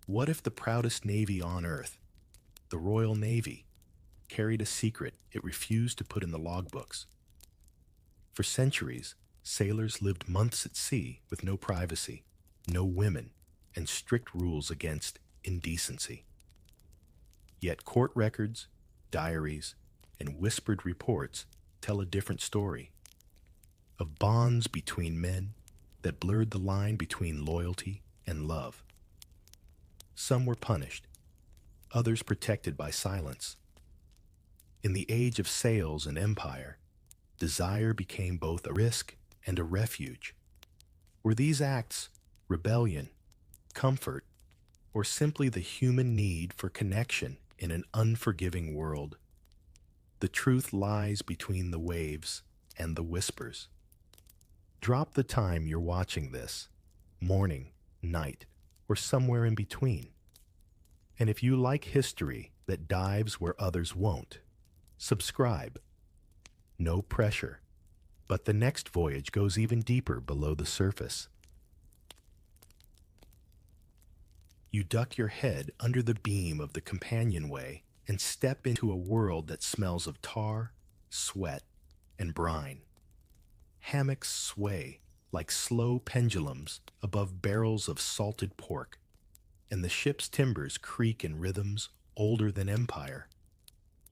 What if the proudest navy on earth, the Royal Navy, carried a secret it refused to put in the logbooks? For centuries, sailors lived months at sea with no privacy, no women, and strict rules against indecency. Yet court records, diaries, and whispered reports tell a different story of bonds between men that blurred the line between loyalty and love. Some were punished, others protected by silence. In the age of sails and empire, desire became both a risk and a refuge. Were these acts rebellion, comfort, or simply the human need for connection in an unforgiving world? The truth lies between the waves and the whispers. Drop the time you're watching this, morning, night, or somewhere in between. And if you like history that dives where others won't, subscribe. No pressure, but the next voyage goes even deeper below the surface. You duck your head under the beam of the companionway and step into a world that smells of tar, sweat, and brine. Hammocks sway like slow pendulums above barrels of salted pork, and the ship's timbers creak in rhythms older than empire.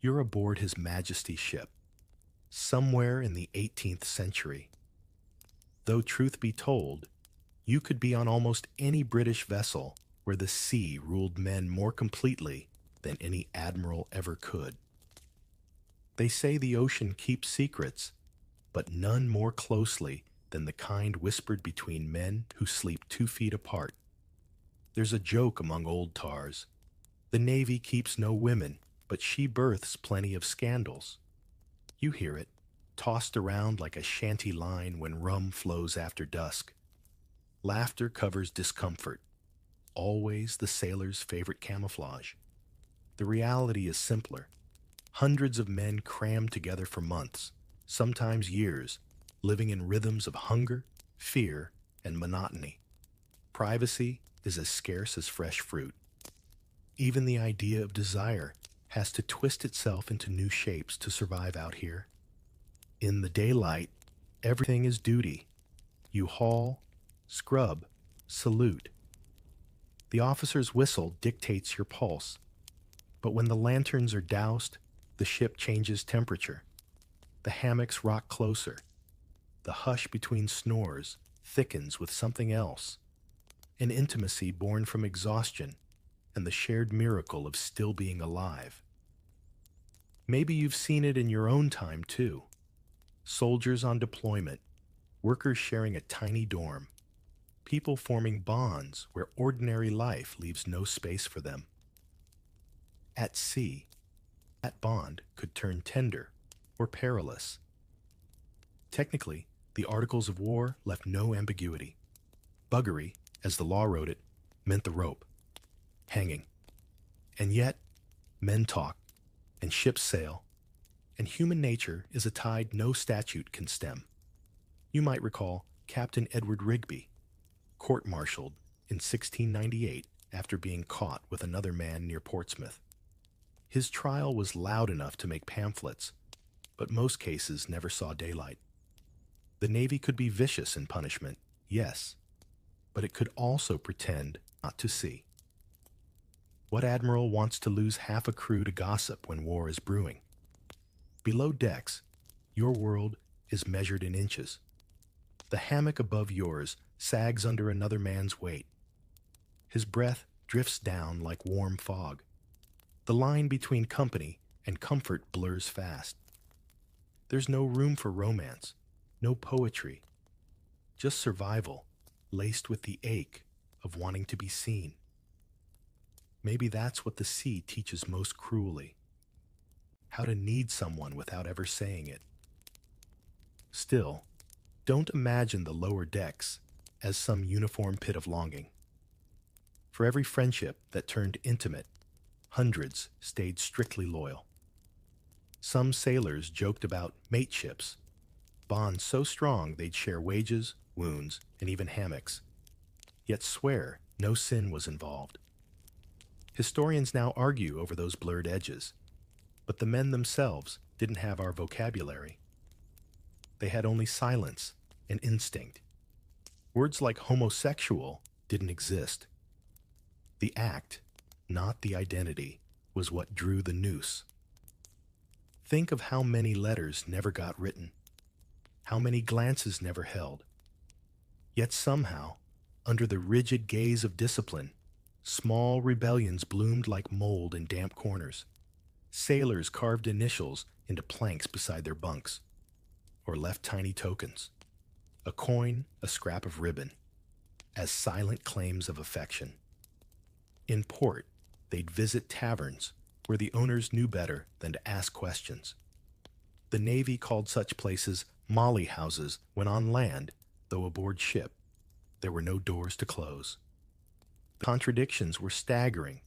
You're aboard His Majesty's ship, somewhere in the 18th century. Though truth be told, you could be on almost any British vessel where the sea ruled men more completely than any admiral ever could. They say the ocean keeps secrets, but none more closely than the kind whispered between men who sleep 2 feet apart. There's a joke among old tars. The Navy keeps no women, but she births plenty of scandals. You hear it, tossed around like a shanty line when rum flows after dusk. Laughter covers discomfort, always the sailor's favorite camouflage. The reality is simpler. Hundreds of men crammed together for months, sometimes years, living in rhythms of hunger, fear, and monotony. Privacy is as scarce as fresh fruit. Even the idea of desire has to twist itself into new shapes to survive out here. In the daylight, everything is duty. You haul, scrub, salute. The officer's whistle dictates your pulse. But when the lanterns are doused, the ship changes temperature. The hammocks rock closer. The hush between snores thickens with something else. An intimacy born from exhaustion and the shared miracle of still being alive. Maybe you've seen it in your own time, too. Soldiers on deployment, workers sharing a tiny dorm, people forming bonds where ordinary life leaves no space for them. At sea, that bond could turn tender or perilous. Technically, the Articles of War left no ambiguity. Buggery, as the law wrote it, meant the rope, hanging. And yet, men talk, and ships sail, and human nature is a tide no statute can stem. You might recall Captain Edward Rigby, court-martialed in 1698 after being caught with another man near Portsmouth. His trial was loud enough to make pamphlets, but most cases never saw daylight. The Navy could be vicious in punishment, yes, but it could also pretend not to see. What admiral wants to lose half a crew to gossip when war is brewing? Below decks, your world is measured in inches. The hammock above yours sags under another man's weight. His breath drifts down like warm fog. The line between company and comfort blurs fast. There's no room for romance, no poetry, just survival, laced with the ache of wanting to be seen. Maybe that's what the sea teaches most cruelly, how to need someone without ever saying it. Still, don't imagine the lower decks as some uniform pit of longing. For every friendship that turned intimate, hundreds stayed strictly loyal. Some sailors joked about mateships, bonds so strong they'd share wages, wounds, and even hammocks, yet swear no sin was involved. Historians now argue over those blurred edges, but the men themselves didn't have our vocabulary. They had only silence and instinct. Words like homosexual didn't exist. The act, not the identity, was what drew the noose. Think of how many letters never got written, how many glances never held. Yet somehow, under the rigid gaze of discipline, small rebellions bloomed like mold in damp corners. Sailors carved initials into planks beside their bunks, or left tiny tokens, a coin, a scrap of ribbon, as silent claims of affection. In port, they'd visit taverns where the owners knew better than to ask questions. The Navy called such places molly houses when on land, though aboard ship, there were no doors to close. The contradictions were staggering.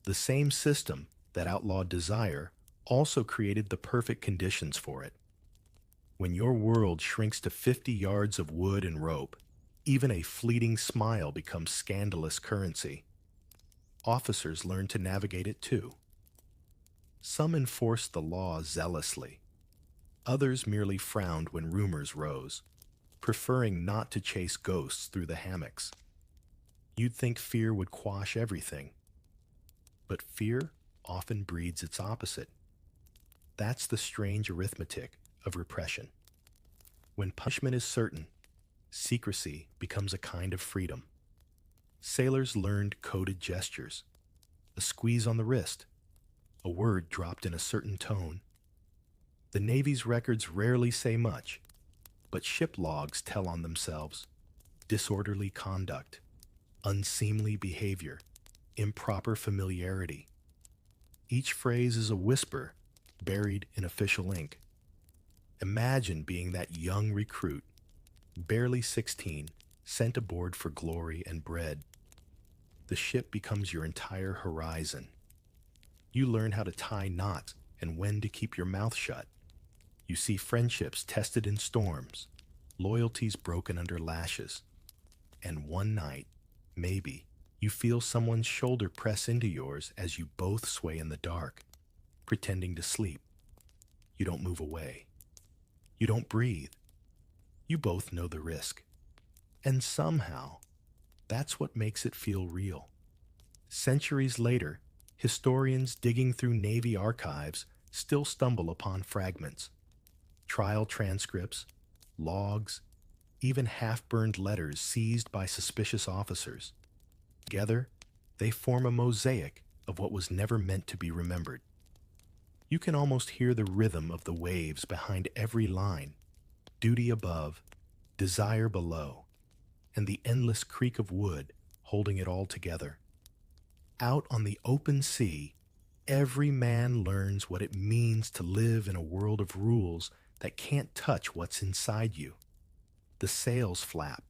The same system that outlawed desire also created the perfect conditions for it. When your world shrinks to 50 yards of wood and rope, even a fleeting smile becomes scandalous currency. Officers learn to navigate it too. Some enforced the law zealously. Others merely frowned when rumors rose, preferring not to chase ghosts through the hammocks. You'd think fear would quash everything, but fear often breeds its opposite. That's the strange arithmetic of repression. When punishment is certain, secrecy becomes a kind of freedom. Sailors learned coded gestures, a squeeze on the wrist, a word dropped in a certain tone. The Navy's records rarely say much, but ship logs tell on themselves: disorderly conduct, unseemly behavior, improper familiarity. Each phrase is a whisper buried in official ink. Imagine being that young recruit, barely 16, sent aboard for glory and bread. The ship becomes your entire horizon. You learn how to tie knots and when to keep your mouth shut. You see friendships tested in storms, loyalties broken under lashes. And one night, maybe, you feel someone's shoulder press into yours as you both sway in the dark, pretending to sleep. You don't move away. You don't breathe. You both know the risk. And somehow, that's what makes it feel real. Centuries later, historians digging through Navy archives still stumble upon fragments. Trial transcripts, logs, even half-burned letters seized by suspicious officers. Together, they form a mosaic of what was never meant to be remembered. You can almost hear the rhythm of the waves behind every line: duty above, desire below, and the endless creak of wood holding it all together. Out on the open sea, every man learns what it means to live in a world of rules that can't touch what's inside you. The sails flap,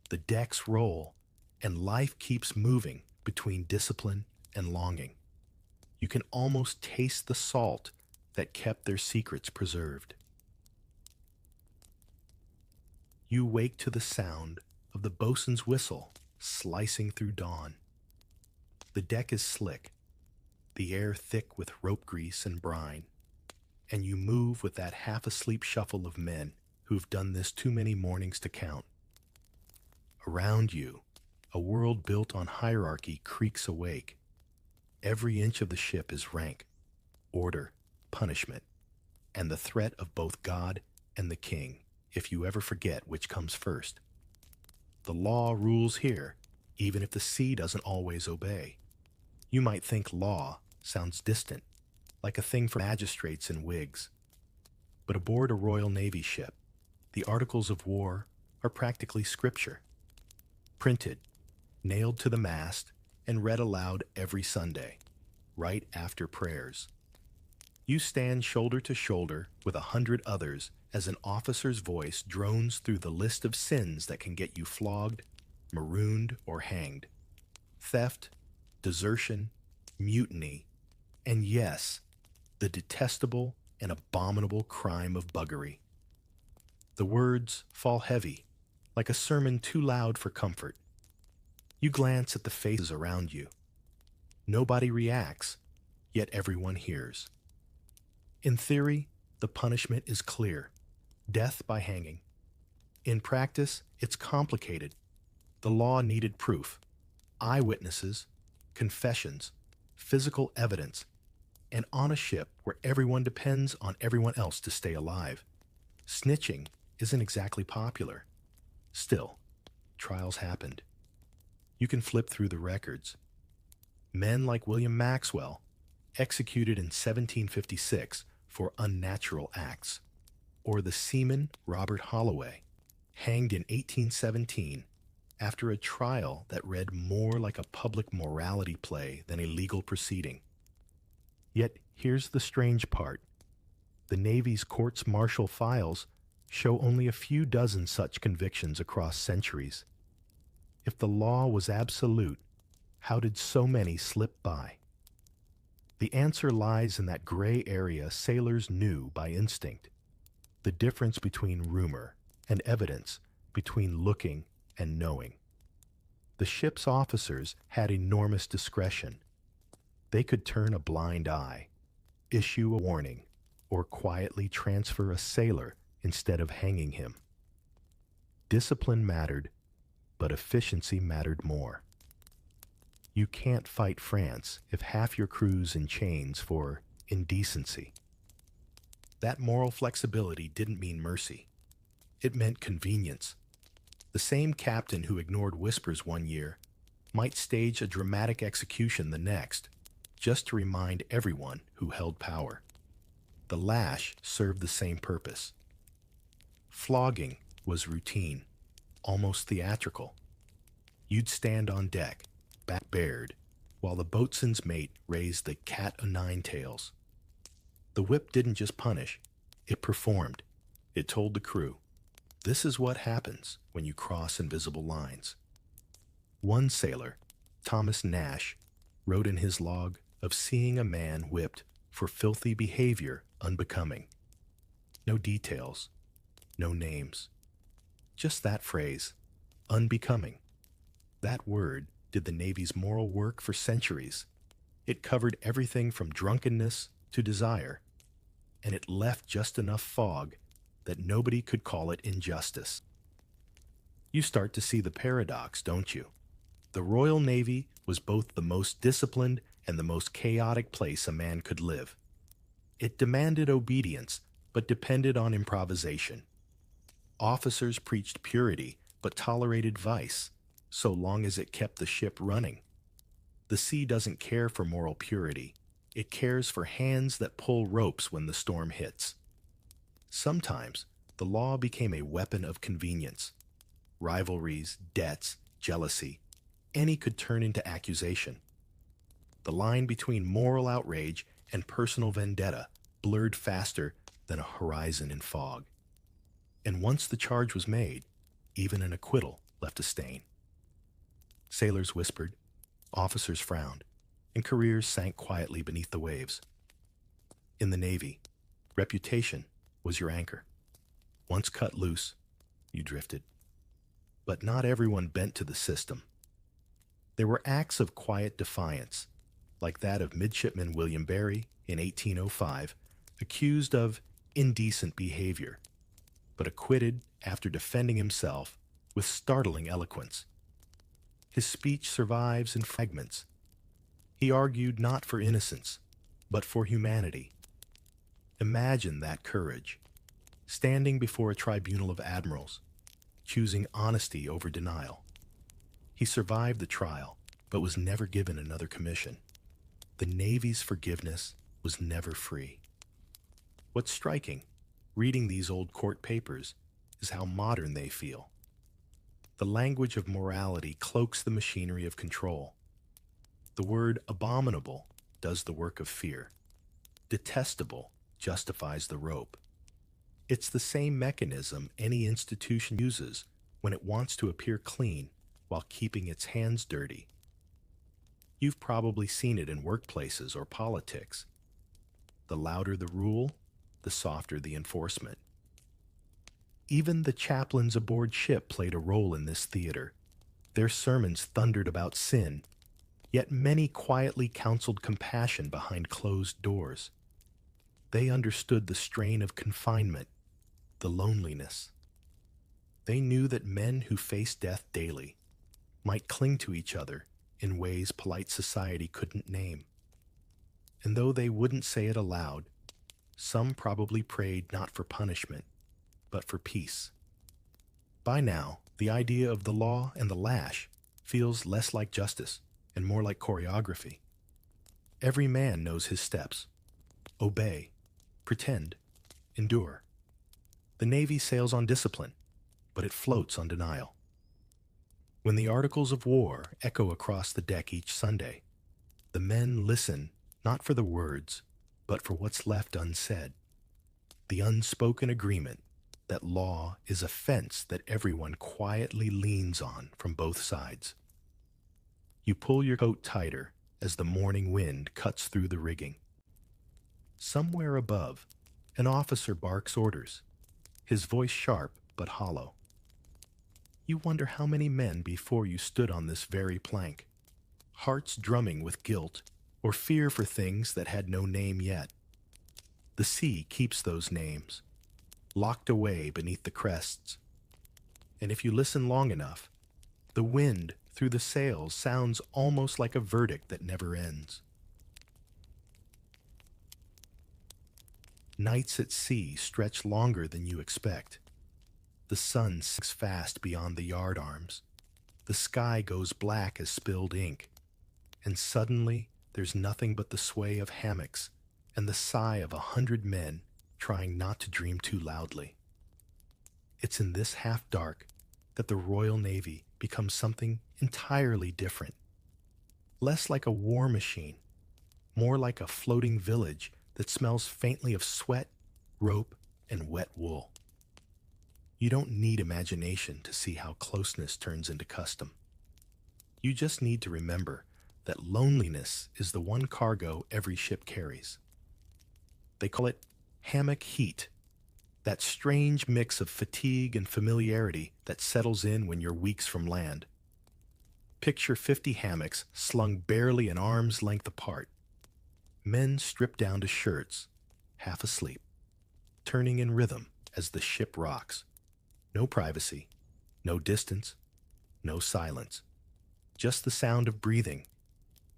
the decks roll, and life keeps moving between discipline and longing. You can almost taste the salt that kept their secrets preserved. You wake to the sound of the bosun's whistle slicing through dawn. The deck is slick, the air thick with rope grease and brine, and you move with that half-asleep shuffle of men who've done this too many mornings to count. Around you, a world built on hierarchy creaks awake. Every inch of the ship is rank, order, punishment, and the threat of both God and the king, if you ever forget which comes first. The law rules here, even if the sea doesn't always obey. You might think law sounds distant, like a thing for magistrates in wigs. But aboard a Royal Navy ship, the Articles of War are practically scripture. Printed, nailed to the mast, and read aloud every Sunday, right after prayers. You stand shoulder to shoulder with 100 others as an officer's voice drones through the list of sins that can get you flogged, marooned, or hanged. Theft, desertion, mutiny, and yes, the detestable and abominable crime of buggery. The words fall heavy, like a sermon too loud for comfort. You glance at the faces around you. Nobody reacts, yet everyone hears. In theory, the punishment is clear: death by hanging. In practice, it's complicated. The law needed proof: eyewitnesses, confessions, physical evidence, and on a ship where everyone depends on everyone else to stay alive. Snitching isn't exactly popular. Still, trials happened. You can flip through the records. Men like William Maxwell, executed in 1756 for unnatural acts, or the seaman Robert Holloway, hanged in 1817 after a trial that read more like a public morality play than a legal proceeding. Yet here's the strange part. The Navy's courts-martial files show only a few dozen such convictions across centuries. If the law was absolute, how did so many slip by? The answer lies in that gray area sailors knew by instinct: the difference between rumor and evidence, between looking and knowing. The ship's officers had enormous discretion. They could turn a blind eye, issue a warning, or quietly transfer a sailor instead of hanging him. Discipline mattered, but efficiency mattered more. You can't fight France if half your crew's in chains for indecency. That moral flexibility didn't mean mercy. It meant convenience. The same captain who ignored whispers one year might stage a dramatic execution the next, just to remind everyone who held power. The lash served the same purpose. Flogging was routine, almost theatrical. You'd stand on deck, back bared, while the boatswain's mate raised the cat-o'-nine-tails. The whip didn't just punish, it performed. It told the crew, this is what happens when you cross invisible lines. One sailor, Thomas Nash, wrote in his log of seeing a man whipped for filthy behavior unbecoming. No details, no names. Just that phrase, unbecoming. That word did the Navy's moral work for centuries. It covered everything from drunkenness to desire, and it left just enough fog that nobody could call it injustice. You start to see the paradox, don't you? The Royal Navy was both the most disciplined and the most chaotic place a man could live. It demanded obedience, but depended on improvisation. Officers preached purity, but tolerated vice, so long as it kept the ship running. The sea doesn't care for moral purity. It cares for hands that pull ropes when the storm hits. Sometimes, the law became a weapon of convenience. Rivalries, debts, jealousy, any could turn into accusation. The line between moral outrage and personal vendetta blurred faster than a horizon in fog. And once the charge was made, even an acquittal left a stain. Sailors whispered, officers frowned, and careers sank quietly beneath the waves. In the Navy, reputation was your anchor. Once cut loose, you drifted. But not everyone bent to the system. There were acts of quiet defiance, like that of Midshipman William Barry in 1805, accused of indecent behavior, but acquitted after defending himself with startling eloquence. His speech survives in fragments. He argued not for innocence, but for humanity. Imagine that courage, standing before a tribunal of admirals, choosing honesty over denial. He survived the trial, but was never given another commission. The Navy's forgiveness was never free. What's striking, reading these old court papers, is how modern they feel. The language of morality cloaks the machinery of control. The word abominable does the work of fear. Detestable justifies the rope. It's the same mechanism any institution uses when it wants to appear clean while keeping its hands dirty. You've probably seen it in workplaces or politics. The louder the rule, the softer the enforcement. Even the chaplains aboard ship played a role in this theater. Their sermons thundered about sin, Yet many quietly counseled compassion behind closed doors. They understood the strain of confinement, the loneliness. They knew that men who faced death daily might cling to each other in ways polite society couldn't name. And though they wouldn't say it aloud, some probably prayed not for punishment, but for peace. By now, the idea of the law and the lash feels less like justice and more like choreography. Every man knows his steps. Obey, pretend, endure. The Navy sails on discipline, but it floats on denial. When the articles of war echo across the deck each Sunday, the men listen not for the words, but for what's left unsaid. The unspoken agreement that law is a fence that everyone quietly leans on from both sides. You pull your coat tighter as the morning wind cuts through the rigging. Somewhere above, an officer barks orders, his voice sharp but hollow. You wonder how many men before you stood on this very plank, hearts drumming with guilt or fear for things that had no name yet. The sea keeps those names, locked away beneath the crests. And if you listen long enough, the wind through the sails sounds almost like a verdict that never ends. Nights at sea stretch longer than you expect. The sun sinks fast beyond the yardarms. The sky goes black as spilled ink. And suddenly, there's nothing but the sway of hammocks and the sigh of 100 men trying not to dream too loudly. It's in this half-dark that the Royal Navy becomes something entirely different. Less like a war machine, more like a floating village that smells faintly of sweat, rope, and wet wool. You don't need imagination to see how closeness turns into custom. You just need to remember that loneliness is the one cargo every ship carries. They call it hammock heat, that strange mix of fatigue and familiarity that settles in when you're weeks from land. Picture 50 hammocks slung barely an arm's length apart. Men stripped down to shirts, half asleep, turning in rhythm as the ship rocks. No privacy, no distance, no silence. Just the sound of breathing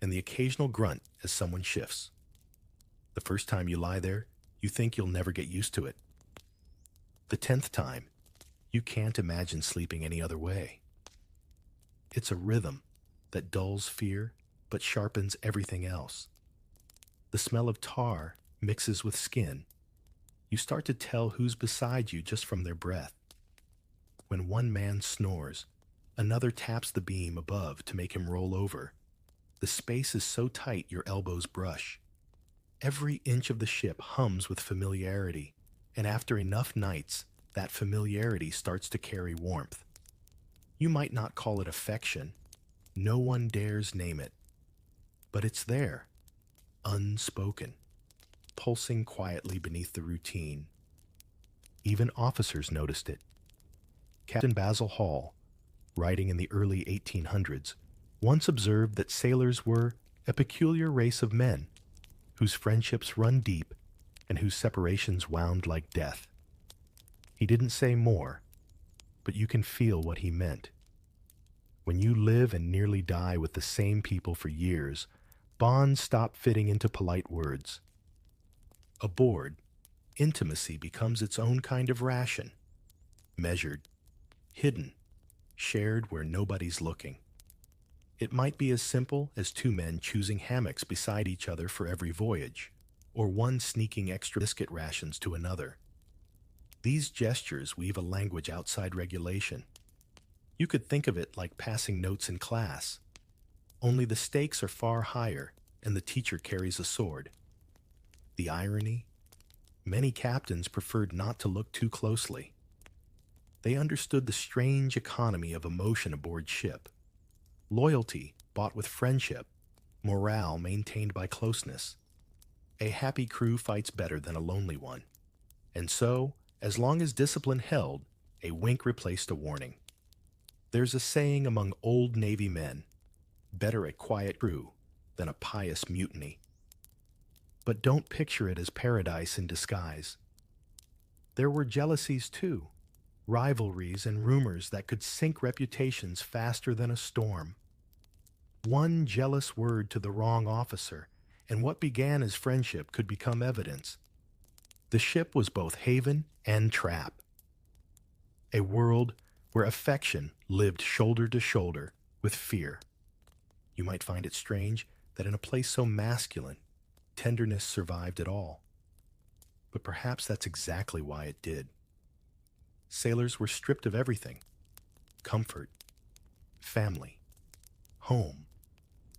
and the occasional grunt as someone shifts. The first time you lie there, you think you'll never get used to it. The 10th time, you can't imagine sleeping any other way. It's a rhythm that dulls fear but sharpens everything else. The smell of tar mixes with skin. You start to tell who's beside you just from their breath. When one man snores, another taps the beam above to make him roll over. The space is so tight your elbows brush. Every inch of the ship hums with familiarity, and after enough nights, that familiarity starts to carry warmth. You might not call it affection. No one dares name it. But it's there, unspoken, pulsing quietly beneath the routine. Even officers noticed it. Captain Basil Hall, writing in the early 1800s, once observed that sailors were a peculiar race of men whose friendships run deep and whose separations wound like death. He didn't say more, but you can feel what he meant. When you live and nearly die with the same people for years, bonds stop fitting into polite words. Aboard, intimacy becomes its own kind of ration, measured, hidden, shared where nobody's looking. It might be as simple as two men choosing hammocks beside each other for every voyage, or one sneaking extra biscuit rations to another. These gestures weave a language outside regulation. You could think of it like passing notes in class, only the stakes are far higher and the teacher carries a sword. The irony? Many captains preferred not to look too closely. They understood the strange economy of emotion aboard ship. Loyalty bought with friendship, morale maintained by closeness. A happy crew fights better than a lonely one. And so, as long as discipline held, a wink replaced a warning. There's a saying among old Navy men, Better a quiet crew than a pious mutiny. But don't picture it as paradise in disguise. There were jealousies too, rivalries and rumors that could sink reputations faster than a storm. One jealous word to the wrong officer, and what began as friendship could become evidence. The ship was both haven and trap, a world where affection lived shoulder to shoulder with fear. You might find it strange that in a place so masculine, tenderness survived at all. But perhaps that's exactly why it did. Sailors were stripped of everything: comfort, family, home.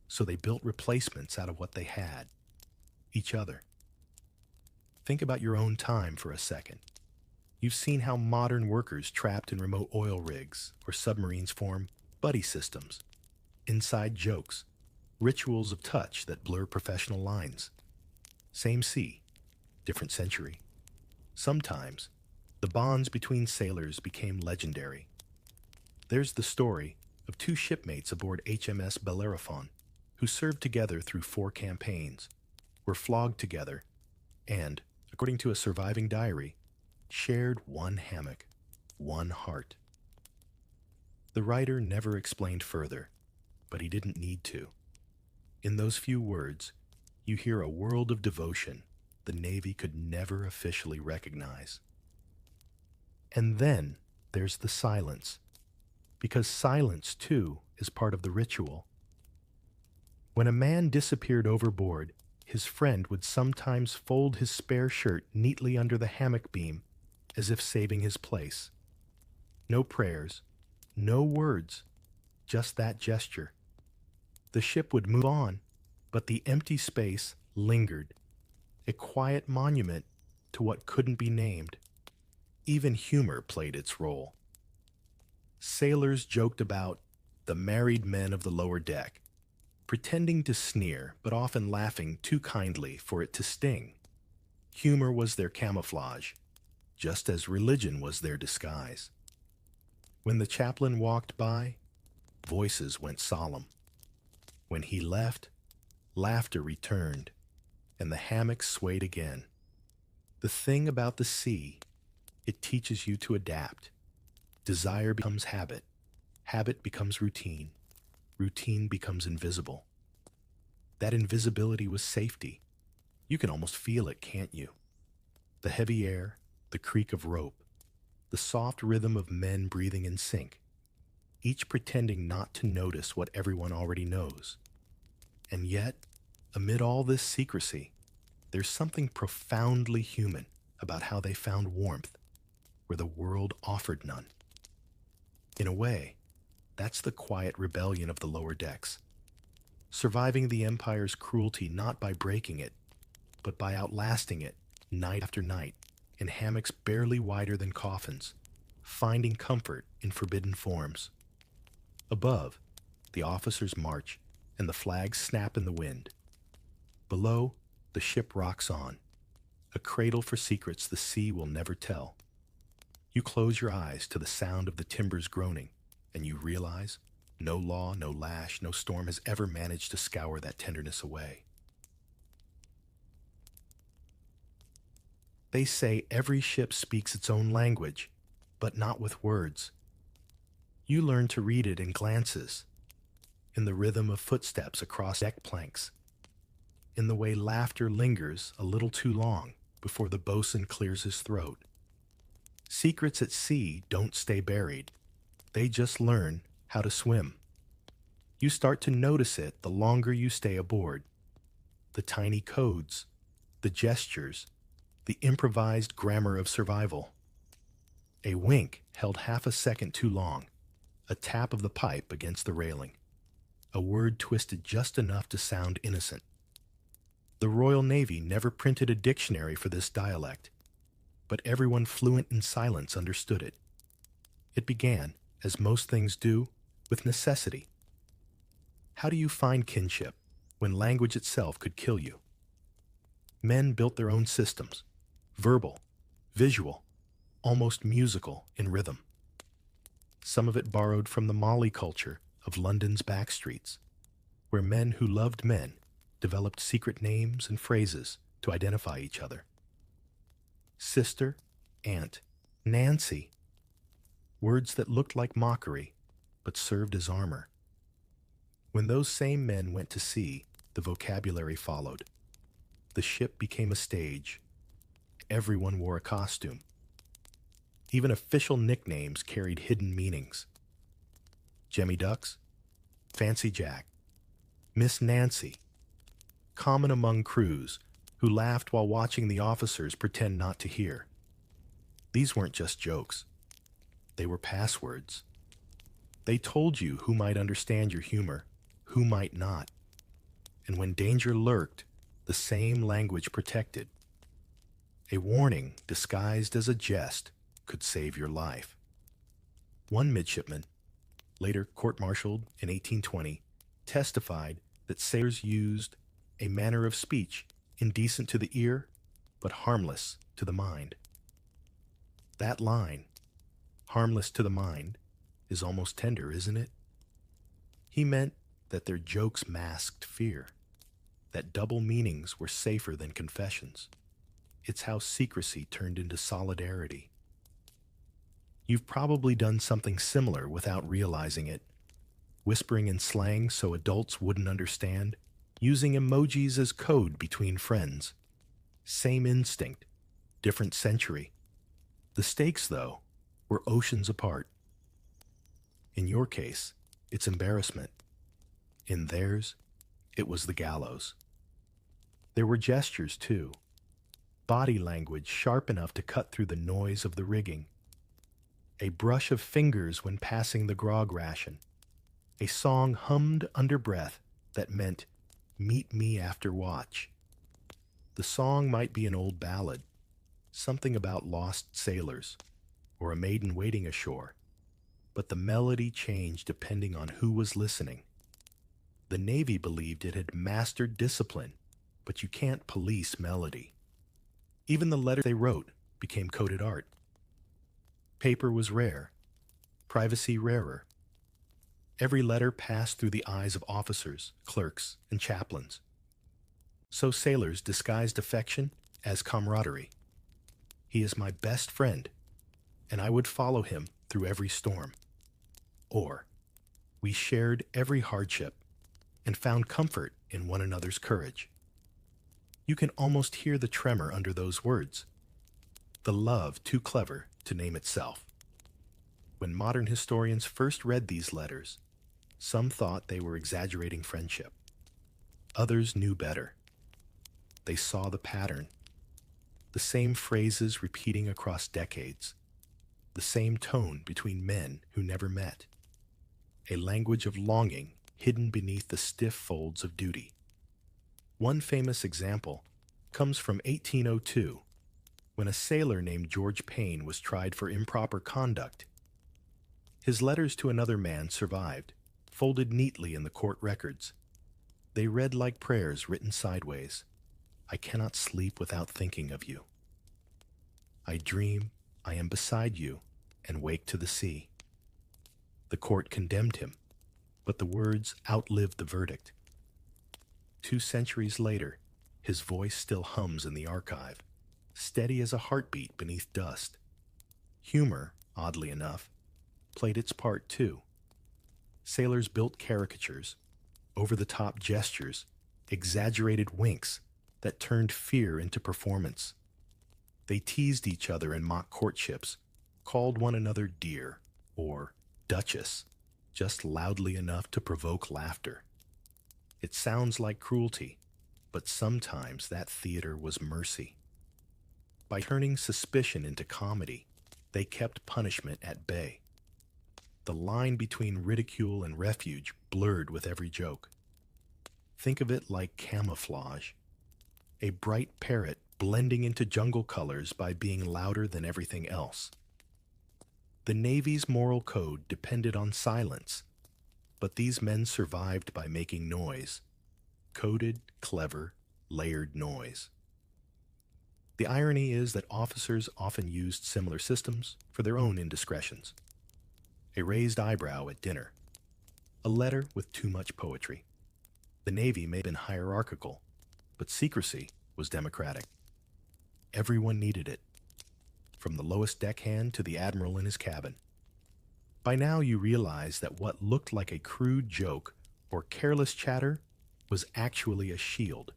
So they built replacements out of what they had: each other. Think about your own time for a second. You've seen how modern workers trapped in remote oil rigs or submarines form buddy systems, inside jokes, rituals of touch that blur professional lines. Same sea, different century. Sometimes, the bonds between sailors became legendary. There's the story of two shipmates aboard HMS Bellerophon who served together through 4 campaigns, were flogged together, and, according to a surviving diary, shared one hammock, one heart. The writer never explained further, but he didn't need to. In those few words, you hear a world of devotion the Navy could never officially recognize. And then there's the silence, because silence, too, is part of the ritual. When a man disappeared overboard, his friend would sometimes fold his spare shirt neatly under the hammock beam, as if saving his place. No prayers, no words, just that gesture. The ship would move on, but the empty space lingered, a quiet monument to what couldn't be named. Even humor played its role. Sailors joked about the married men of the lower deck, pretending to sneer but often laughing too kindly for it to sting. Humor was their camouflage, just as religion was their disguise. When the chaplain walked by, voices went solemn. When he left, laughter returned, and the hammock swayed again. The thing about the sea, it teaches you to adapt. Desire becomes habit. Habit becomes routine. Routine becomes invisible. That invisibility was safety. You can almost feel it, can't you? The heavy air, the creak of rope, the soft rhythm of men breathing in sync, each pretending not to notice what everyone already knows. And yet, amid all this secrecy, there's something profoundly human about how they found warmth where the world offered none. In a way, that's the quiet rebellion of the lower decks, surviving the Empire's cruelty not by breaking it, but by outlasting it night after night in hammocks barely wider than coffins, finding comfort in forbidden forms. Above, the officers march and the flags snap in the wind. Below, the ship rocks on, a cradle for secrets the sea will never tell. You close your eyes to the sound of the timbers groaning, and you realize no law, no lash, no storm has ever managed to scour that tenderness away. They say every ship speaks its own language, but not with words. You learn to read it in glances, in the rhythm of footsteps across deck planks, in the way laughter lingers a little too long before the bosun clears his throat. Secrets at sea don't stay buried. They just learn how to swim. You start to notice it the longer you stay aboard. The tiny codes, the gestures, the improvised grammar of survival. A wink held half a second too long, a tap of the pipe against the railing, a word twisted just enough to sound innocent. The Royal Navy never printed a dictionary for this dialect, but everyone fluent in silence understood it. It began, as most things do, with necessity. How do you find kinship when language itself could kill you? Men built their own systems, verbal, visual, almost musical in rhythm. Some of it borrowed from the Molly culture of London's back streets. where men who loved men developed secret names and phrases to identify each other. Sister, aunt, Nancy, words that looked like mockery but served as armor. When those same men went to sea, the vocabulary followed. The ship became a stage. Everyone wore a costume. Even official nicknames carried hidden meanings. Jemmy Ducks, Fancy Jack, Miss Nancy, common among crews who laughed while watching the officers pretend not to hear. These weren't just jokes. They were passwords. They told you who might understand your humor, who might not. And when danger lurked, the same language protected. A warning disguised as a jest could save your life. One midshipman, later court-martialed in 1820, testified that sailors used a manner of speech indecent to the ear, but harmless to the mind. That line, harmless to the mind, is almost tender, isn't it? He meant that their jokes masked fear, that double meanings were safer than confessions. It's how secrecy turned into solidarity. You've probably done something similar without realizing it, whispering in slang so adults wouldn't understand, using emojis as code between friends. Same instinct, different century. The stakes, though, were oceans apart. In your case, it's embarrassment. In theirs, it was the gallows. There were gestures, too. Body language sharp enough to cut through the noise of the rigging. A brush of fingers when passing the grog ration. A song hummed under breath that meant, "Meet me after watch." The song might be an old ballad, something about lost sailors, or a maiden waiting ashore, but the melody changed depending on who was listening. The Navy believed it had mastered discipline, but you can't police melody. Even the letters they wrote became coded art. Paper was rare, privacy rarer. Every letter passed through the eyes of officers, clerks, and chaplains. So sailors disguised affection as camaraderie. He is my best friend, and I would follow him through every storm. Or, we shared every hardship and found comfort in one another's courage. You can almost hear the tremor under those words. The love too clever to name itself. When modern historians first read these letters, some thought they were exaggerating friendship. Others knew better. They saw the pattern. The same phrases repeating across decades. The same tone between men who never met. A language of longing hidden beneath the stiff folds of duty. One famous example comes from 1802, when a sailor named George Payne was tried for improper conduct. His letters to another man survived, folded neatly in the court records. They read like prayers written sideways. I cannot sleep without thinking of you. I dream I am beside you and wake to the sea. The court condemned him, but the words outlived the verdict. 2 centuries later, his voice still hums in the archive, steady as a heartbeat beneath dust. Humor, oddly enough, played its part too. Sailors built caricatures, over-the-top gestures, exaggerated winks that turned fear into performance. They teased each other in mock courtships, called one another dear or duchess, just loudly enough to provoke laughter. It sounds like cruelty, but sometimes that theater was mercy. By turning suspicion into comedy, they kept punishment at bay. The line between ridicule and refuge blurred with every joke. Think of it like camouflage. A bright parrot blending into jungle colors by being louder than everything else. The Navy's moral code depended on silence, but these men survived by making noise. Coded, clever, layered noise. The irony is that officers often used similar systems for their own indiscretions. A raised eyebrow at dinner. A letter with too much poetry. The Navy may have been hierarchical, but secrecy was democratic. Everyone needed it, from the lowest deckhand to the admiral in his cabin. By now you realize that what looked like a crude joke or careless chatter was actually a shield,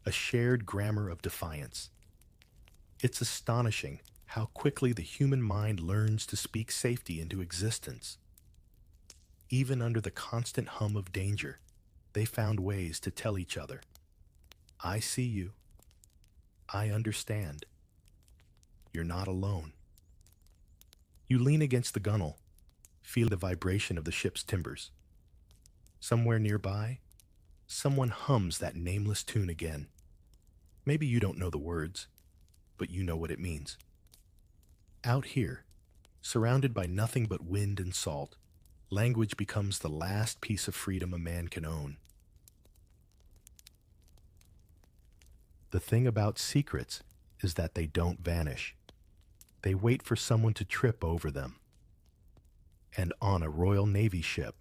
a shared grammar of defiance. It's astonishing how quickly the human mind learns to speak safety into existence. Even under the constant hum of danger, they found ways to tell each other, "I see you. I understand. You're not alone." You lean against the gunwale, feel the vibration of the ship's timbers. Somewhere nearby, someone hums that nameless tune again. Maybe you don't know the words, but you know what it means. Out here, surrounded by nothing but wind and salt, language becomes the last piece of freedom a man can own. The thing about secrets is that they don't vanish. They wait for someone to trip over them. And on a Royal Navy ship,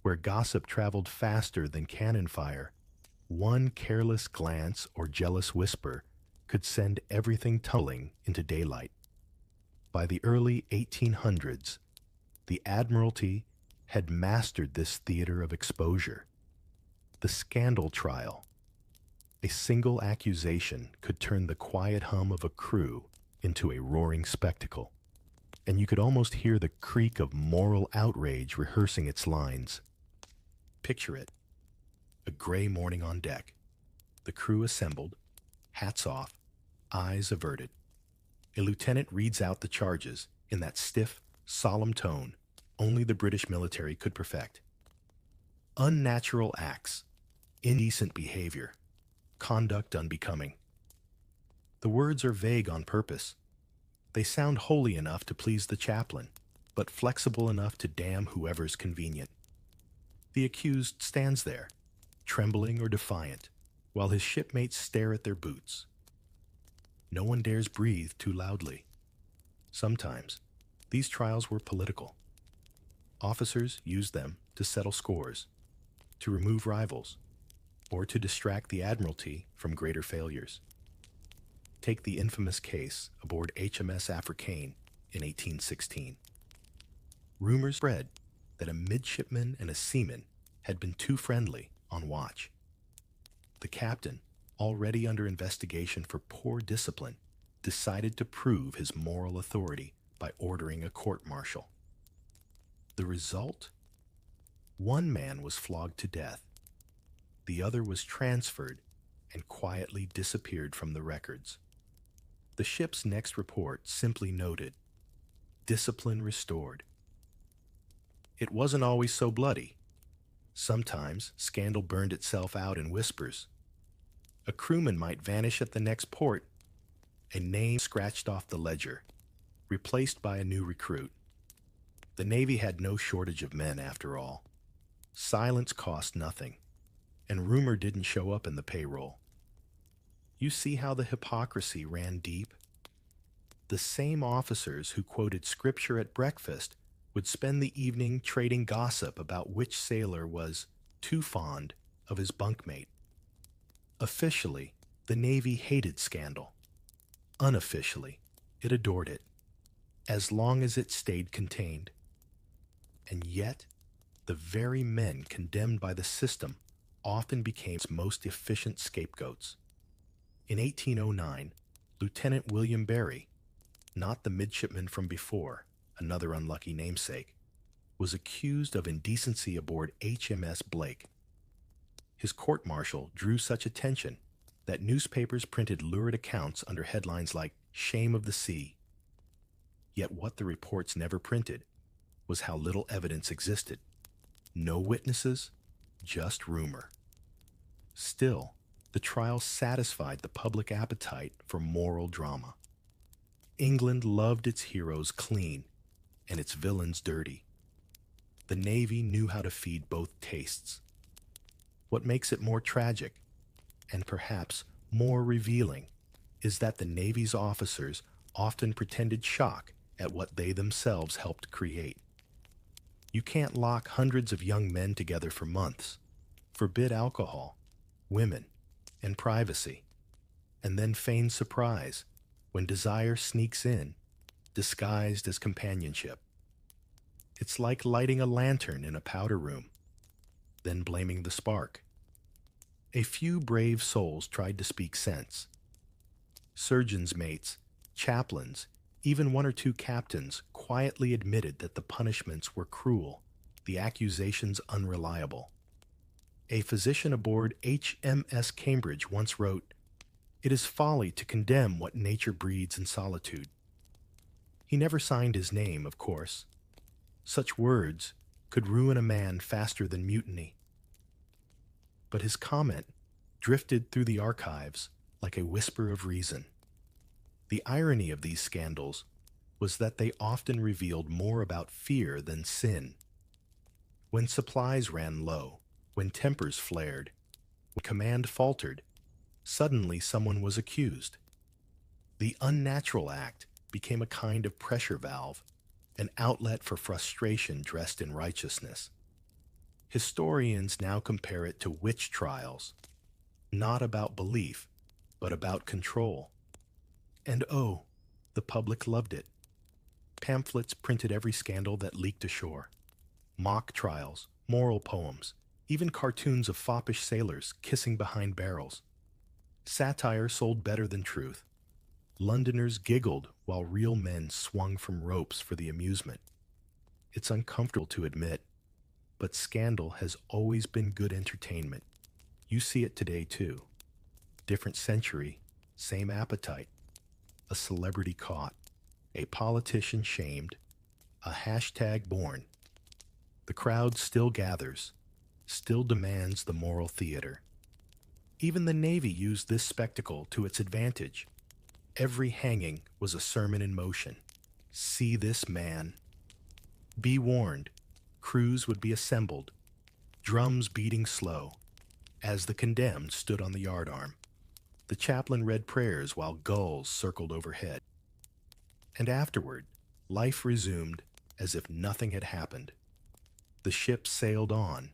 where gossip traveled faster than cannon fire, one careless glance or jealous whisper could send everything tumbling into daylight. By the early 1800s, the Admiralty had mastered this theater of exposure. The scandal trial. A single accusation could turn the quiet hum of a crew into a roaring spectacle, and you could almost hear the creak of moral outrage rehearsing its lines. Picture it. A gray morning on deck. The crew assembled, hats off, eyes averted. A lieutenant reads out the charges in that stiff, solemn tone only the British military could perfect. Unnatural acts, indecent behavior, conduct unbecoming. The words are vague on purpose. They sound holy enough to please the chaplain, but flexible enough to damn whoever's convenient. The accused stands there, trembling or defiant, while his shipmates stare at their boots. No one dares breathe too loudly. Sometimes, these trials were political. Officers used them to settle scores, to remove rivals, or to distract the Admiralty from greater failures. Take the infamous case aboard HMS Africaine in 1816. Rumors spread that a midshipman and a seaman had been too friendly on watch. The captain, already under investigation for poor discipline, decided to prove his moral authority by ordering a court-martial. The result? One man was flogged to death. The other was transferred and quietly disappeared from the records. The ship's next report simply noted, "Discipline restored." It wasn't always so bloody. Sometimes scandal burned itself out in whispers. A crewman might vanish at the next port, a name scratched off the ledger, replaced by a new recruit. The Navy had no shortage of men, after all. Silence cost nothing, and rumor didn't show up in the payroll. You see how the hypocrisy ran deep? The same officers who quoted scripture at breakfast would spend the evening trading gossip about which sailor was too fond of his bunkmate. Officially, the Navy hated scandal. Unofficially, it adored it, as long as it stayed contained. And yet, the very men condemned by the system often became its most efficient scapegoats. In 1809, Lieutenant William Barry, not the midshipman from before, another unlucky namesake, was accused of indecency aboard HMS Blake. His court-martial drew such attention that newspapers printed lurid accounts under headlines like "Shame of the Sea." Yet what the reports never printed was how little evidence existed. No witnesses, just rumor. Still, the trial satisfied the public appetite for moral drama. England loved its heroes clean and its villains dirty. The Navy knew how to feed both tastes. What makes it more tragic, and perhaps more revealing, is that the Navy's officers often pretended shock at what they themselves helped create. You can't lock hundreds of young men together for months, forbid alcohol, women, and privacy, and then feign surprise when desire sneaks in, disguised as companionship. It's like lighting a lantern in a powder room, then blaming the spark. A few brave souls tried to speak sense. Surgeons' mates, chaplains, even one or two captains quietly admitted that the punishments were cruel, the accusations unreliable. A physician aboard HMS Cambridge once wrote, "It is folly to condemn what nature breeds in solitude." He never signed his name, of course. Such words could ruin a man faster than mutiny. But his comment drifted through the archives like a whisper of reason. The irony of these scandals was that they often revealed more about fear than sin. When supplies ran low, when tempers flared, when command faltered, suddenly someone was accused. The unnatural act became a kind of pressure valve, an outlet for frustration dressed in righteousness. Historians now compare it to witch trials, not about belief, but about control. And oh, the public loved it. Pamphlets printed every scandal that leaked ashore. Mock trials, moral poems, even cartoons of foppish sailors kissing behind barrels. Satire sold better than truth. Londoners giggled while real men swung from ropes for the amusement. It's uncomfortable to admit, but scandal has always been good entertainment. You see it today too. Different century, same appetite. A celebrity caught, a politician shamed, a hashtag born. The crowd still gathers, still demands the moral theater. Even the Navy used this spectacle to its advantage. Every hanging was a sermon in motion. See this man. Be warned, crews would be assembled, drums beating slow, as the condemned stood on the yardarm. The chaplain read prayers while gulls circled overhead. And afterward, life resumed as if nothing had happened. The ship sailed on,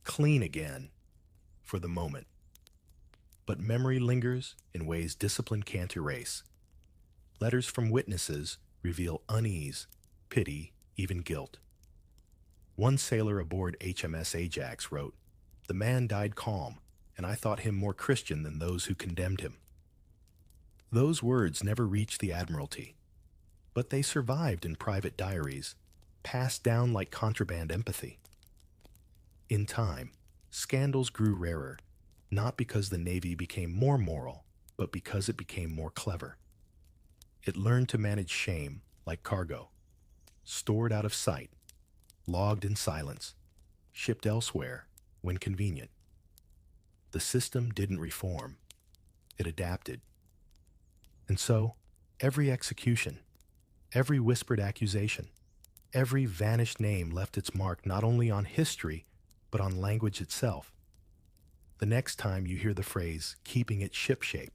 clean again, for the moment. But memory lingers in ways discipline can't erase. Letters from witnesses reveal unease, pity, even guilt. One sailor aboard HMS Ajax wrote, "The man died calm, and I thought him more Christian than those who condemned him." Those words never reached the Admiralty, but they survived in private diaries, passed down like contraband empathy. In time, scandals grew rarer, not because the Navy became more moral, but because it became more clever. It learned to manage shame like cargo, stored out of sight, logged in silence, shipped elsewhere when convenient. The system didn't reform. It adapted. And so, every execution, every whispered accusation, every vanished name left its mark not only on history, but on language itself. The next time you hear the phrase, "keeping it shipshape,"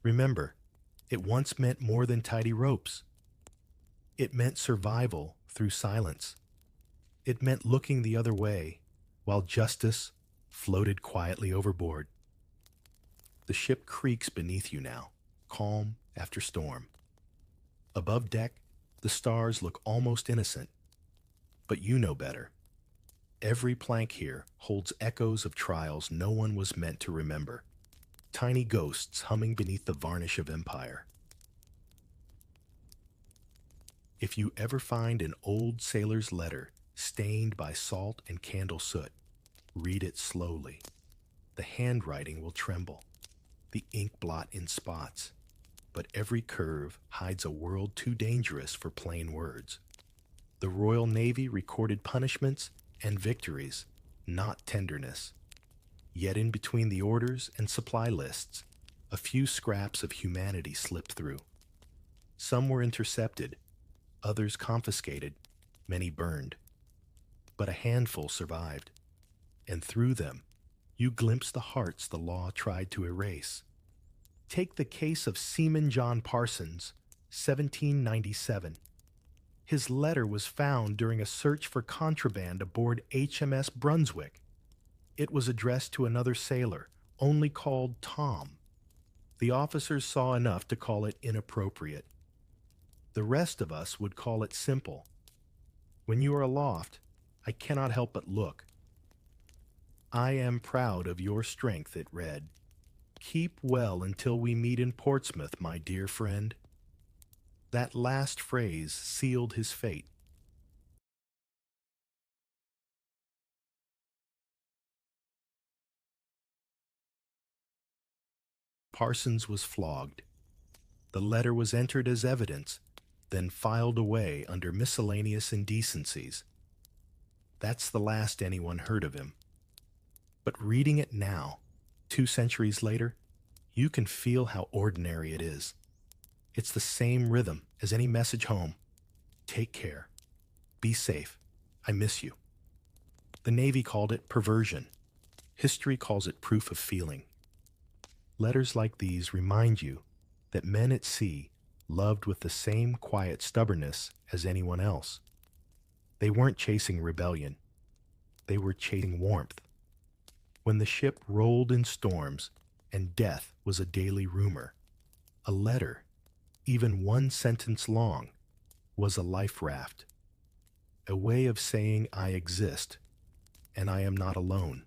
remember, it once meant more than tidy ropes. It meant survival through silence. It meant looking the other way while justice floated quietly overboard. The ship creaks beneath you now, calm after storm. Above deck, the stars look almost innocent. But you know better. Every plank here holds echoes of trials no one was meant to remember. Tiny ghosts humming beneath the varnish of empire. If you ever find an old sailor's letter stained by salt and candle soot, read it slowly. The handwriting will tremble, the ink blot in spots, but every curve hides a world too dangerous for plain words. The Royal Navy recorded punishments and victories, not tenderness. Yet in between the orders and supply lists, a few scraps of humanity slipped through. Some were intercepted, others confiscated, many burned. But a handful survived, and through them, you glimpse the hearts the law tried to erase. Take the case of Seaman John Parsons, 1797. His letter was found during a search for contraband aboard HMS Brunswick. It was addressed to another sailor, only called Tom. The officers saw enough to call it inappropriate. The rest of us would call it simple. When you are aloft, I cannot help but look. I am proud of your strength, it read. Keep well until we meet in Portsmouth, my dear friend. That last phrase sealed his fate. Parsons was flogged. The letter was entered as evidence, then filed away under miscellaneous indecencies. That's the last anyone heard of him. But reading it now, 2 centuries later, you can feel how ordinary it is. It's the same rhythm as any message home. Take care. Be safe. I miss you. The Navy called it perversion. History calls it proof of feeling. Letters like these remind you that men at sea loved with the same quiet stubbornness as anyone else. They weren't chasing rebellion. They were chasing warmth. When the ship rolled in storms and death was a daily rumor, a letter, even one sentence long, was a life raft, a way of saying I exist and I am not alone.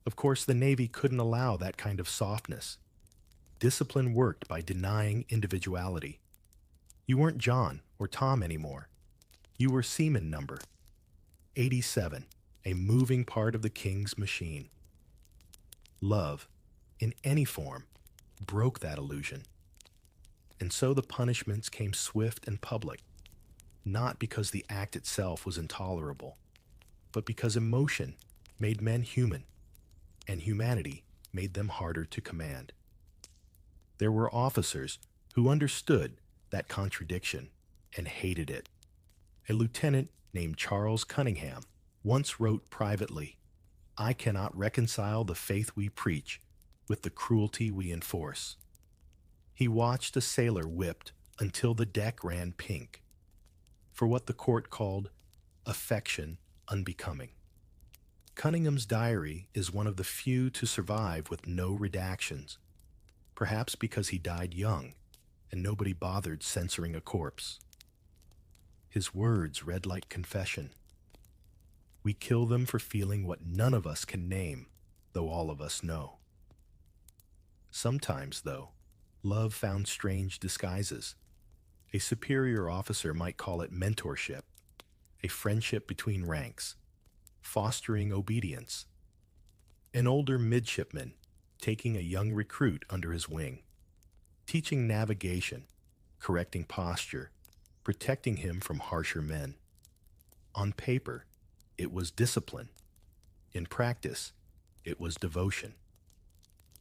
Of course, the Navy couldn't allow that kind of softness. Discipline worked by denying individuality. You weren't John or Tom anymore. You were seaman number 87, a moving part of the King's machine. Love, in any form, broke that illusion. And so the punishments came swift and public, not because the act itself was intolerable, but because emotion made men human, and humanity made them harder to command. There were officers who understood that contradiction and hated it. A lieutenant named Charles Cunningham once wrote privately, I cannot reconcile the faith we preach with the cruelty we enforce. He watched a sailor whipped until the deck ran pink for what the court called affection unbecoming. Cunningham's diary is one of the few to survive with no redactions, perhaps because he died young and nobody bothered censoring a corpse. His words read like confession. We kill them for feeling what none of us can name, though all of us know. Sometimes, though, love found strange disguises. A superior officer might call it mentorship, a friendship between ranks, fostering obedience. An older midshipman taking a young recruit under his wing, teaching navigation, correcting posture, protecting him from harsher men. On paper, it was discipline. In practice, it was devotion.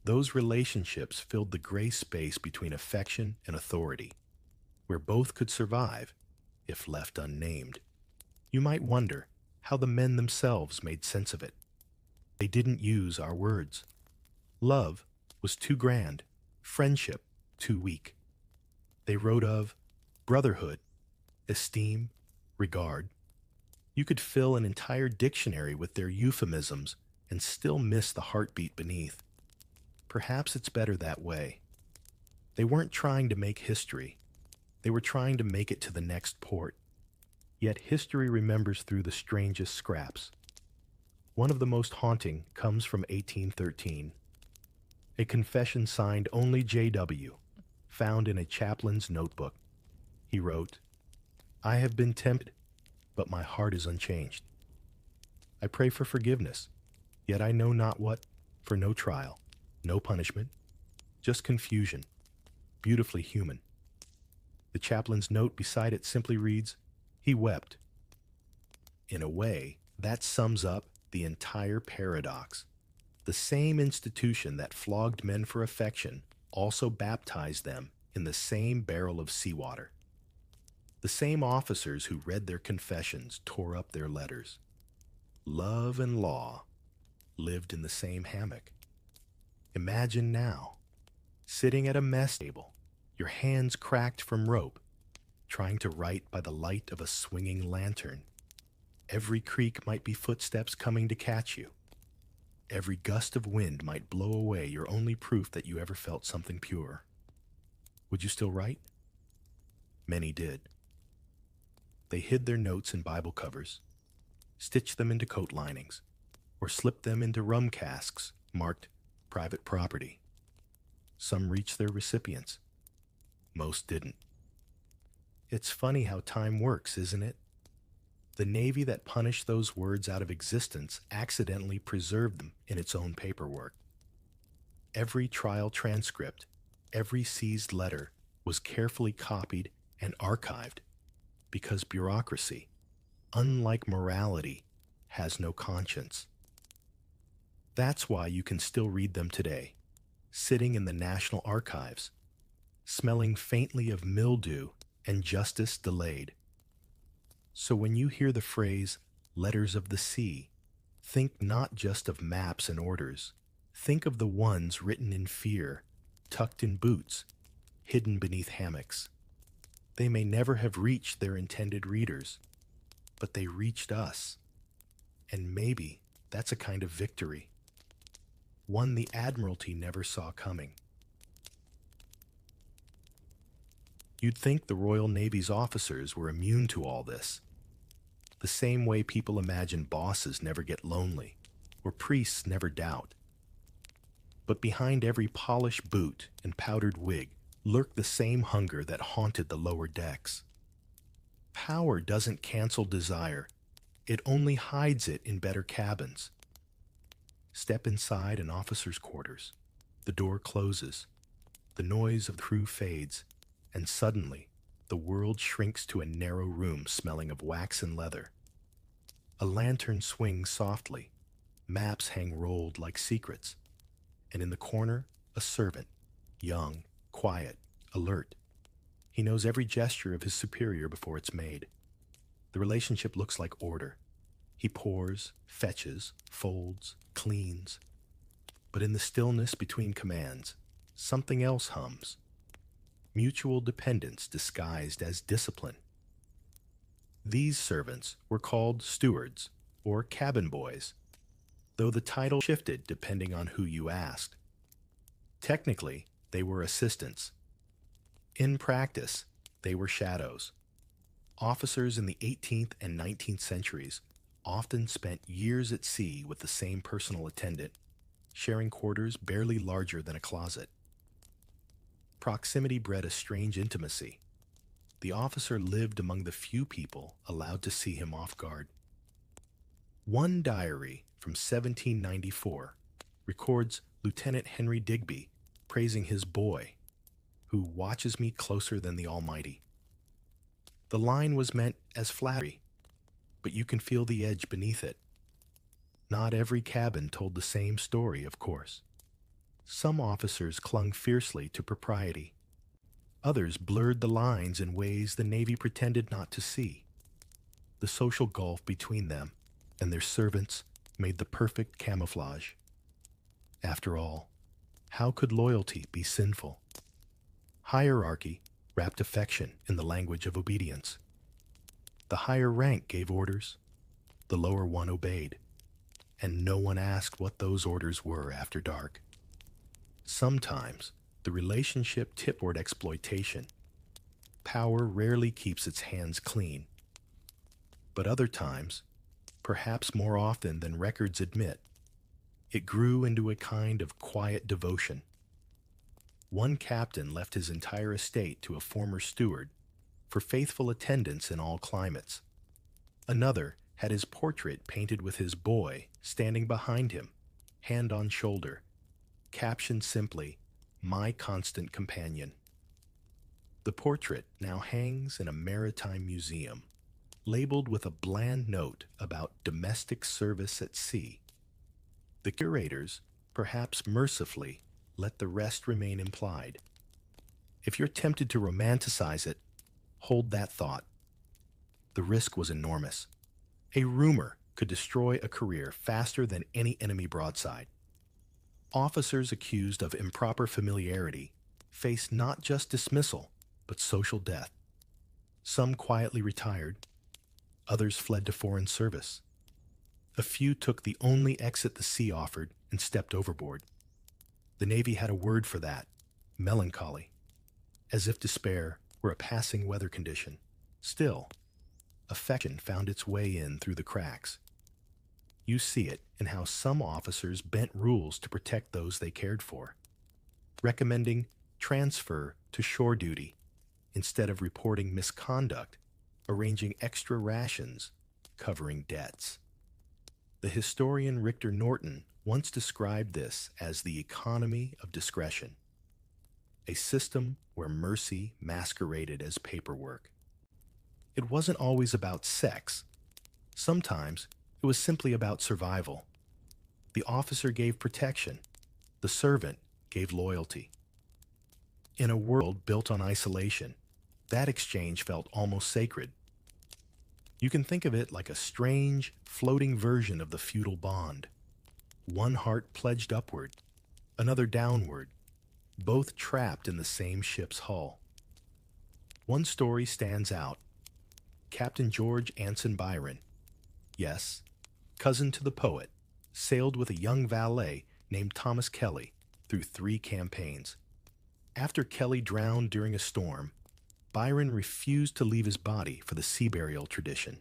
Those relationships filled the gray space between affection and authority, where both could survive if left unnamed. You might wonder how the men themselves made sense of it. They didn't use our words. Love was too grand, friendship too weak. They wrote of brotherhood, esteem, regard. You could fill an entire dictionary with their euphemisms and still miss the heartbeat beneath. Perhaps it's better that way. They weren't trying to make history. They were trying to make it to the next port. Yet history remembers through the strangest scraps. One of the most haunting comes from 1813. A confession signed only J.W., found in a chaplain's notebook. He wrote, I have been tempted, but my heart is unchanged. I pray for forgiveness, yet I know not what, for no trial, no punishment, just confusion, beautifully human. The chaplain's note beside it simply reads, He wept. In a way, that sums up the entire paradox. The same institution that flogged men for affection also baptized them in the same barrel of seawater. The same officers who read their confessions tore up their letters. Love and law lived in the same hammock. Imagine now, sitting at a mess table, your hands cracked from rope, trying to write by the light of a swinging lantern. Every creak might be footsteps coming to catch you. Every gust of wind might blow away your only proof that you ever felt something pure. Would you still write? Many did. They hid their notes in Bible covers, stitched them into coat linings, or slipped them into rum casks marked private property. Some reached their recipients. Most didn't. It's funny how time works, isn't it? The Navy that punished those words out of existence accidentally preserved them in its own paperwork. Every trial transcript, every seized letter was carefully copied and archived because bureaucracy, unlike morality, has no conscience. That's why you can still read them today, sitting in the National Archives, smelling faintly of mildew and justice delayed. So when you hear the phrase, letters of the sea, think not just of maps and orders. Think of the ones written in fear, tucked in boots, hidden beneath hammocks. They may never have reached their intended readers, but they reached us. And maybe that's a kind of victory, one the Admiralty never saw coming. You'd think the Royal Navy's officers were immune to all this, the same way people imagine bosses never get lonely, or priests never doubt. But behind every polished boot and powdered wig lurked the same hunger that haunted the lower decks. Power doesn't cancel desire, it only hides it in better cabins. Step inside an officer's quarters. The door closes. The noise of the crew fades, and suddenly the world shrinks to a narrow room smelling of wax and leather. A lantern swings softly. Maps hang rolled like secrets. And in the corner, a servant, young, quiet, alert. He knows every gesture of his superior before it's made. The relationship looks like order. He pours, fetches, folds, cleans. But in the stillness between commands, something else hums. Mutual dependence disguised as discipline. These servants were called stewards or cabin boys, though the title shifted depending on who you asked. Technically, they were assistants. In practice, they were shadows. Officers in the 18th and 19th centuries often spent years at sea with the same personal attendant, sharing quarters barely larger than a closet. Proximity bred a strange intimacy. The officer lived among the few people allowed to see him off guard. One diary from 1794 records Lieutenant Henry Digby praising his boy, who watches me closer than the Almighty. The line was meant as flattery, but you can feel the edge beneath it. Not every cabin told the same story, of course. Some officers clung fiercely to propriety. Others blurred the lines in ways the Navy pretended not to see. The social gulf between them and their servants made the perfect camouflage. After all, how could loyalty be sinful? Hierarchy wrapped affection in the language of obedience. The higher rank gave orders, the lower one obeyed, and no one asked what those orders were after dark. Sometimes, the relationship tipped toward exploitation. Power rarely keeps its hands clean. But other times, perhaps more often than records admit, it grew into a kind of quiet devotion. One captain left his entire estate to a former steward for faithful attendance in all climates. Another had his portrait painted with his boy standing behind him, hand on shoulder, captioned simply, "My constant companion." The portrait now hangs in a maritime museum, labeled with a bland note about domestic service at sea. The curators, perhaps mercifully, let the rest remain implied. If you're tempted to romanticize it, hold that thought. The risk was enormous. A rumor could destroy a career faster than any enemy broadside. Officers accused of improper familiarity faced not just dismissal, but social death. Some quietly retired, others fled to foreign service. A few took the only exit the sea offered and stepped overboard. The Navy had a word for that: melancholy, as if despair were a passing weather condition. Still, affection found its way in through the cracks. You see it in how some officers bent rules to protect those they cared for, recommending transfer to shore duty instead of reporting misconduct, arranging extra rations, covering debts. The historian Richter Norton once described this as the economy of discretion, a system where mercy masqueraded as paperwork. It wasn't always about sex. Sometimes it was simply about survival. The officer gave protection. The servant gave loyalty. In a world built on isolation, that exchange felt almost sacred. You can think of it like a strange, floating version of the feudal bond. One heart pledged upward, another downward, both trapped in the same ship's hull. One story stands out. Captain George Anson Byron, yes, cousin to the poet, sailed with a young valet named Thomas Kelly through 3 campaigns. After Kelly drowned during a storm, Byron refused to leave his body for the sea burial tradition.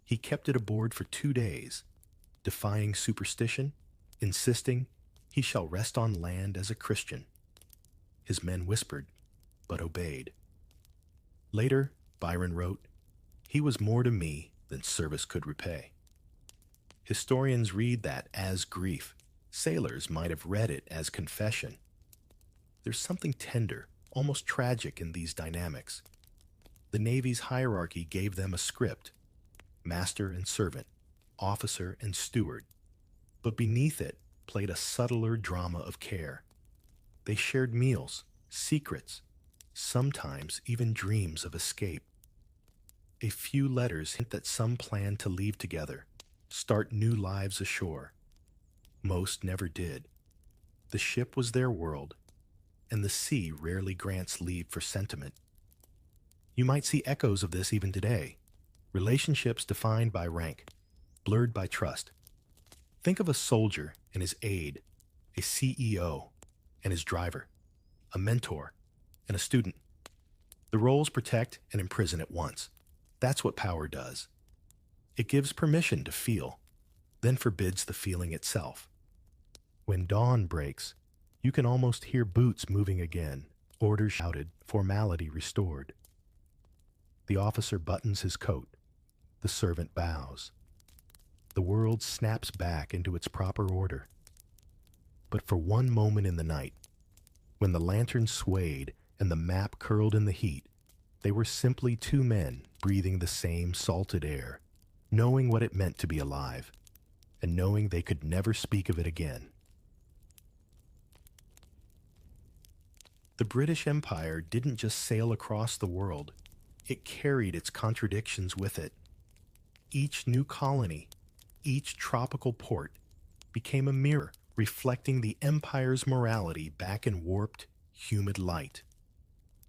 He kept it aboard for 2 days, defying superstition, insisting he shall rest on land as a Christian. His men whispered, but obeyed. Later, Byron wrote, "He was more to me than service could repay." Historians read that as grief. Sailors might have read it as confession. There's something tender, almost tragic in these dynamics. The Navy's hierarchy gave them a script: master and servant, officer and steward. But beneath it played a subtler drama of care. They shared meals, secrets, sometimes even dreams of escape. A few letters hint that some planned to leave together, start new lives ashore. Most never did. The ship was their world, and the sea rarely grants leave for sentiment. You might see echoes of this even today. Relationships defined by rank, blurred by trust. Think of a soldier and his aide, a CEO and his driver, a mentor and a student. The roles protect and imprison at once. That's what power does. It gives permission to feel, then forbids the feeling itself. When dawn breaks, you can almost hear boots moving again, orders shouted, formality restored. The officer buttons his coat. The servant bows. The world snaps back into its proper order. But for one moment in the night, when the lantern swayed and the map curled in the heat, they were simply 2 men breathing the same salted air, knowing what it meant to be alive, and knowing they could never speak of it again. The British Empire didn't just sail across the world, it carried its contradictions with it. Each new colony, each tropical port, became a mirror reflecting the empire's morality back in warped, humid light.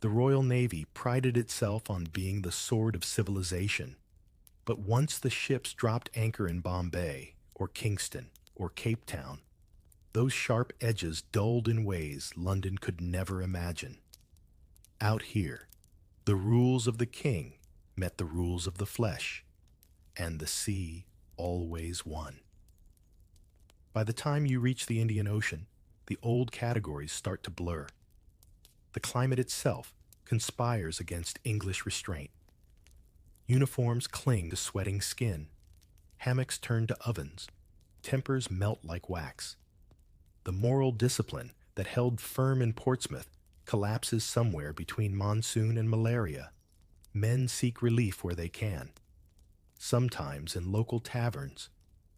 The Royal Navy prided itself on being the sword of civilization. But once the ships dropped anchor in Bombay, or Kingston, or Cape Town, those sharp edges dulled in ways London could never imagine. Out here, the rules of the king met the rules of the flesh, and the sea always won. By the time you reach the Indian Ocean, the old categories start to blur. The climate itself conspires against English restraint. Uniforms cling to sweating skin. Hammocks turn to ovens. Tempers melt like wax. The moral discipline that held firm in Portsmouth collapses somewhere between monsoon and malaria. Men seek relief where they can. Sometimes in local taverns,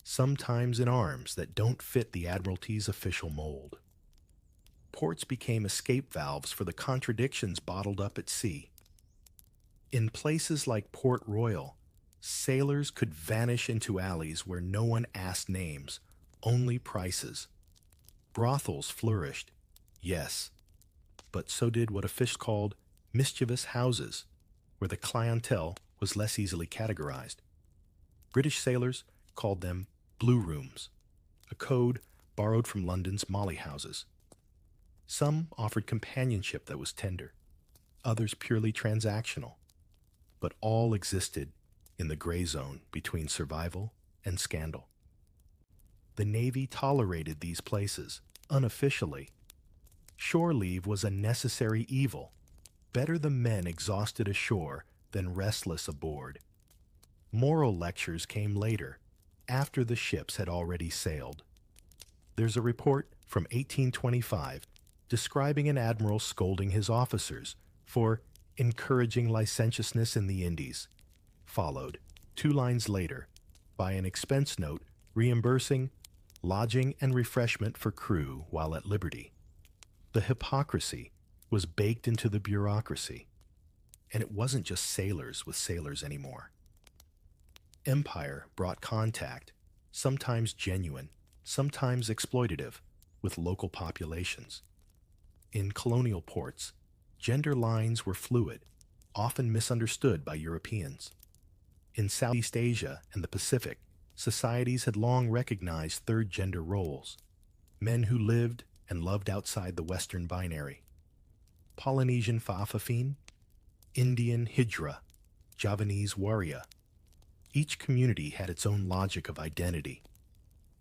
sometimes in arms that don't fit the Admiralty's official mold. Ports became escape valves for the contradictions bottled up at sea. In places like Port Royal, sailors could vanish into alleys where no one asked names, only prices. Brothels flourished, yes, but so did what officials called mischievous houses, where the clientele was less easily categorized. British sailors called them blue rooms, a code borrowed from London's molly houses. Some offered companionship that was tender, others purely transactional, but all existed in the gray zone between survival and scandal. The Navy tolerated these places, unofficially. Shore leave was a necessary evil. Better the men exhausted ashore than restless aboard. Moral lectures came later, after the ships had already sailed. There's a report from 1825 describing an admiral scolding his officers for encouraging licentiousness in the Indies, followed, 2 lines later, by an expense note reimbursing lodging and refreshment for crew while at liberty. The hypocrisy was baked into the bureaucracy, and it wasn't just sailors with sailors anymore. Empire brought contact, sometimes genuine, sometimes exploitative, with local populations. In colonial ports, gender lines were fluid, often misunderstood by Europeans. In Southeast Asia and the Pacific, societies had long recognized third gender roles, men who lived and loved outside the Western binary. Polynesian Fa'afafine, Indian Hijra, Javanese Waria. Each community had its own logic of identity,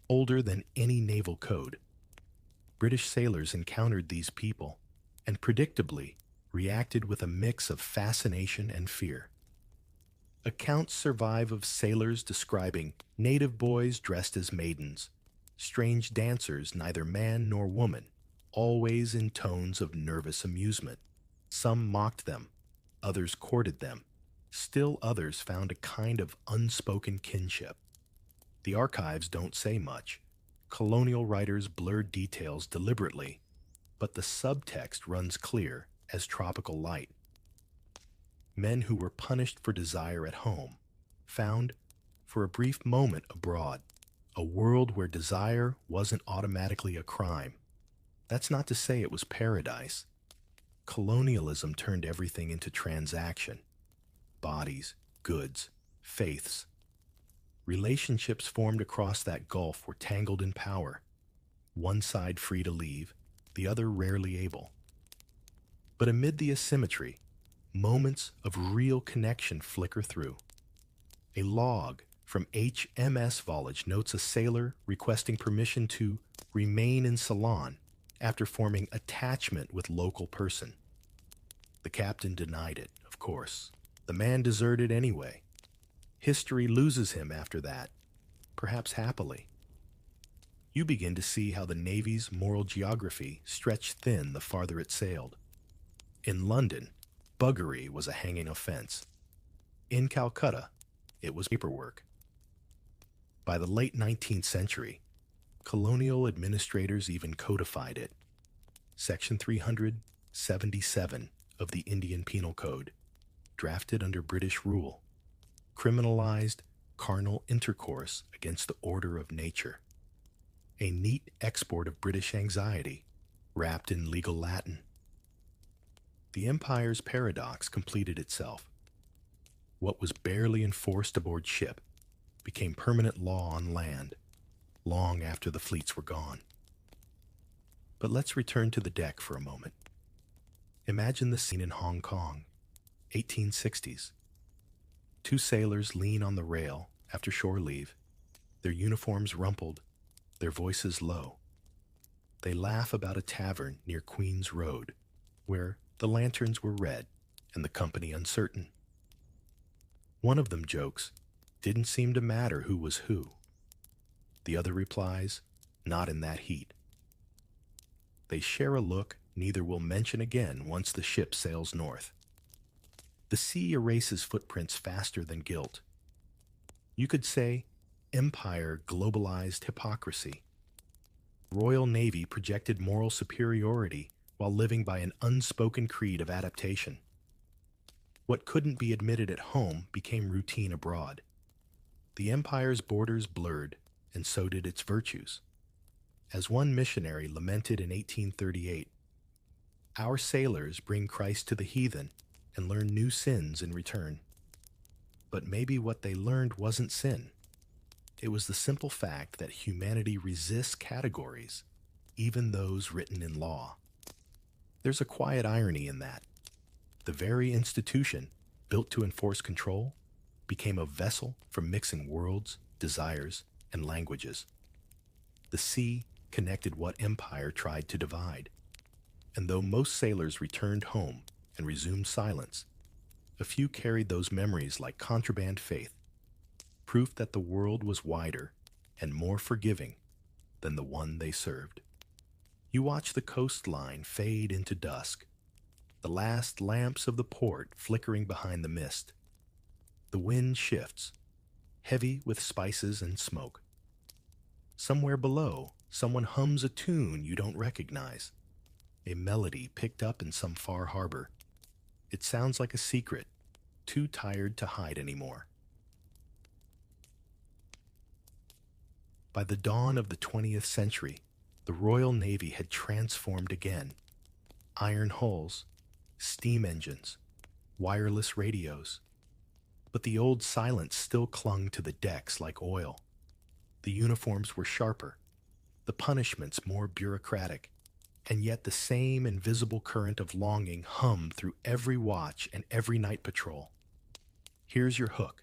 older than any naval code. British sailors encountered these people and predictably reacted with a mix of fascination and fear. Accounts survive of sailors describing native boys dressed as maidens, strange dancers neither man nor woman, always in tones of nervous amusement. Some mocked them, others courted them, still others found a kind of unspoken kinship. The archives don't say much. Colonial writers blurred details deliberately, but the subtext runs clear as tropical light. Men who were punished for desire at home found, for a brief moment abroad, a world where desire wasn't automatically a crime. That's not to say it was paradise. Colonialism turned everything into transaction. Bodies, goods, faiths. Relationships formed across that gulf were tangled in power. One side free to leave, the other rarely able. But amid the asymmetry, moments of real connection flicker through. A log from HMS Voyage notes a sailor requesting permission to remain in Ceylon after forming attachment with local person. The captain denied it, of course. The man deserted anyway. History loses him after that, perhaps happily. You begin to see how the Navy's moral geography stretched thin the farther it sailed. In London, buggery was a hanging offense. In Calcutta, it was paperwork. By the late 19th century, colonial administrators even codified it. Section 377 of the Indian Penal Code, drafted under British rule, criminalized carnal intercourse against the order of nature. A neat export of British anxiety, wrapped in legal Latin. The empire's paradox completed itself. What was barely enforced aboard ship became permanent law on land, long after the fleets were gone. But let's return to the deck for a moment. Imagine the scene in Hong Kong, 1860s. 2 sailors lean on the rail after shore leave, their uniforms rumpled, their voices low. They laugh about a tavern near Queen's Road, where the lanterns were red and the company uncertain. One of them jokes, "Didn't seem to matter who was who." The other replies, "Not in that heat." They share a look neither will mention again once the ship sails north. The sea erases footprints faster than guilt. You could say empire globalized hypocrisy. Royal Navy projected moral superiority while living by an unspoken creed of adaptation. What couldn't be admitted at home became routine abroad. The empire's borders blurred, and so did its virtues. As one missionary lamented in 1838, Our sailors bring Christ to the heathen and learn new sins in return. But maybe what they learned wasn't sin. It was the simple fact that humanity resists categories, even those written in law. There's a quiet irony in that. The very institution, built to enforce control, became a vessel for mixing worlds, desires, and languages. The sea connected what empire tried to divide. And though most sailors returned home and resumed silence, a few carried those memories like contraband faith, proof that the world was wider and more forgiving than the one they served. You watch the coastline fade into dusk, the last lamps of the port flickering behind the mist. The wind shifts, heavy with spices and smoke. Somewhere below, someone hums a tune you don't recognize, a melody picked up in some far harbor. It sounds like a secret, too tired to hide anymore. By the dawn of the 20th century, the Royal Navy had transformed again. Iron hulls, steam engines, wireless radios. But the old silence still clung to the decks like oil. The uniforms were sharper, the punishments more bureaucratic, and yet the same invisible current of longing hummed through every watch and every night patrol. Here's your hook.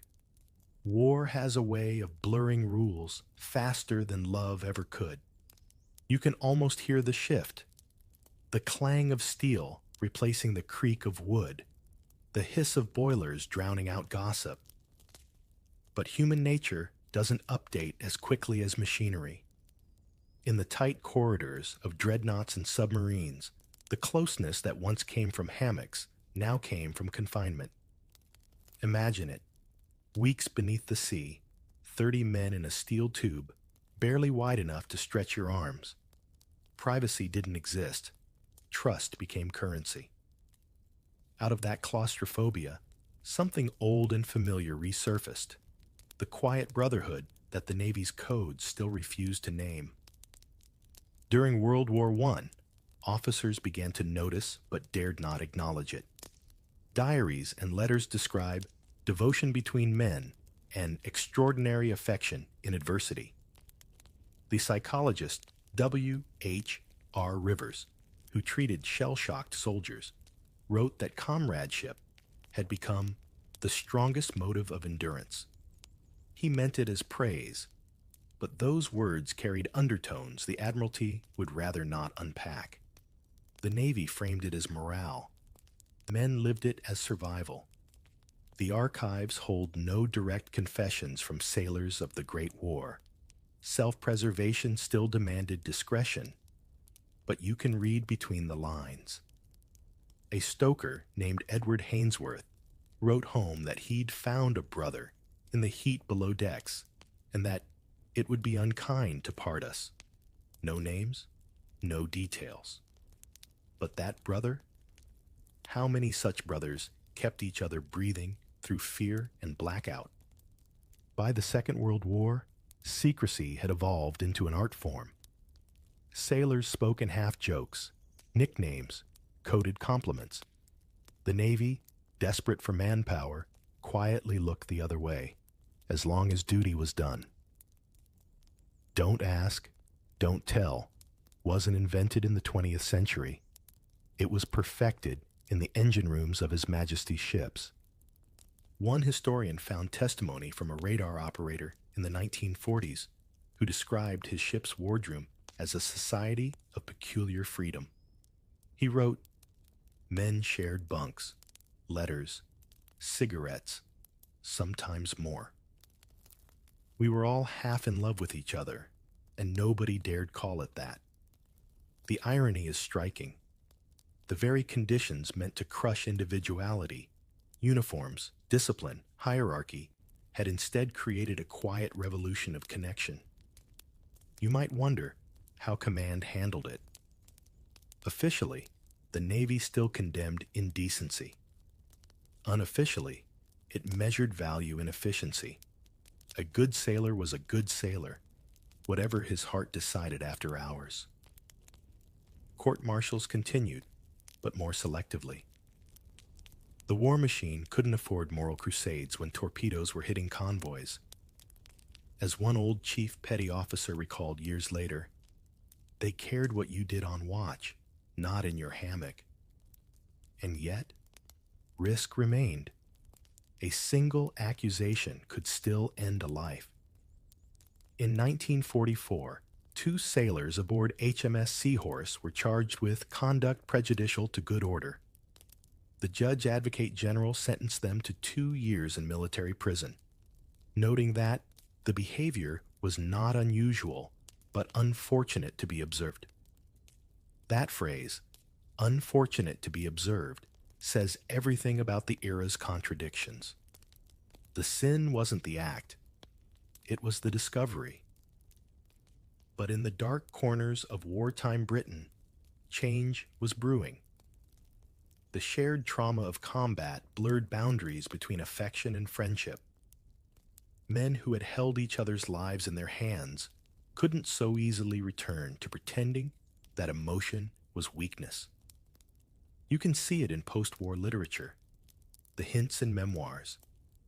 War has a way of blurring rules faster than love ever could. You can almost hear the shift. The clang of steel replacing the creak of wood, the hiss of boilers drowning out gossip. But human nature doesn't update as quickly as machinery. In the tight corridors of dreadnoughts and submarines, the closeness that once came from hammocks now came from confinement. Imagine it. Weeks beneath the sea, 30 men in a steel tube, barely wide enough to stretch your arms. Privacy didn't exist. Trust became currency. Out of that claustrophobia, something old and familiar resurfaced. The quiet brotherhood that the Navy's codes still refused to name. During World War I, officers began to notice but dared not acknowledge it. Diaries and letters describe devotion between men and extraordinary affection in adversity. The psychologist W. H. R. Rivers, who treated shell-shocked soldiers, wrote that comradeship had become the strongest motive of endurance. He meant it as praise, but those words carried undertones the Admiralty would rather not unpack. The Navy framed it as morale. Men lived it as survival. The archives hold no direct confessions from sailors of the Great War. Self-preservation still demanded discretion, but you can read between the lines. A stoker named Edward Hainsworth wrote home that he'd found a brother in the heat below decks, and that it would be unkind to part us. No names, no details. But that brother? How many such brothers kept each other breathing through fear and blackout? By the Second World War, secrecy had evolved into an art form. Sailors spoke in half-jokes, nicknames, coded compliments. The Navy, desperate for manpower, quietly looked the other way, as long as duty was done. Don't ask, don't tell wasn't invented in the 20th century. It was perfected in the engine rooms of His Majesty's ships. One historian found testimony from a radar operator in the 1940s who described his ship's wardroom as a society of peculiar freedom. He wrote, "Men shared bunks, letters, cigarettes, sometimes more. We were all half in love with each other, and nobody dared call it that." The irony is striking. The very conditions meant to crush individuality, uniforms, discipline, hierarchy, had instead created a quiet revolution of connection. You might wonder how command handled it. Officially, the Navy still condemned indecency. Unofficially, it measured value in efficiency. A good sailor was a good sailor, whatever his heart decided after hours. Court-martials continued, but more selectively. The war machine couldn't afford moral crusades when torpedoes were hitting convoys. As one old chief petty officer recalled years later, they cared what you did on watch, not in your hammock. And yet, risk remained. A single accusation could still end a life. In 1944, two sailors aboard HMS Seahorse were charged with conduct prejudicial to good order. The Judge Advocate General sentenced them to 2 years in military prison, noting that the behavior was not unusual, but unfortunate to be observed. That phrase, unfortunate to be observed, says everything about the era's contradictions. The sin wasn't the act, it was the discovery. But in the dark corners of wartime Britain, change was brewing. The shared trauma of combat blurred boundaries between affection and friendship. Men who had held each other's lives in their hands couldn't so easily return to pretending that emotion was weakness. You can see it in post-war literature, the hints in memoirs,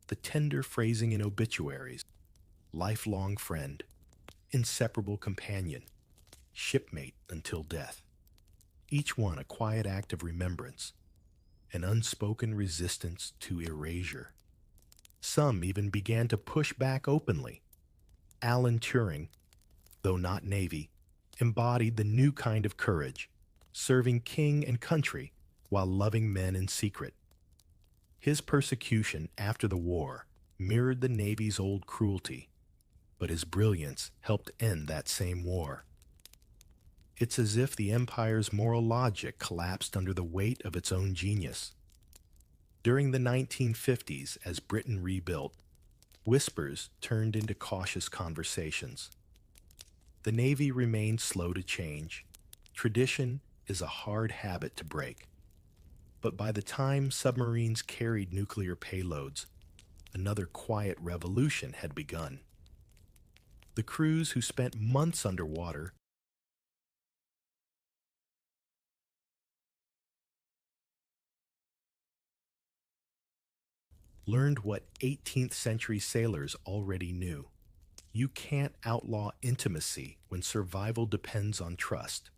the tender phrasing in obituaries, lifelong friend, inseparable companion, shipmate until death. Each one a quiet act of remembrance, an unspoken resistance to erasure. Some even began to push back openly. Alan Turing, though not Navy, embodied the new kind of courage, serving king and country while loving men in secret. His persecution after the war mirrored the Navy's old cruelty, but his brilliance helped end that same war. It's as if the empire's moral logic collapsed under the weight of its own genius. During the 1950s, as Britain rebuilt, whispers turned into cautious conversations. The Navy remained slow to change. Tradition is a hard habit to break. But by the time submarines carried nuclear payloads, another quiet revolution had begun. The crews who spent months underwater learned what 18th century sailors already knew. You can't outlaw intimacy when survival depends on trust.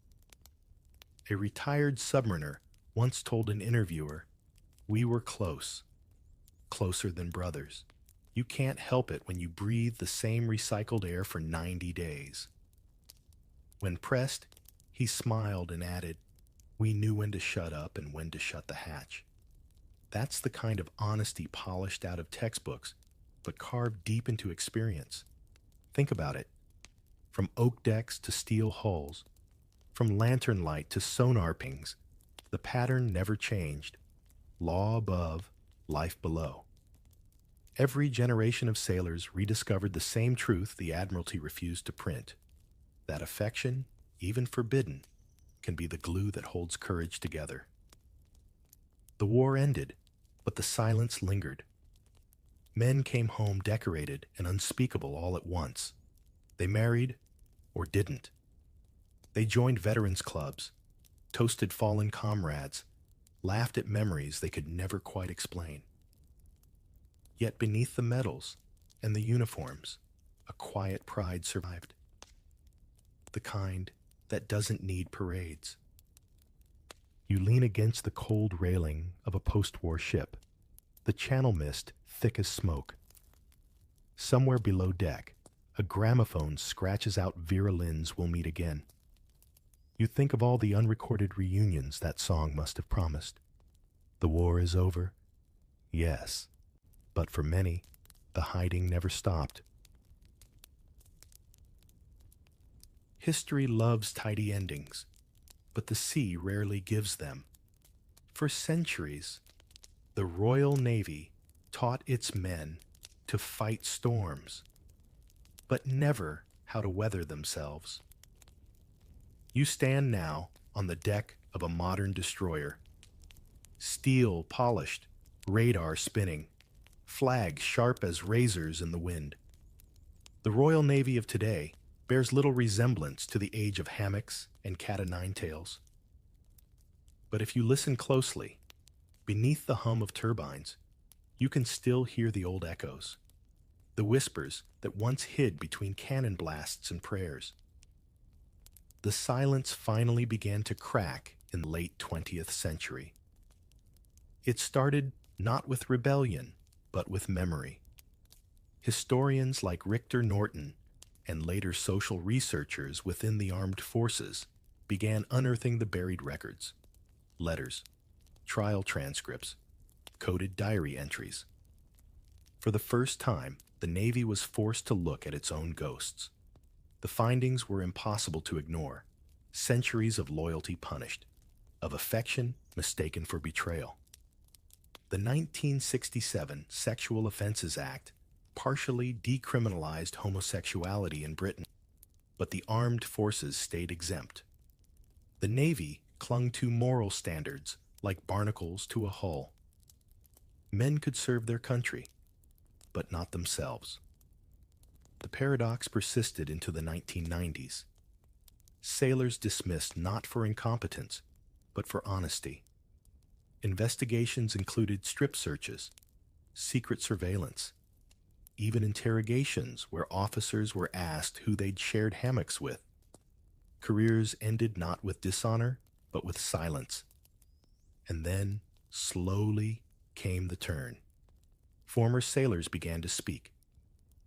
A retired submariner once told an interviewer, "We were close, closer than brothers. You can't help it when you breathe the same recycled air for 90 days. When pressed, he smiled and added, "We knew when to shut up and when to shut the hatch." That's the kind of honesty polished out of textbooks, but carved deep into experience. Think about it. From oak decks to steel hulls, from lantern light to sonar pings, the pattern never changed. Law above, life below. Every generation of sailors rediscovered the same truth the Admiralty refused to print, that affection, even forbidden, can be the glue that holds courage together. The war ended, but the silence lingered. Men came home decorated and unspeakable all at once. They married, or didn't. They joined veterans clubs, toasted fallen comrades, laughed at memories they could never quite explain. Yet beneath the medals and the uniforms, a quiet pride survived. The kind that doesn't need parades. You lean against the cold railing of a post-war ship, the channel mist thick as smoke. Somewhere below deck, a gramophone scratches out Vera Lynn's "We'll Meet Again." You think of all the unrecorded reunions that song must have promised. The war is over? Yes. But for many, the hiding never stopped. History loves tidy endings, but the sea rarely gives them. For centuries, the Royal Navy taught its men to fight storms, but never how to weather themselves. You stand now on the deck of a modern destroyer. Steel polished, radar spinning, flags sharp as razors in the wind. The Royal Navy of today bears little resemblance to the age of hammocks and cat-o'-nine-tails. But if you listen closely, beneath the hum of turbines, you can still hear the old echoes, the whispers that once hid between cannon blasts and prayers. The silence finally began to crack in the late 20th century. It started not with rebellion, but with memory. Historians like Richter Norton and later social researchers within the armed forces began unearthing the buried records, letters, trial transcripts, coded diary entries. For the first time, the Navy was forced to look at its own ghosts. The findings were impossible to ignore. Centuries of loyalty punished, of affection mistaken for betrayal. The 1967 Sexual Offenses Act partially decriminalized homosexuality in Britain, but the armed forces stayed exempt. The Navy clung to moral standards like barnacles to a hull. Men could serve their country, but not themselves. The paradox persisted into the 1990s. Sailors dismissed not for incompetence, but for honesty. Investigations included strip searches, secret surveillance, even interrogations where officers were asked who they'd shared hammocks with. Careers ended not with dishonor, but with silence. And then, slowly, came the turn. Former sailors began to speak.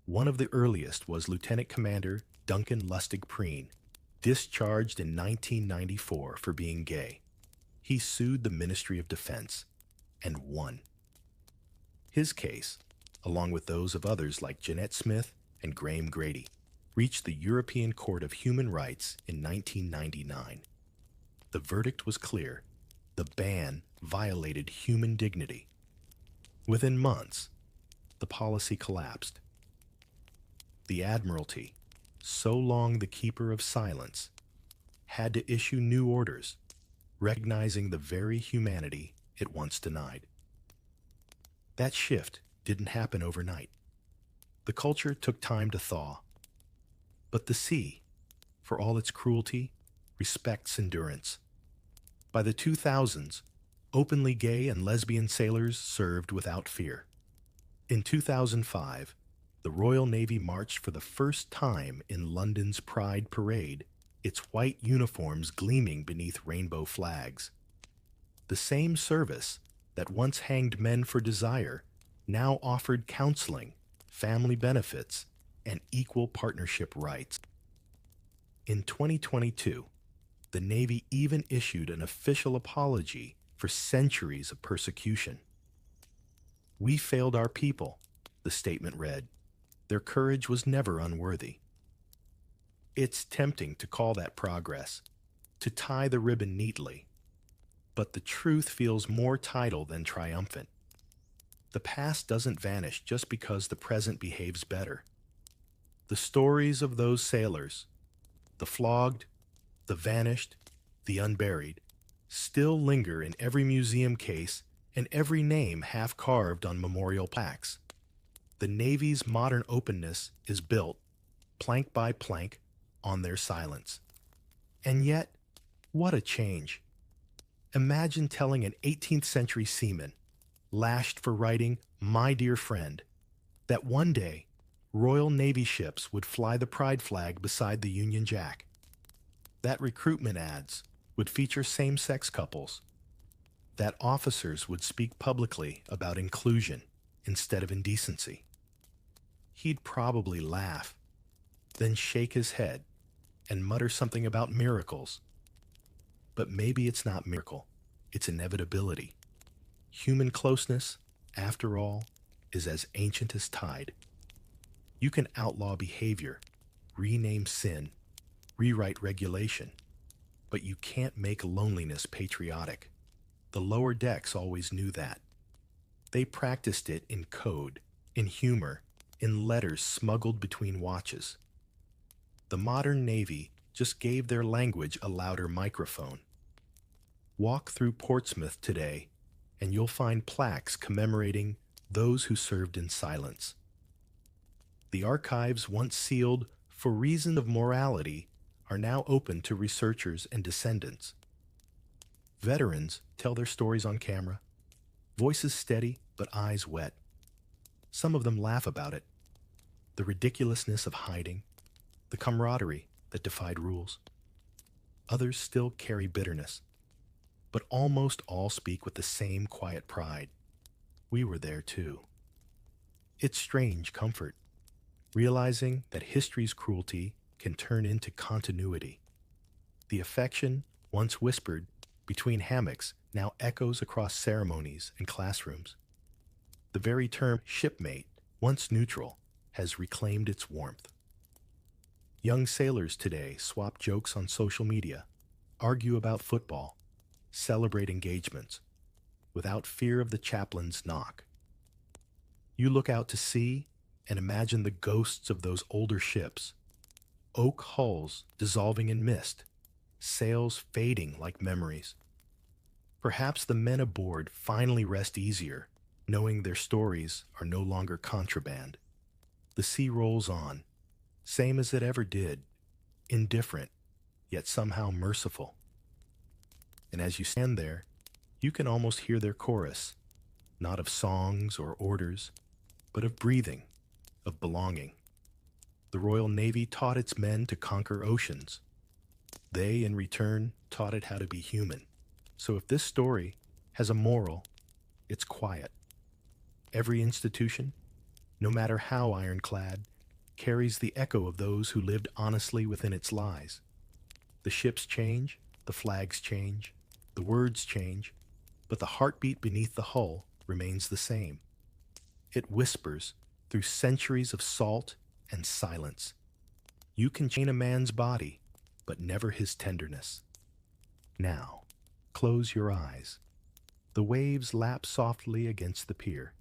One of the earliest was Lieutenant Commander Duncan Lustig Preen, discharged in 1994 for being gay. He sued the Ministry of Defense and won. His case, along with those of others like Jeanette Smith and Graham Grady, reached the European Court of Human Rights in 1999. The verdict was clear. The ban violated human dignity. Within months, the policy collapsed. The Admiralty, so long the keeper of silence, had to issue new orders, recognizing the very humanity it once denied. That shift didn't happen overnight. The culture took time to thaw. But the sea, for all its cruelty, respects endurance. By the 2000s, openly gay and lesbian sailors served without fear. In 2005, the Royal Navy marched for the first time in London's Pride Parade, its white uniforms gleaming beneath rainbow flags. The same service that once hanged men for desire now offered counseling, family benefits, and equal partnership rights. In 2022, the Navy even issued an official apology for centuries of persecution. "We failed our people," the statement read. "Their courage was never unworthy." It's tempting to call that progress, to tie the ribbon neatly, but the truth feels more tidal than triumphant. The past doesn't vanish just because the present behaves better. The stories of those sailors, the flogged, the vanished, the unburied, still linger in every museum case and every name half carved on memorial plaques. The Navy's modern openness is built, plank by plank, on their silence. And yet, what a change. Imagine telling an 18th century seaman, lashed for writing "My Dear Friend," that one day Royal Navy ships would fly the pride flag beside the Union Jack. That recruitment ads would feature same-sex couples. That officers would speak publicly about inclusion instead of indecency. He'd probably laugh, then shake his head and mutter something about miracles. But maybe it's not miracle, it's inevitability. Human closeness, after all, is as ancient as tide. You can outlaw behavior, rename sin, rewrite regulation, but you can't make loneliness patriotic. The lower decks always knew that. They practiced it in code, in humor, in letters smuggled between watches. The modern Navy just gave their language a louder microphone. Walk through Portsmouth today, and you'll find plaques commemorating those who served in silence. The archives once sealed for reasons of morality are now open to researchers and descendants. Veterans tell their stories on camera, voices steady but eyes wet. Some of them laugh about it, the ridiculousness of hiding, the camaraderie that defied rules. Others still carry bitterness, but almost all speak with the same quiet pride. We were there too. It's strange comfort, realizing that history's cruelty can turn into continuity. The affection, once whispered between hammocks, now echoes across ceremonies and classrooms. The very term shipmate, once neutral, has reclaimed its warmth. Young sailors today swap jokes on social media, argue about football, celebrate engagements, without fear of the chaplain's knock. You look out to sea and imagine the ghosts of those older ships, oak hulls dissolving in mist, sails fading like memories. Perhaps the men aboard finally rest easier, knowing their stories are no longer contraband. The sea rolls on, same as it ever did, indifferent, yet somehow merciful. And as you stand there, you can almost hear their chorus, not of songs or orders, but of breathing, of belonging. The Royal Navy taught its men to conquer oceans. They, in return, taught it how to be human. So if this story has a moral, it's quiet. Every institution, no matter how ironclad, carries the echo of those who lived honestly within its lies. The ships change, the flags change, the words change, but the heartbeat beneath the hull remains the same. It whispers through centuries of salt and silence. You can chain a man's body, but never his tenderness. Now, close your eyes. The waves lap softly against the pier.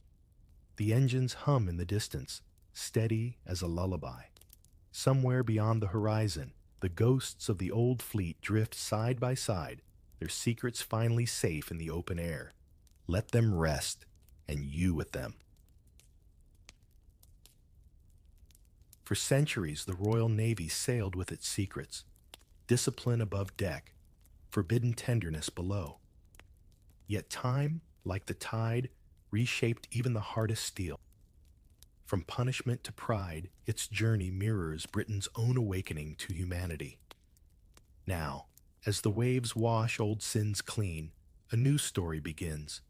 The engines hum in the distance, steady as a lullaby. Somewhere beyond the horizon, the ghosts of the old fleet drift side by side, their secrets finally safe in the open air. Let them rest, and you with them. For centuries, the Royal Navy sailed with its secrets, discipline above deck, forbidden tenderness below. Yet time, like the tide, reshaped even the hardest steel. From punishment to pride, its journey mirrors Britain's own awakening to humanity. Now, as the waves wash old sins clean, a new story begins.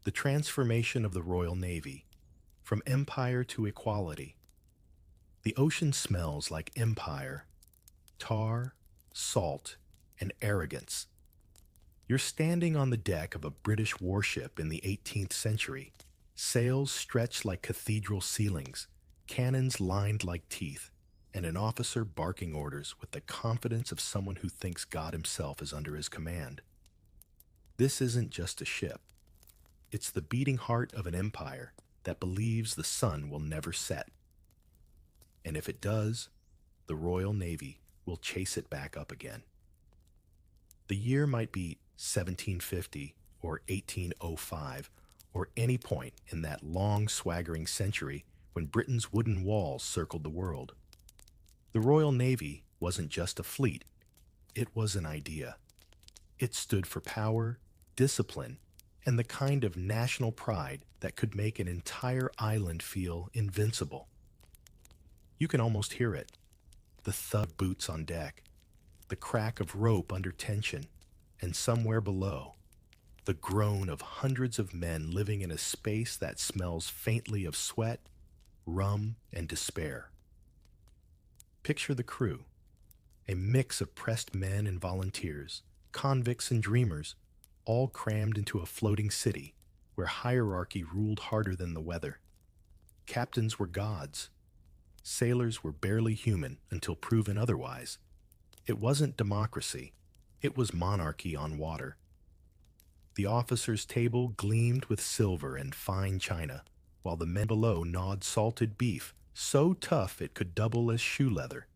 The transformation of the Royal Navy, from empire to equality. The ocean smells like empire, tar, salt, and arrogance. You're standing on the deck of a British warship in the 18th century, sails stretched like cathedral ceilings, cannons lined like teeth, and an officer barking orders with the confidence of someone who thinks God himself is under his command. This isn't just a ship. It's the beating heart of an empire that believes the sun will never set. And if it does, the Royal Navy will chase it back up again. The year might be 1750 or 1805 or any point in that long swaggering century when Britain's wooden walls circled the world. The Royal Navy wasn't just a fleet, it was an idea. It stood for power, discipline, and the kind of national pride that could make an entire island feel invincible. You can almost hear it, the thud of boots on deck, the crack of rope under tension, and somewhere below, the groan of hundreds of men living in a space that smells faintly of sweat, rum, and despair. Picture the crew, a mix of pressed men and volunteers, convicts and dreamers, all crammed into a floating city where hierarchy ruled harder than the weather. Captains were gods. Sailors were barely human until proven otherwise. It wasn't democracy, it was monarchy on water. The officers' table gleamed with silver and fine china, while the men below gnawed salted beef, so tough it could double as shoe leather.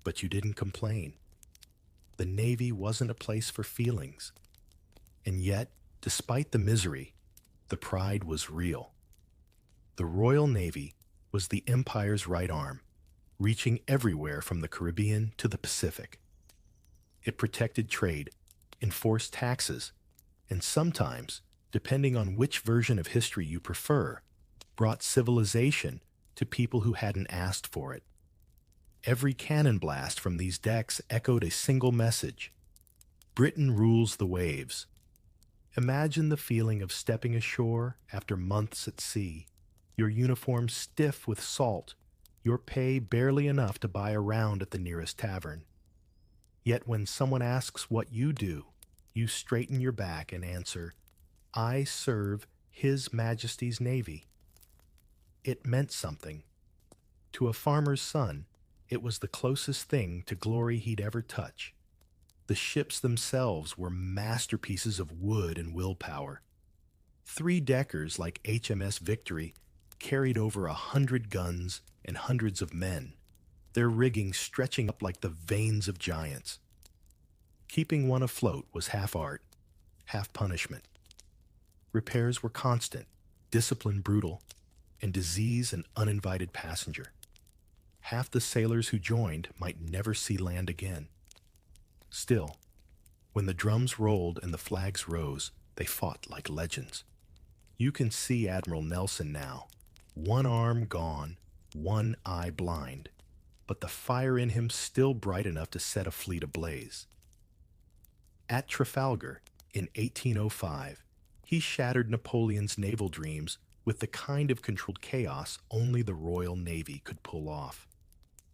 But you didn't complain. The Navy wasn't a place for feelings. And yet, despite the misery, the pride was real. The Royal Navy was the Empire's right arm, reaching everywhere from the Caribbean to the Pacific. It protected trade, enforced taxes, and sometimes, depending on which version of history you prefer, brought civilization to people who hadn't asked for it. Every cannon blast from these decks echoed a single message: Britain rules the waves. Imagine the feeling of stepping ashore after months at sea, your uniform stiff with salt, your pay barely enough to buy a round at the nearest tavern. Yet when someone asks what you do, you straighten your back and answer, "I serve His Majesty's Navy." It meant something. To a farmer's son, it was the closest thing to glory he'd ever touch. The ships themselves were masterpieces of wood and willpower. Three-deckers like HMS Victory carried over 100 guns and hundreds of men, their rigging stretching up like the veins of giants. Keeping one afloat was half art, half punishment. Repairs were constant, discipline brutal, and disease an uninvited passenger. Half the sailors who joined might never see land again. Still, when the drums rolled and the flags rose, they fought like legends. You can see Admiral Nelson now, one arm gone, one eye blind, but the fire in him still bright enough to set a fleet ablaze. At Trafalgar, in 1805, he shattered Napoleon's naval dreams with the kind of controlled chaos only the Royal Navy could pull off.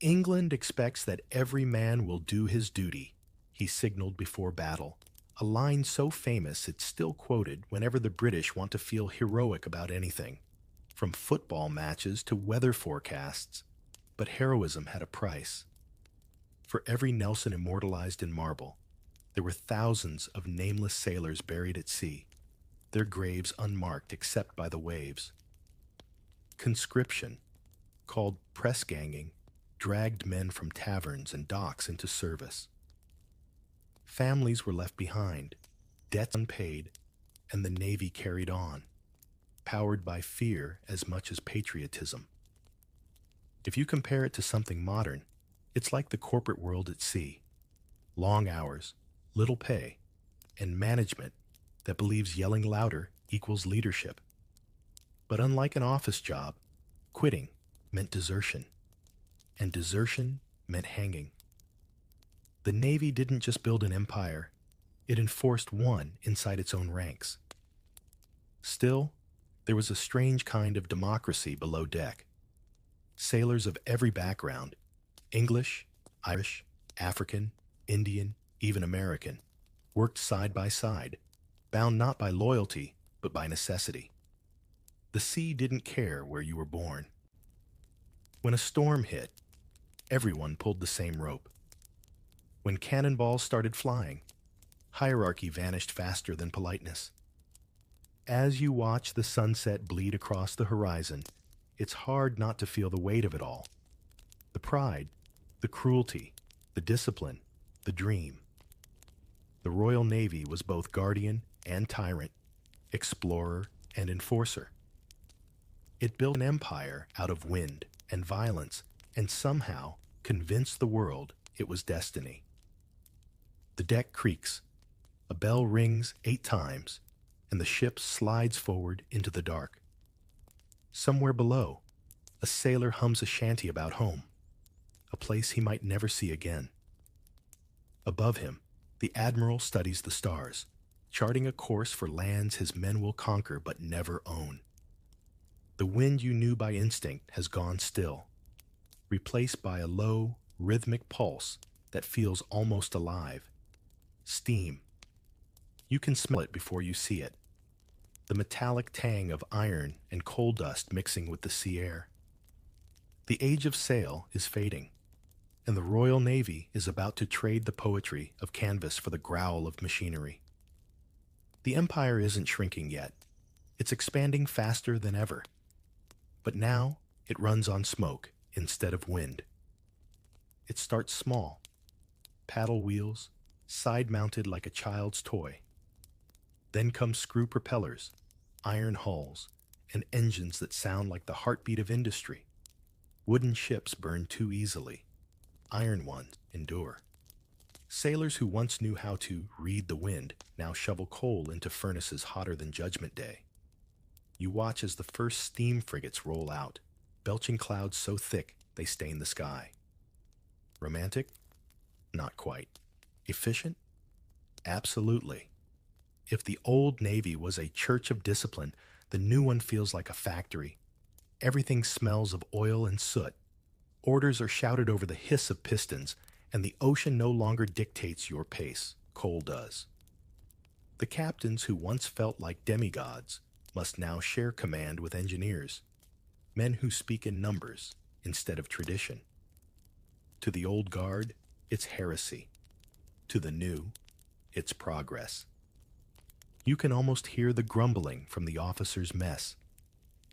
England expects that every man will do his duty, he signaled before battle, a line so famous it's still quoted whenever the British want to feel heroic about anything, from football matches to weather forecasts. But heroism had a price. For every Nelson immortalized in marble, there were thousands of nameless sailors buried at sea, their graves unmarked except by the waves. Conscription, called press ganging, dragged men from taverns and docks into service. Families were left behind, debts unpaid, and the Navy carried on, powered by fear as much as patriotism. If you compare it to something modern, it's like the corporate world at sea. Long hours, little pay, and management that believes yelling louder equals leadership. But unlike an office job, quitting meant desertion, and desertion meant hanging. The Navy didn't just build an empire, it enforced one inside its own ranks. Still, there was a strange kind of democracy below deck. Sailors of every background, English, Irish, African, Indian, even American, worked side by side, bound not by loyalty, but by necessity. The sea didn't care where you were born. When a storm hit, everyone pulled the same rope. When cannonballs started flying, hierarchy vanished faster than politeness. As you watch the sunset bleed across the horizon, it's hard not to feel the weight of it all. The pride, the cruelty, the discipline, the dream. The Royal Navy was both guardian and tyrant, explorer and enforcer. It built an empire out of wind and violence and somehow convinced the world it was destiny. The deck creaks, a bell rings 8 times, and the ship slides forward into the dark. Somewhere below, a sailor hums a shanty about home, a place he might never see again. Above him, the admiral studies the stars, charting a course for lands his men will conquer but never own. The wind you knew by instinct has gone still, replaced by a low, rhythmic pulse that feels almost alive. Steam. You can smell it before you see it. The metallic tang of iron and coal dust mixing with the sea air. The age of sail is fading, and the Royal Navy is about to trade the poetry of canvas for the growl of machinery. The empire isn't shrinking yet. It's expanding faster than ever. But now it runs on smoke instead of wind. It starts small. Paddle wheels, side-mounted like a child's toy. Then come screw propellers, iron hulls, and engines that sound like the heartbeat of industry. Wooden ships burn too easily. Iron ones endure. Sailors who once knew how to read the wind now shovel coal into furnaces hotter than Judgment Day. You watch as the first steam frigates roll out, belching clouds so thick they stain the sky. Romantic? Not quite. Efficient? Absolutely. If the old Navy was a church of discipline, the new one feels like a factory. Everything smells of oil and soot. Orders are shouted over the hiss of pistons, and the ocean no longer dictates your pace. Coal does. The captains who once felt like demigods must now share command with engineers, men who speak in numbers instead of tradition. To the old guard, it's heresy. To the new, it's progress. You can almost hear the grumbling from the officers' mess.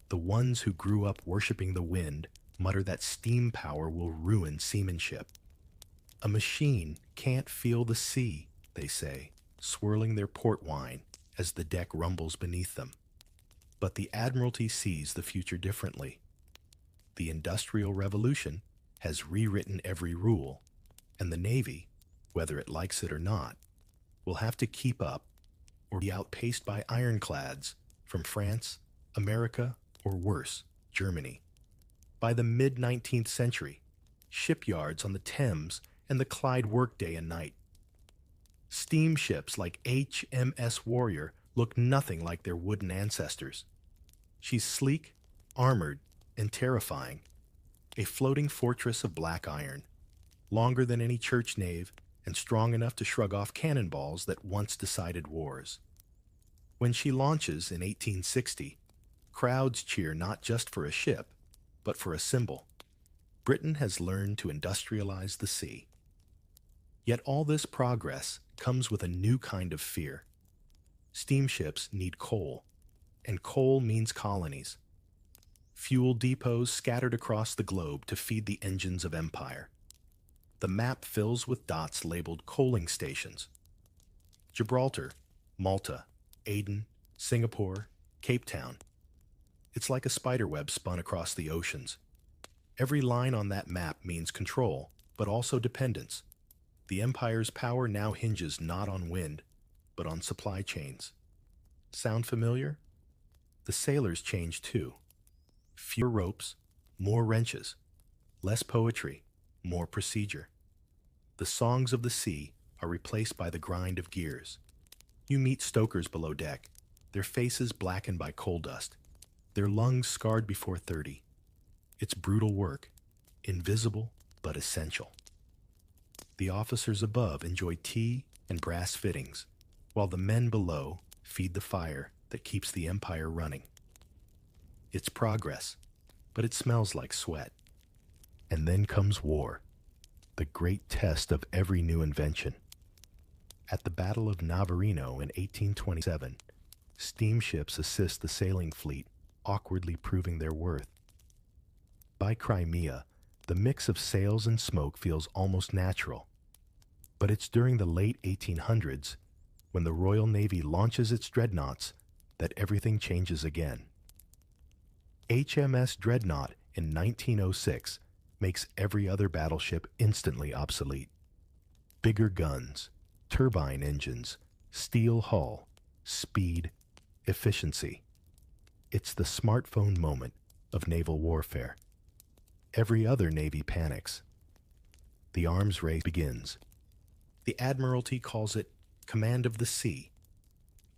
The ones who grew up worshiping the wind mutter that steam power will ruin seamanship. A machine can't feel the sea, they say, swirling their port wine as the deck rumbles beneath them. But the Admiralty sees the future differently. The Industrial Revolution has rewritten every rule, and the Navy, whether it likes it or not, will have to keep up or be outpaced by ironclads from France, America, or worse, Germany. By the mid-19th century, shipyards on the Thames and the Clyde work day and night. Steamships like HMS Warrior look nothing like their wooden ancestors. She's sleek, armored, and terrifying, a floating fortress of black iron, longer than any church nave and strong enough to shrug off cannonballs that once decided wars. When she launches in 1860, crowds cheer not just for a ship, but for a symbol. Britain has learned to industrialize the sea. Yet all this progress comes with a new kind of fear. Steamships need coal, and coal means colonies. Fuel depots scattered across the globe to feed the engines of empire. The map fills with dots labeled coaling stations. Gibraltar, Malta, Aden, Singapore, Cape Town. It's like a spiderweb spun across the oceans. Every line on that map means control, but also dependence. The empire's power now hinges not on wind, but on supply chains. Sound familiar? The sailors change too. Fewer ropes, more wrenches. Less poetry, more procedure. The songs of the sea are replaced by the grind of gears. You meet stokers below deck, their faces blackened by coal dust, their lungs scarred before 30. It's brutal work, invisible but essential. The officers above enjoy tea and brass fittings, while the men below feed the fire that keeps the empire running. It's progress, but it smells like sweat. And then comes war, the great test of every new invention. At the Battle of Navarino in 1827, steamships assist the sailing fleet, awkwardly proving their worth. By Crimea, the mix of sails and smoke feels almost natural. But it's during the late 1800s, when the Royal Navy launches its dreadnoughts, that everything changes again. HMS Dreadnought in 1906 makes every other battleship instantly obsolete. Bigger guns, turbine engines, steel hull, speed, efficiency. It's the smartphone moment of naval warfare. Every other navy panics. The arms race begins. The Admiralty calls it command of the sea.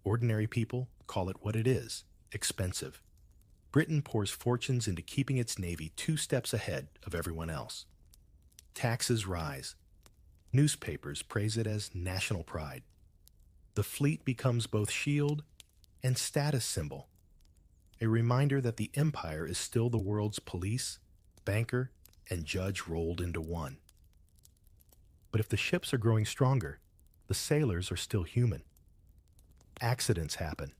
Ordinary people call it what it is, expensive. Britain pours fortunes into keeping its navy 2 steps ahead of everyone else. Taxes rise. Newspapers praise it as national pride. The fleet becomes both shield and status symbol, a reminder that the empire is still the world's police, banker, and judge rolled into one. But if the ships are growing stronger, the sailors are still human. Accidents happen.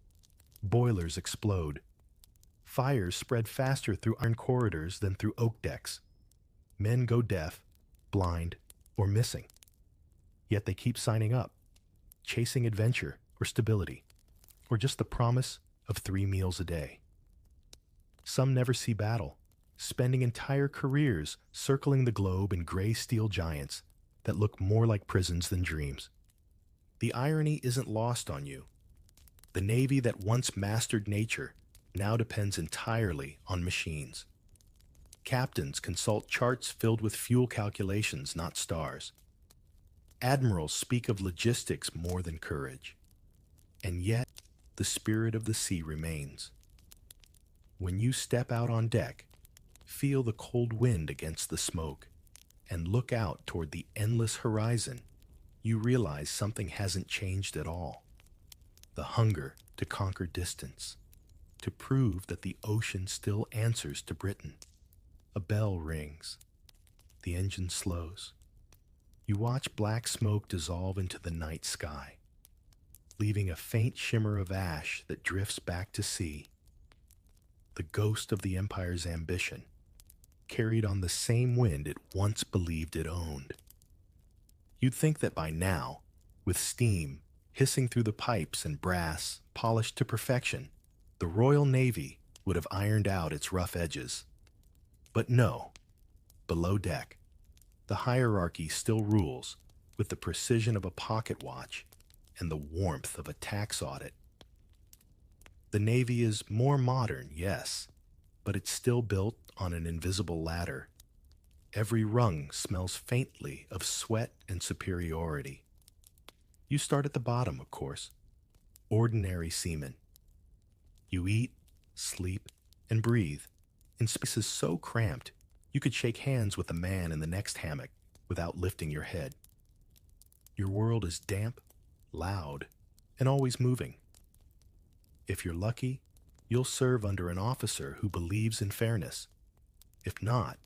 Boilers explode. Fires spread faster through iron corridors than through oak decks. Men go deaf, blind, or missing. Yet they keep signing up, chasing adventure or stability, or just the promise of 3 meals a day. Some never see battle, spending entire careers circling the globe in gray steel giants, that look more like prisons than dreams. The irony isn't lost on you. The Navy that once mastered nature now depends entirely on machines. Captains consult charts filled with fuel calculations, not stars. Admirals speak of logistics more than courage. And yet, the spirit of the sea remains. When you step out on deck, feel the cold wind against the smoke, and look out toward the endless horizon, you realize something hasn't changed at all. The hunger to conquer distance, to prove that the ocean still answers to Britain. A bell rings. The engine slows. You watch black smoke dissolve into the night sky, leaving a faint shimmer of ash that drifts back to sea. The ghost of the Empire's ambition, carried on the same wind it once believed it owned. You'd think that by now, with steam hissing through the pipes and brass polished to perfection, the Royal Navy would have ironed out its rough edges. But no, below deck, the hierarchy still rules with the precision of a pocket watch and the warmth of a tax audit. The Navy is more modern, yes, but it's still built on an invisible ladder. Every rung smells faintly of sweat and superiority. You start at the bottom, of course. Ordinary seamen. You eat, sleep, and breathe in spaces so cramped you could shake hands with the man in the next hammock without lifting your head. Your world is damp, loud, and always moving. If you're lucky, you'll serve under an officer who believes in fairness. If not,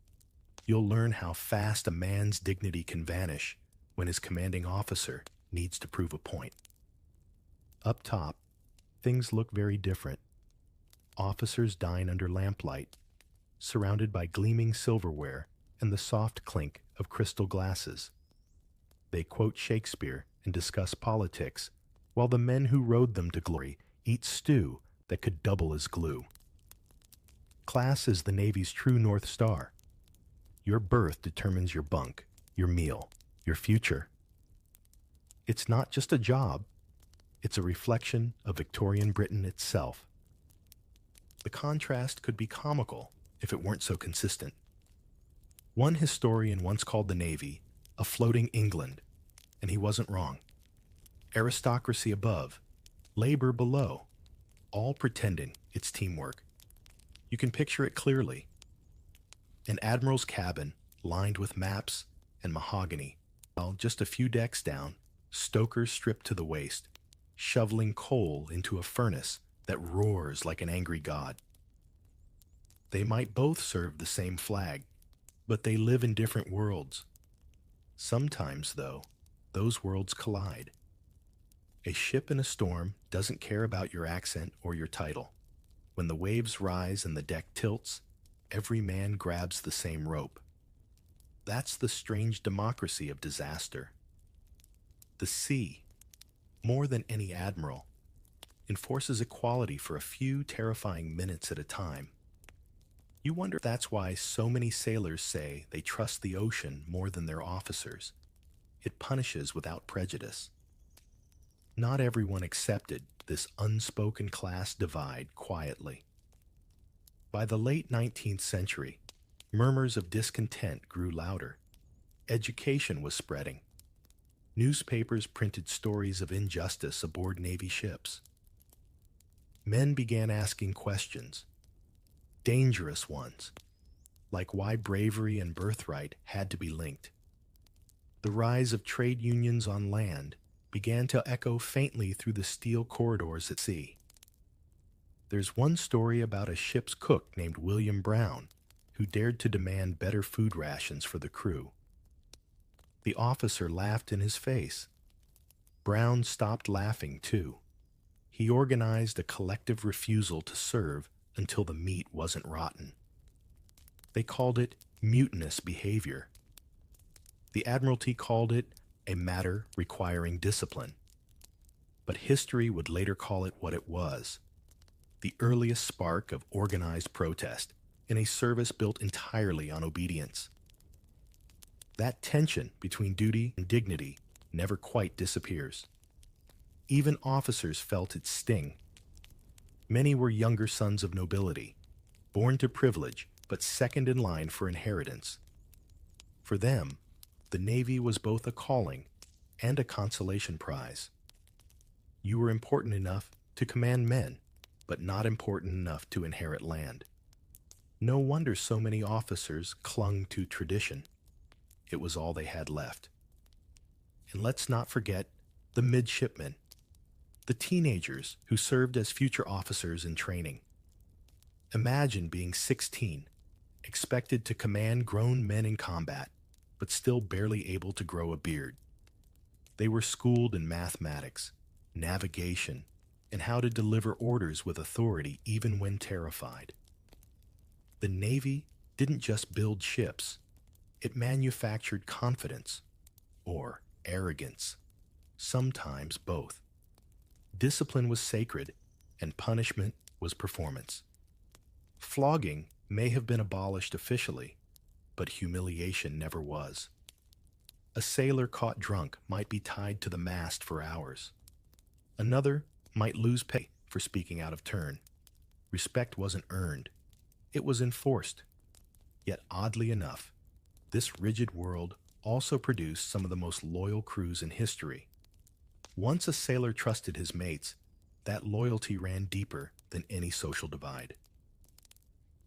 you'll learn how fast a man's dignity can vanish when his commanding officer needs to prove a point. Up top, things look very different. Officers dine under lamplight, surrounded by gleaming silverware and the soft clink of crystal glasses. They quote Shakespeare and discuss politics, while the men who rode them to glory eat stew that could double as glue. Class is the Navy's true North Star. Your berth determines your bunk, your meal, your future. It's not just a job, it's a reflection of Victorian Britain itself. The contrast could be comical if it weren't so consistent. One historian once called the Navy a floating England, and he wasn't wrong. Aristocracy above, labor below, all pretending it's teamwork. You can picture it clearly. An admiral's cabin lined with maps and mahogany, while just a few decks down, stokers stripped to the waist, shoveling coal into a furnace that roars like an angry god. They might both serve the same flag, but they live in different worlds. Sometimes, though, those worlds collide. A ship in a storm doesn't care about your accent or your title. When the waves rise and the deck tilts, every man grabs the same rope. That's the strange democracy of disaster. The sea, more than any admiral, enforces equality for a few terrifying minutes at a time. You wonder if that's why so many sailors say they trust the ocean more than their officers. It punishes without prejudice. Not everyone accepted this unspoken class divide quietly. By the late 19th century, murmurs of discontent grew louder. Education was spreading. Newspapers printed stories of injustice aboard Navy ships. Men began asking questions, dangerous ones, like why bravery and birthright had to be linked. The rise of trade unions on land began to echo faintly through the steel corridors at sea. There's one story about a ship's cook named William Brown who dared to demand better food rations for the crew. The officer laughed in his face. Brown stopped laughing, too. He organized a collective refusal to serve until the meat wasn't rotten. They called it mutinous behavior. The Admiralty called it a matter requiring discipline. But history would later call it what it was: the earliest spark of organized protest in a service built entirely on obedience. That tension between duty and dignity never quite disappears. Even officers felt its sting. Many were younger sons of nobility, born to privilege but second in line for inheritance. For them, the Navy was both a calling and a consolation prize. You were important enough to command men, but not important enough to inherit land. No wonder so many officers clung to tradition. It was all they had left. And let's not forget the midshipmen, the teenagers who served as future officers in training. Imagine being 16, expected to command grown men in combat, but still barely able to grow a beard. They were schooled in mathematics, navigation, and how to deliver orders with authority even when terrified. The Navy didn't just build ships, it manufactured confidence, or arrogance, sometimes both. Discipline was sacred, and punishment was performance. Flogging may have been abolished officially, but humiliation never was. A sailor caught drunk might be tied to the mast for hours. Another might lose pay for speaking out of turn. Respect wasn't earned, it was enforced. Yet oddly enough, this rigid world also produced some of the most loyal crews in history. Once a sailor trusted his mates, that loyalty ran deeper than any social divide.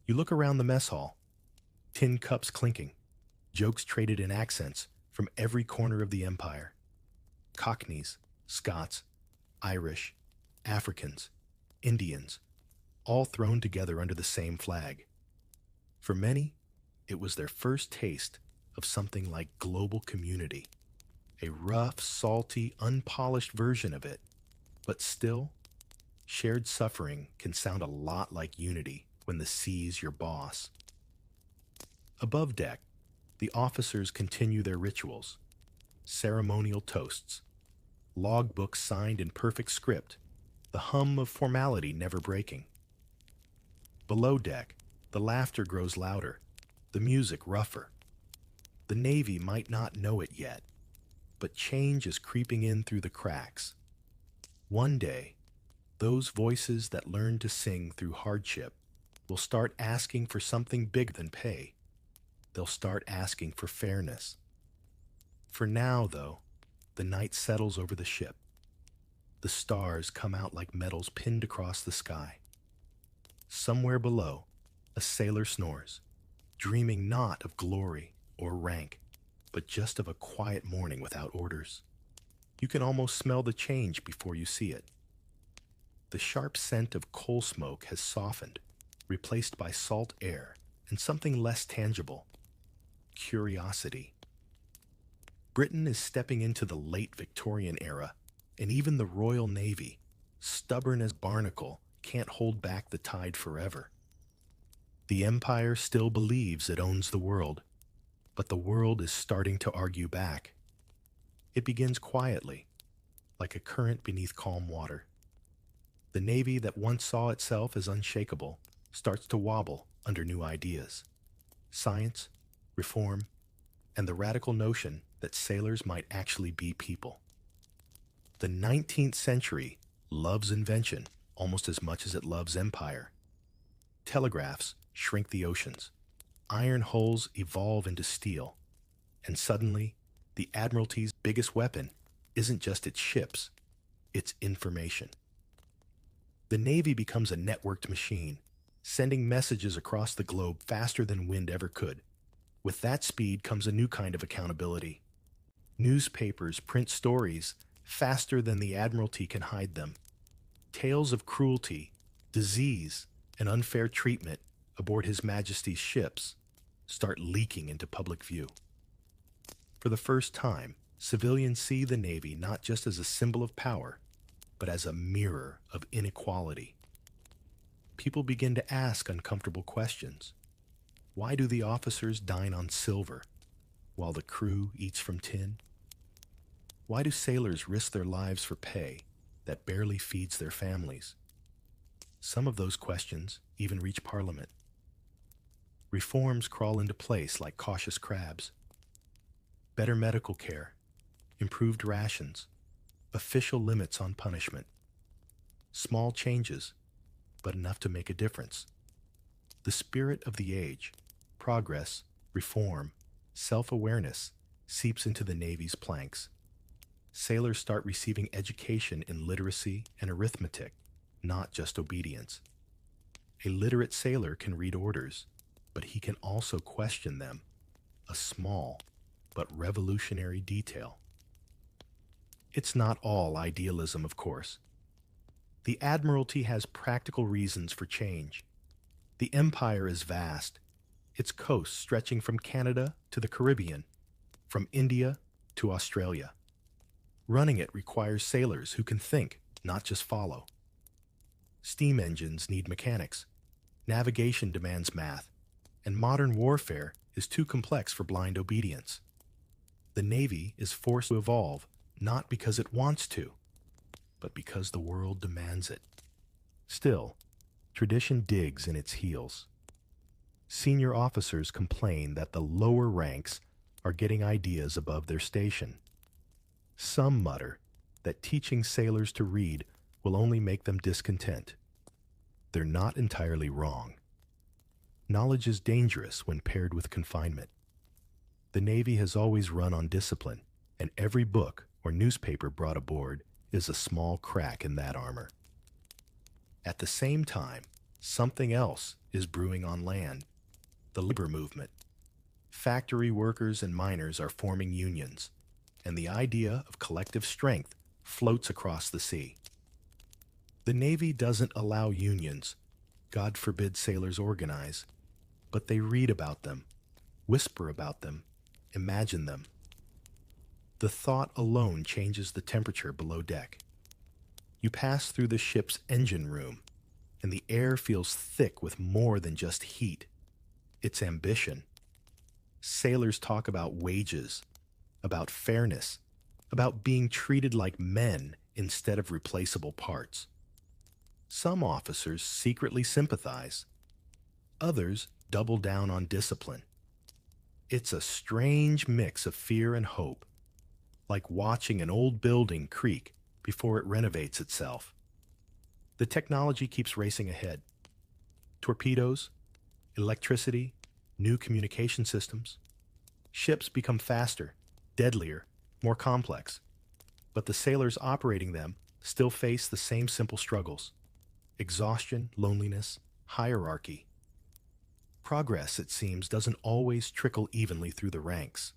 You look around the mess hall, tin cups clinking, jokes traded in accents from every corner of the empire. Cockneys, Scots, Irish, Africans, Indians, all thrown together under the same flag. For many, it was their first taste of something like global community, a rough, salty, unpolished version of it, but still, shared suffering can sound a lot like unity when the sea's your boss. Above deck, the officers continue their rituals, ceremonial toasts, logbooks signed in perfect script, the hum of formality never breaking. Below deck, the laughter grows louder, the music rougher. The Navy might not know it yet, but change is creeping in through the cracks. One day, those voices that learned to sing through hardship will start asking for something bigger than pay. They'll start asking for fairness. For now, though, the night settles over the ship. The stars come out like medals pinned across the sky. Somewhere below, a sailor snores, dreaming not of glory or rank, but just of a quiet morning without orders. You can almost smell the change before you see it. The sharp scent of coal smoke has softened, replaced by salt air and something less tangible: curiosity. Britain is stepping into the late Victorian era, and even the Royal Navy, stubborn as barnacle, can't hold back the tide forever. The Empire still believes it owns the world, but the world is starting to argue back. It begins quietly, like a current beneath calm water. The Navy that once saw itself as unshakable starts to wobble under new ideas: science, reform, and the radical notion that sailors might actually be people. The 19th century loves invention almost as much as it loves empire. Telegraphs shrink the oceans. Iron hulls evolve into steel. And suddenly, the Admiralty's biggest weapon isn't just its ships, it's information. The Navy becomes a networked machine, sending messages across the globe faster than wind ever could. With that speed comes a new kind of accountability. Newspapers print stories faster than the Admiralty can hide them. Tales of cruelty, disease, and unfair treatment aboard His Majesty's ships start leaking into public view. For the first time, civilians see the Navy not just as a symbol of power, but as a mirror of inequality. People begin to ask uncomfortable questions. Why do the officers dine on silver, while the crew eats from tin? Why do sailors risk their lives for pay that barely feeds their families? Some of those questions even reach Parliament. Reforms crawl into place like cautious crabs. better medical care, improved rations, official limits on punishment. Small changes, but enough to make a difference. The spirit of the age, progress, reform, self-awareness, seeps into the Navy's planks. Sailors start receiving education in literacy and arithmetic, not just obedience. A literate sailor can read orders, but he can also question them, a small but revolutionary detail. It's not all idealism, of course. The Admiralty has practical reasons for change. The Empire is vast, its coasts stretching from Canada to the Caribbean, from India to Australia. Running it requires sailors who can think, not just follow. Steam engines need mechanics. Navigation demands math, and modern warfare is too complex for blind obedience. The Navy is forced to evolve not because it wants to, but because the world demands it. Still, tradition digs in its heels. Senior officers complain that the lower ranks are getting ideas above their station. Some mutter that teaching sailors to read will only make them discontent. They're not entirely wrong. Knowledge is dangerous when paired with confinement. The Navy has always run on discipline, and every book or newspaper brought aboard is a small crack in that armor. At the same time, something else is brewing on land: the labor movement. Factory workers and miners are forming unions, and the idea of collective strength floats across the sea. The Navy doesn't allow unions. God forbid sailors organize, but they read about them, whisper about them, imagine them. The thought alone changes the temperature below deck. You pass through the ship's engine room, and the air feels thick with more than just heat. It's ambition. Sailors talk about wages, about fairness, about being treated like men instead of replaceable parts. Some officers secretly sympathize. Others double down on discipline. It's a strange mix of fear and hope, like watching an old building creak before it renovates itself. The technology keeps racing ahead. Torpedoes, electricity, new communication systems. Ships become faster, deadlier, more complex. But the sailors operating them still face the same simple struggles: exhaustion, loneliness, hierarchy. Progress, it seems, doesn't always trickle evenly through the ranks.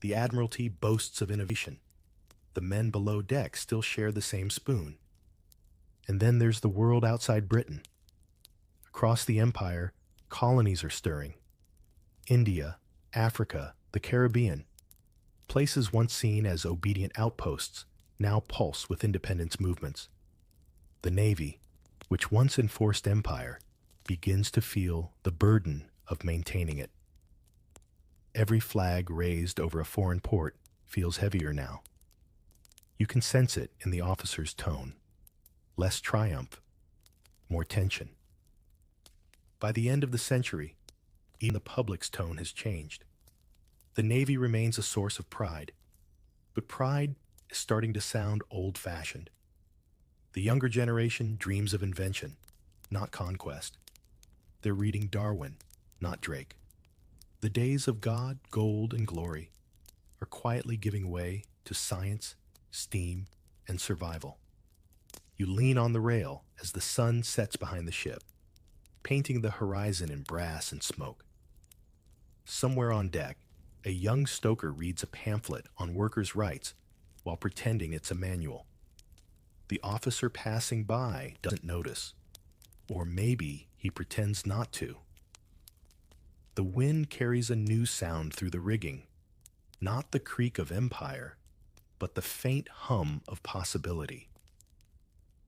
The Admiralty boasts of innovation. The men below deck still share the same spoon. And then there's the world outside Britain. Across the Empire, colonies are stirring. India, Africa, the Caribbean. Places once seen as obedient outposts now pulse with independence movements. The Navy, which once enforced empire, begins to feel the burden of maintaining it. Every flag raised over a foreign port feels heavier now. You can sense it in the officer's tone. Less triumph, more tension. By the end of the century, even the public's tone has changed. The Navy remains a source of pride, but pride is starting to sound old-fashioned. The younger generation dreams of invention, not conquest. They're reading Darwin, not Drake. The days of God, gold, and glory are quietly giving way to science, steam, and survival. You lean on the rail as the sun sets behind the ship, painting the horizon in brass and smoke. Somewhere on deck, a young stoker reads a pamphlet on workers' rights while pretending it's a manual. The officer passing by doesn't notice, or maybe he pretends not to. The wind carries a new sound through the rigging, not the creak of empire, but the faint hum of possibility.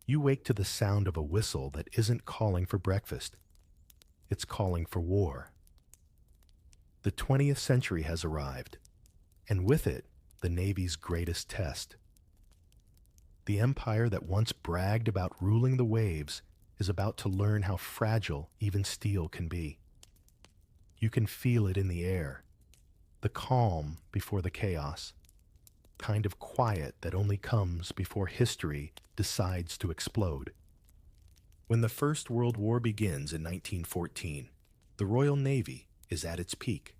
You wake to the sound of a whistle that isn't calling for breakfast. It's calling for war. The 20th century has arrived, and with it, the Navy's greatest test. The empire that once bragged about ruling the waves is about to learn how fragile even steel can be. You can feel it in the air. the calm before the chaos, kind of quiet that only comes before history decides to explode. When the First World War begins in 1914, the Royal Navy is at its peak.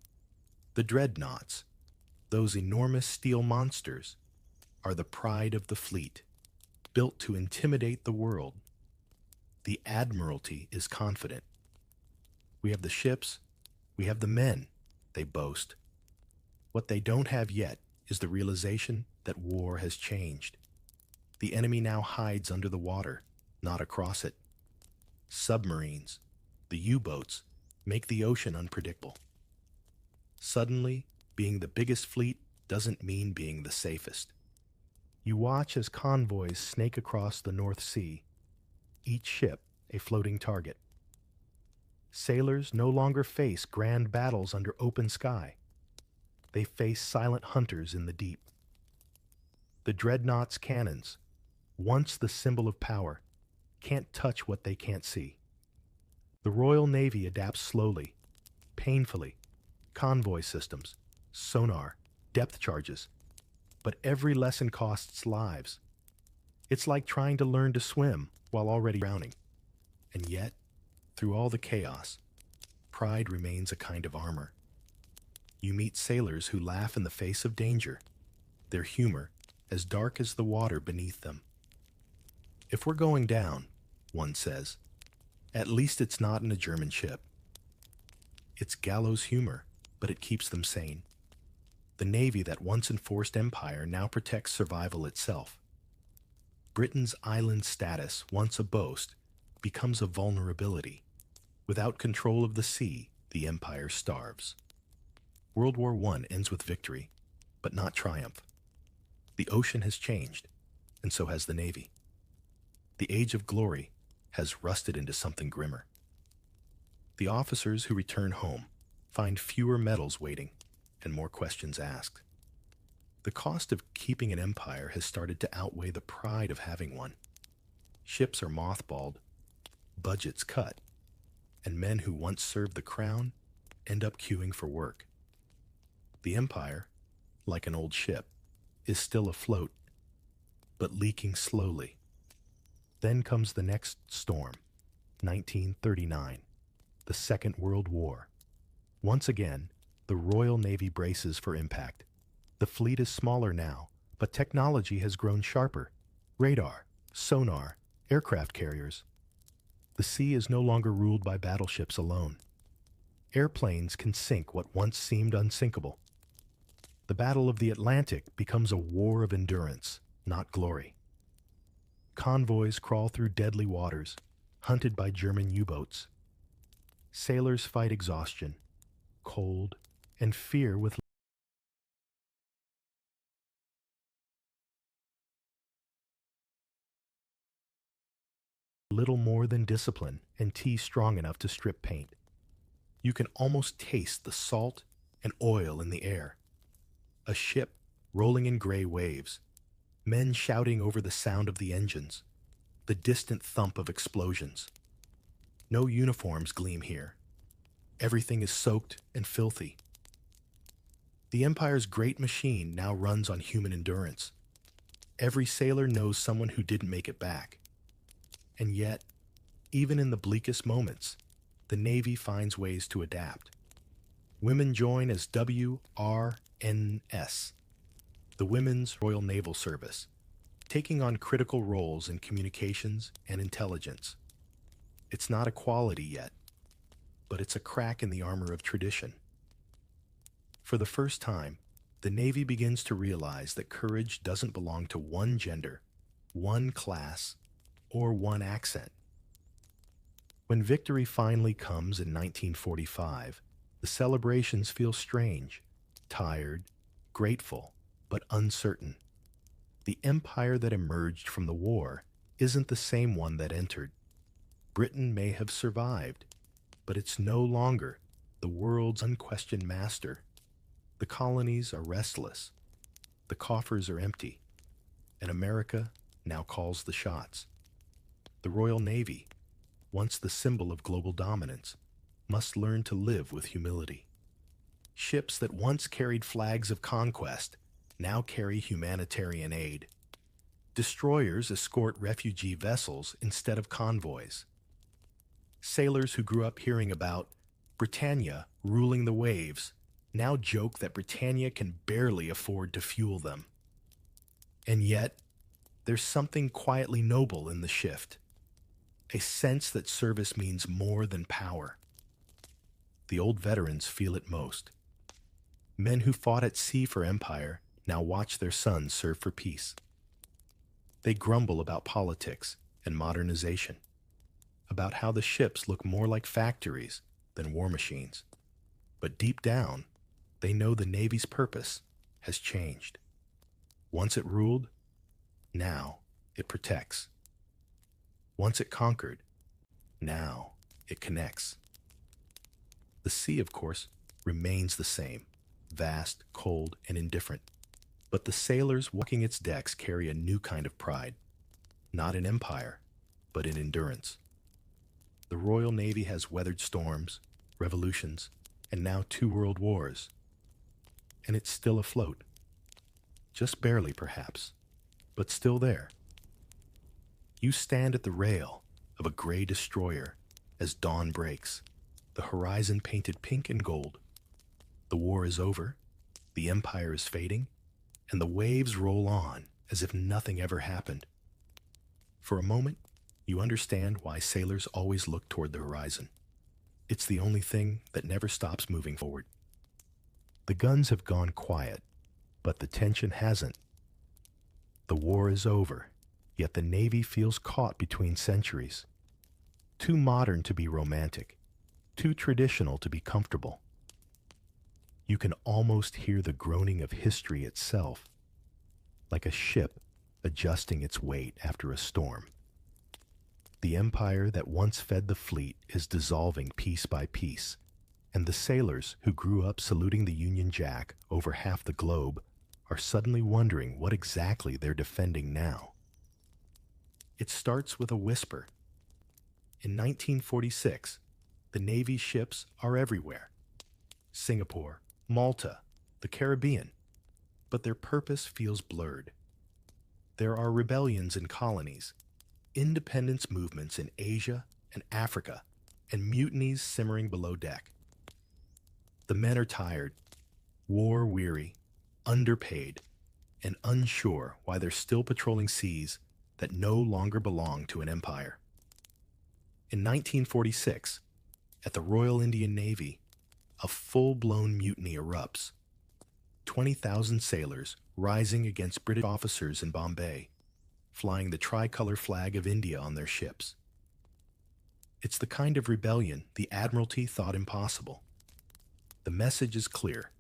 The dreadnoughts, those enormous steel monsters, are the pride of the fleet, built to intimidate the world. The Admiralty is confident. We have the ships, we have the men, they boast. What they don't have yet is the realization that war has changed. The enemy now hides under the water, not across it. Submarines, the U-boats, make the ocean unpredictable. Suddenly, being the biggest fleet doesn't mean being the safest. You watch as convoys snake across the North Sea, each ship a floating target. Sailors no longer face grand battles under open sky. They face silent hunters in the deep. The dreadnought's cannons, once the symbol of power, can't touch what they can't see. The Royal Navy adapts slowly, painfully, convoy systems, sonar, depth charges, but every lesson costs lives. It's like trying to learn to swim while already drowning. And yet, through all the chaos, pride remains a kind of armor. You meet sailors who laugh in the face of danger, their humor as dark as the water beneath them. If we're going down, one says, at least it's not in a German ship. It's gallows humor, but it keeps them sane. The Navy that once enforced empire now protects survival itself. Britain's island status, once a boast, becomes a vulnerability. Without control of the sea, the empire starves. World War I ends with victory, but not triumph. The ocean has changed, and so has the Navy. The age of glory has rusted into something grimmer. The officers who return home find fewer medals waiting and more questions asked. The cost of keeping an empire has started to outweigh the pride of having one. Ships are mothballed, budgets cut, and men who once served the crown end up queuing for work. The empire, like an old ship, is still afloat, but leaking slowly. Then comes the next storm, 1939, the Second World War. Once again, the Royal Navy braces for impact. The fleet is smaller now, but technology has grown sharper. Radar, sonar, aircraft carriers. The sea is no longer ruled by battleships alone. Airplanes can sink what once seemed unsinkable. The Battle of the Atlantic becomes a war of endurance, not glory. Convoys crawl through deadly waters, hunted by German U-boats. Sailors fight exhaustion, cold, and fear with little more than discipline and tea strong enough to strip paint. You can almost taste the salt and oil in the air. A ship rolling in gray waves, men shouting over the sound of the engines, the distant thump of explosions. No uniforms gleam here. Everything is soaked and filthy. The Empire's great machine now runs on human endurance. Every sailor knows someone who didn't make it back. And yet, even in the bleakest moments, the Navy finds ways to adapt. Women join as WRNS, the Women's Royal Naval Service, taking on critical roles in communications and intelligence. It's not equality yet, but it's a crack in the armor of tradition. For the first time, the Navy begins to realize that courage doesn't belong to one gender, one class, or one accent. When victory finally comes in 1945, the celebrations feel strange, tired, grateful, but uncertain. The empire that emerged from the war isn't the same one that entered. Britain may have survived, but it's no longer the world's unquestioned master. The colonies are restless, the coffers are empty, and America now calls the shots. The Royal Navy, once the symbol of global dominance, must learn to live with humility. Ships that once carried flags of conquest now carry humanitarian aid. Destroyers escort refugee vessels instead of convoys. Sailors who grew up hearing about Britannia ruling the waves now joke that Britannia can barely afford to fuel them. And yet, there's something quietly noble in the shift, a sense that service means more than power. The old veterans feel it most. Men who fought at sea for empire now watch their sons serve for peace. They grumble about politics and modernization, about how the ships look more like factories than war machines. But deep down, they know the Navy's purpose has changed. Once it ruled, now it protects. Once it conquered, now it connects. The sea, of course, remains the same, vast, cold, and indifferent. But the sailors walking its decks carry a new kind of pride, not in empire, but in endurance. The Royal Navy has weathered storms, revolutions, and now 2 world wars. And it's still afloat. Just barely, perhaps, but still there. You stand at the rail of a gray destroyer as dawn breaks, the horizon painted pink and gold. The war is over, the empire is fading, and the waves roll on as if nothing ever happened. For a moment, you understand why sailors always look toward the horizon. It's the only thing that never stops moving forward. The guns have gone quiet, but the tension hasn't. The war is over, yet the Navy feels caught between centuries. Too modern to be romantic, too traditional to be comfortable. You can almost hear the groaning of history itself, like a ship adjusting its weight after a storm. The empire that once fed the fleet is dissolving piece by piece, and the sailors who grew up saluting the Union Jack over half the globe are suddenly wondering what exactly they're defending now. It starts with a whisper. In 1946, the Navy's ships are everywhere. Singapore, Malta, the Caribbean, but their purpose feels blurred. There are rebellions in colonies, independence movements in Asia and Africa, and mutinies simmering below deck. The men are tired, war-weary, underpaid, and unsure why they're still patrolling seas that no longer belong to an empire. In 1946, at the Royal Indian Navy, a full-blown mutiny erupts. 20,000 sailors rising against British officers in Bombay, flying the tricolor flag of India on their ships. It's the kind of rebellion the Admiralty thought impossible. The message is clear.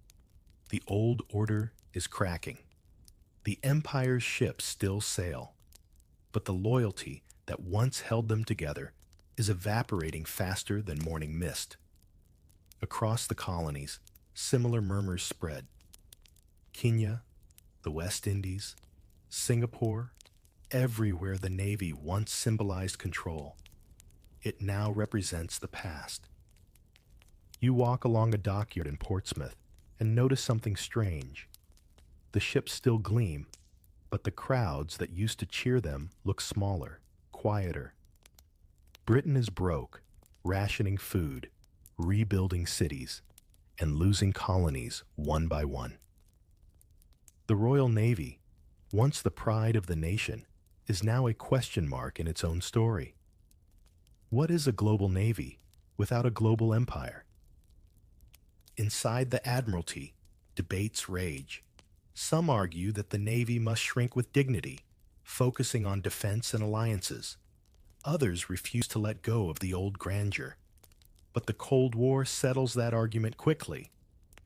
The old order is cracking. The Empire's ships still sail, but the loyalty that once held them together is evaporating faster than morning mist. Across the colonies, similar murmurs spread. Kenya, the West Indies, Singapore, everywhere the Navy once symbolized control, it now represents the past. You walk along a dockyard in Portsmouth and notice something strange. The ships still gleam, but the crowds that used to cheer them look smaller, quieter. Britain is broke, rationing food, rebuilding cities, and losing colonies one by one. The Royal Navy, once the pride of the nation, is now a question mark in its own story. What is a global navy without a global empire? Inside the Admiralty, debates rage. Some argue that the Navy must shrink with dignity, focusing on defense and alliances. Others refuse to let go of the old grandeur. But the Cold War settles that argument quickly.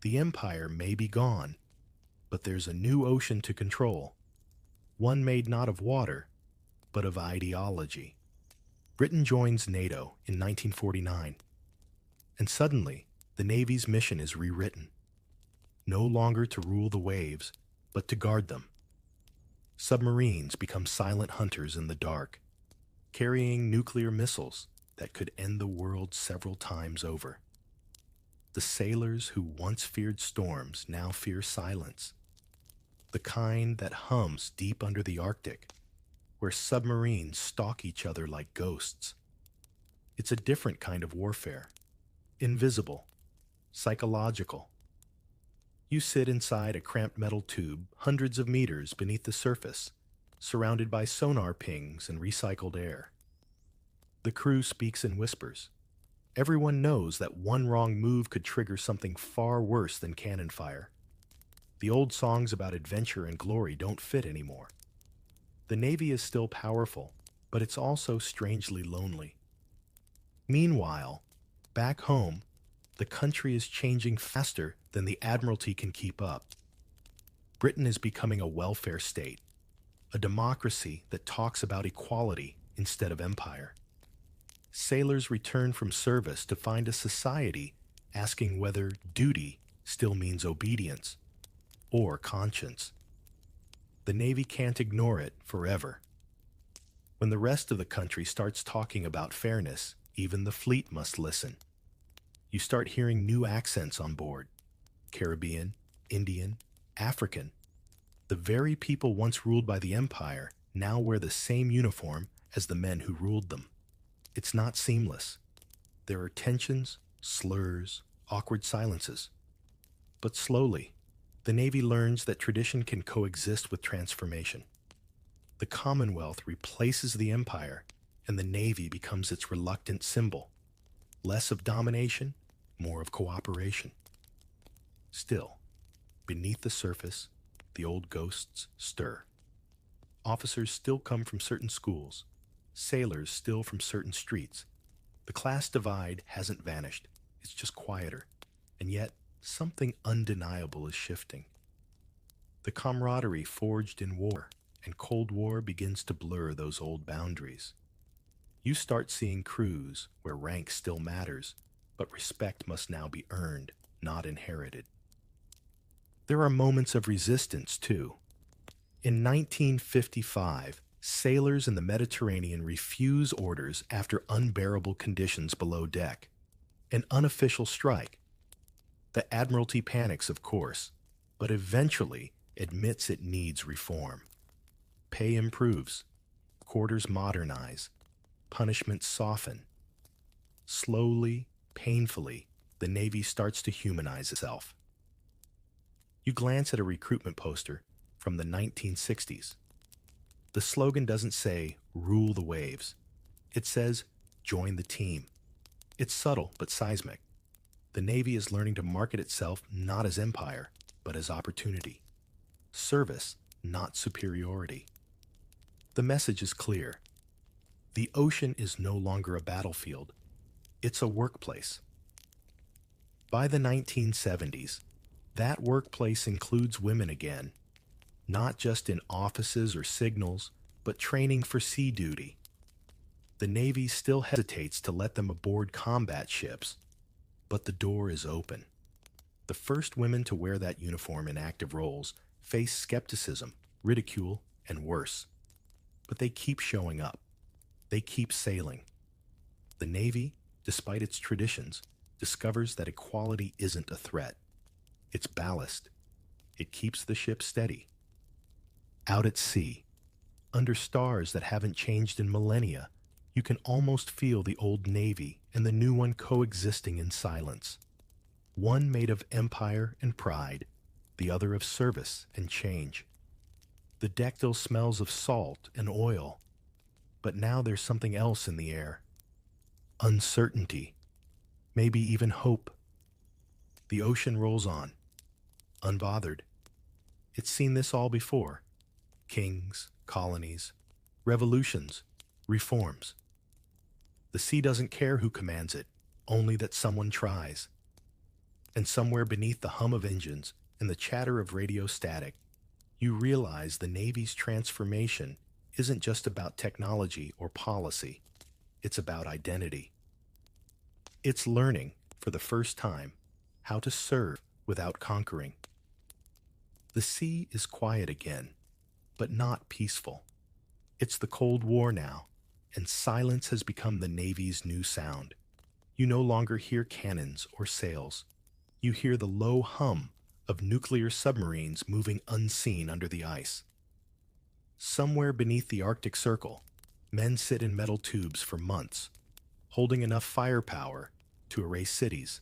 The empire may be gone, but there's a new ocean to control. One made not of water, but of ideology. Britain joins NATO in 1949, and suddenly the Navy's mission is rewritten. No longer to rule the waves, but to guard them. Submarines become silent hunters in the dark, carrying nuclear missiles that could end the world several times over. The sailors who once feared storms now fear silence, the kind that hums deep under the Arctic, where submarines stalk each other like ghosts. It's a different kind of warfare, invisible, psychological. You sit inside a cramped metal tube hundreds of meters beneath the surface, surrounded by sonar pings and recycled air. The crew speaks in whispers. Everyone knows that one wrong move could trigger something far worse than cannon fire. The old songs about adventure and glory don't fit anymore. The Navy is still powerful, but it's also strangely lonely. Meanwhile, back home, the country is changing faster than the Admiralty can keep up. Britain is becoming a welfare state, a democracy that talks about equality instead of empire. Sailors return from service to find a society asking whether duty still means obedience or conscience. The Navy can't ignore it forever. When the rest of the country starts talking about fairness, even the fleet must listen. You start hearing new accents on board: Caribbean, Indian, African. The very people once ruled by the empire now wear the same uniform as the men who ruled them. It's not seamless. There are tensions, slurs, awkward silences. But slowly, the Navy learns that tradition can coexist with transformation. The Commonwealth replaces the empire, and the Navy becomes its reluctant symbol. Less of domination, more of cooperation. Still, beneath the surface, the old ghosts stir. Officers still come from certain schools, sailors still from certain streets. The class divide hasn't vanished, it's just quieter, and yet something undeniable is shifting. The camaraderie forged in war and Cold War begins to blur those old boundaries. You start seeing crews where rank still matters, but respect must now be earned, not inherited. There are moments of resistance, too. In 1955, sailors in the Mediterranean refuse orders after unbearable conditions below deck. An unofficial strike. The Admiralty panics, of course, but eventually admits it needs reform. Pay improves, quarters modernize, punishments soften. Slowly, painfully, the Navy starts to humanize itself. You glance at a recruitment poster from the 1960s. The slogan doesn't say, "Rule the waves." It says, "Join the team." It's subtle but seismic. The Navy is learning to market itself not as empire, but as opportunity. Service, not superiority. The message is clear. The ocean is no longer a battlefield. It's a workplace. By the 1970s, that workplace includes women again, not just in offices or signals, but training for sea duty. The Navy still hesitates to let them aboard combat ships, but the door is open. The first women to wear that uniform in active roles face skepticism, ridicule, and worse. But they keep showing up. They keep sailing. The Navy, despite its traditions, discovers that equality isn't a threat. It's ballast. It keeps the ship steady. Out at sea, under stars that haven't changed in millennia, you can almost feel the old Navy and the new one coexisting in silence. One made of empire and pride, the other of service and change. The deck still smells of salt and oil, but now there's something else in the air. Uncertainty, maybe even hope. The ocean rolls on, unbothered. It's seen this all before. Kings, colonies, revolutions, reforms. The sea doesn't care who commands it, only that someone tries. And somewhere beneath the hum of engines and the chatter of radio static, you realize the Navy's transformation isn't just about technology or policy. It's about identity. It's learning, for the first time, how to serve without conquering. The sea is quiet again, but not peaceful. It's the Cold War now, and silence has become the Navy's new sound. You no longer hear cannons or sails. You hear the low hum of nuclear submarines moving unseen under the ice. Somewhere beneath the Arctic Circle, men sit in metal tubes for months, holding enough firepower to erase cities.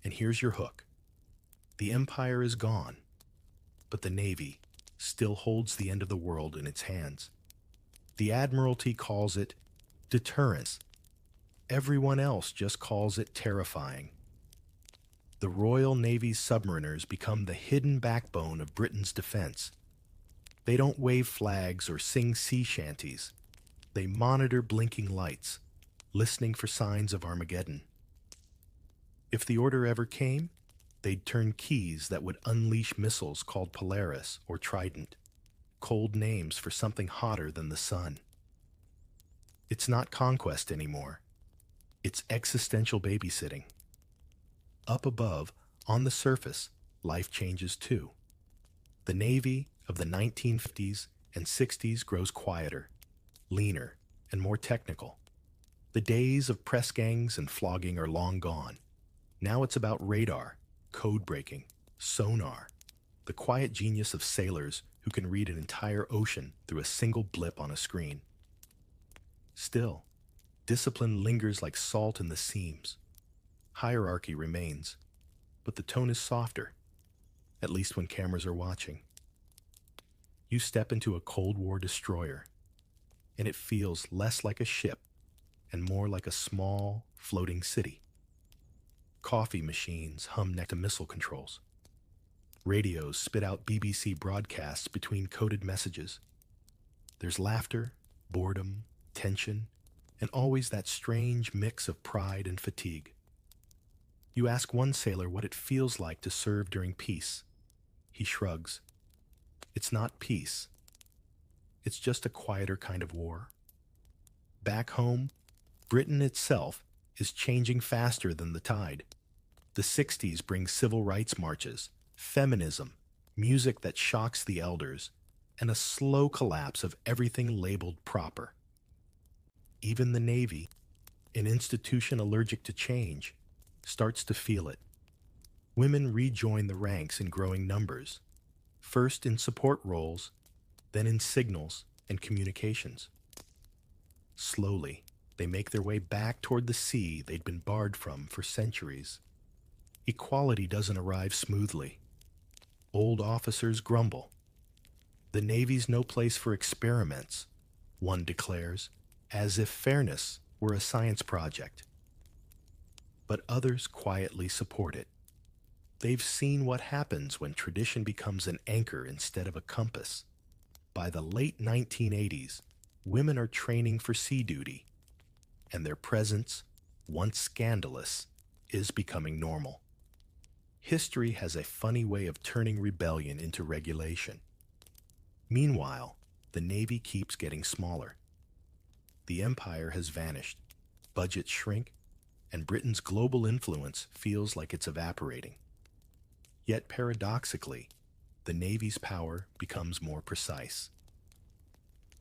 And here's your hook. The Empire is gone, but the Navy still holds the end of the world in its hands. The Admiralty calls it deterrence. Everyone else just calls it terrifying. The Royal Navy's submariners become the hidden backbone of Britain's defense. They don't wave flags or sing sea shanties. They monitor blinking lights, listening for signs of Armageddon. If the order ever came, they'd turn keys that would unleash missiles called Polaris or Trident, cold names for something hotter than the sun. It's not conquest anymore. It's existential babysitting. Up above, on the surface, life changes too. The Navy of the 1950s and 60s grows quieter, leaner, and more technical. The days of press gangs and flogging are long gone. Now it's about radar, code breaking, sonar, the quiet genius of sailors who can read an entire ocean through a single blip on a screen. Still, discipline lingers like salt in the seams. Hierarchy remains, but the tone is softer, at least when cameras are watching. You step into a Cold War destroyer, and it feels less like a ship and more like a small, floating city. Coffee machines hum next to missile controls. Radios spit out BBC broadcasts between coded messages. There's laughter, boredom, tension, and always that strange mix of pride and fatigue. You ask one sailor what it feels like to serve during peace. He shrugs. It's not peace. It's just a quieter kind of war. Back home, Britain itself is changing faster than the tide. The 60s bring civil rights marches, feminism, music that shocks the elders, and a slow collapse of everything labeled proper. Even the Navy, an institution allergic to change, starts to feel it. Women rejoin the ranks in growing numbers, first in support roles, then in signals and communications. Slowly, they make their way back toward the sea they'd been barred from for centuries. Equality doesn't arrive smoothly. Old officers grumble. The Navy's no place for experiments, one declares, as if fairness were a science project. But others quietly support it. They've seen what happens when tradition becomes an anchor instead of a compass. By the late 1980s, women are training for sea duty, and their presence, once scandalous, is becoming normal. History has a funny way of turning rebellion into regulation. Meanwhile, the Navy keeps getting smaller. The Empire has vanished, budgets shrink, and Britain's global influence feels like it's evaporating. Yet paradoxically, the Navy's power becomes more precise.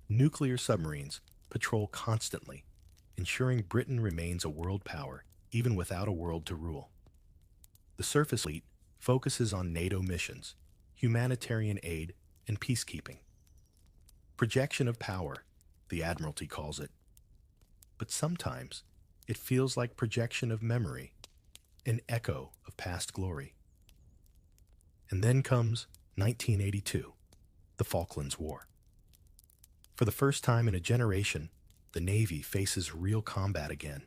Nuclear submarines patrol constantly, ensuring Britain remains a world power, even without a world to rule. The surface fleet focuses on NATO missions, humanitarian aid, and peacekeeping. Projection of power, the Admiralty calls it. But sometimes, it feels like projection of memory, an echo of past glory. And then comes 1982, the Falklands War. For the first time in a generation, the Navy faces real combat again.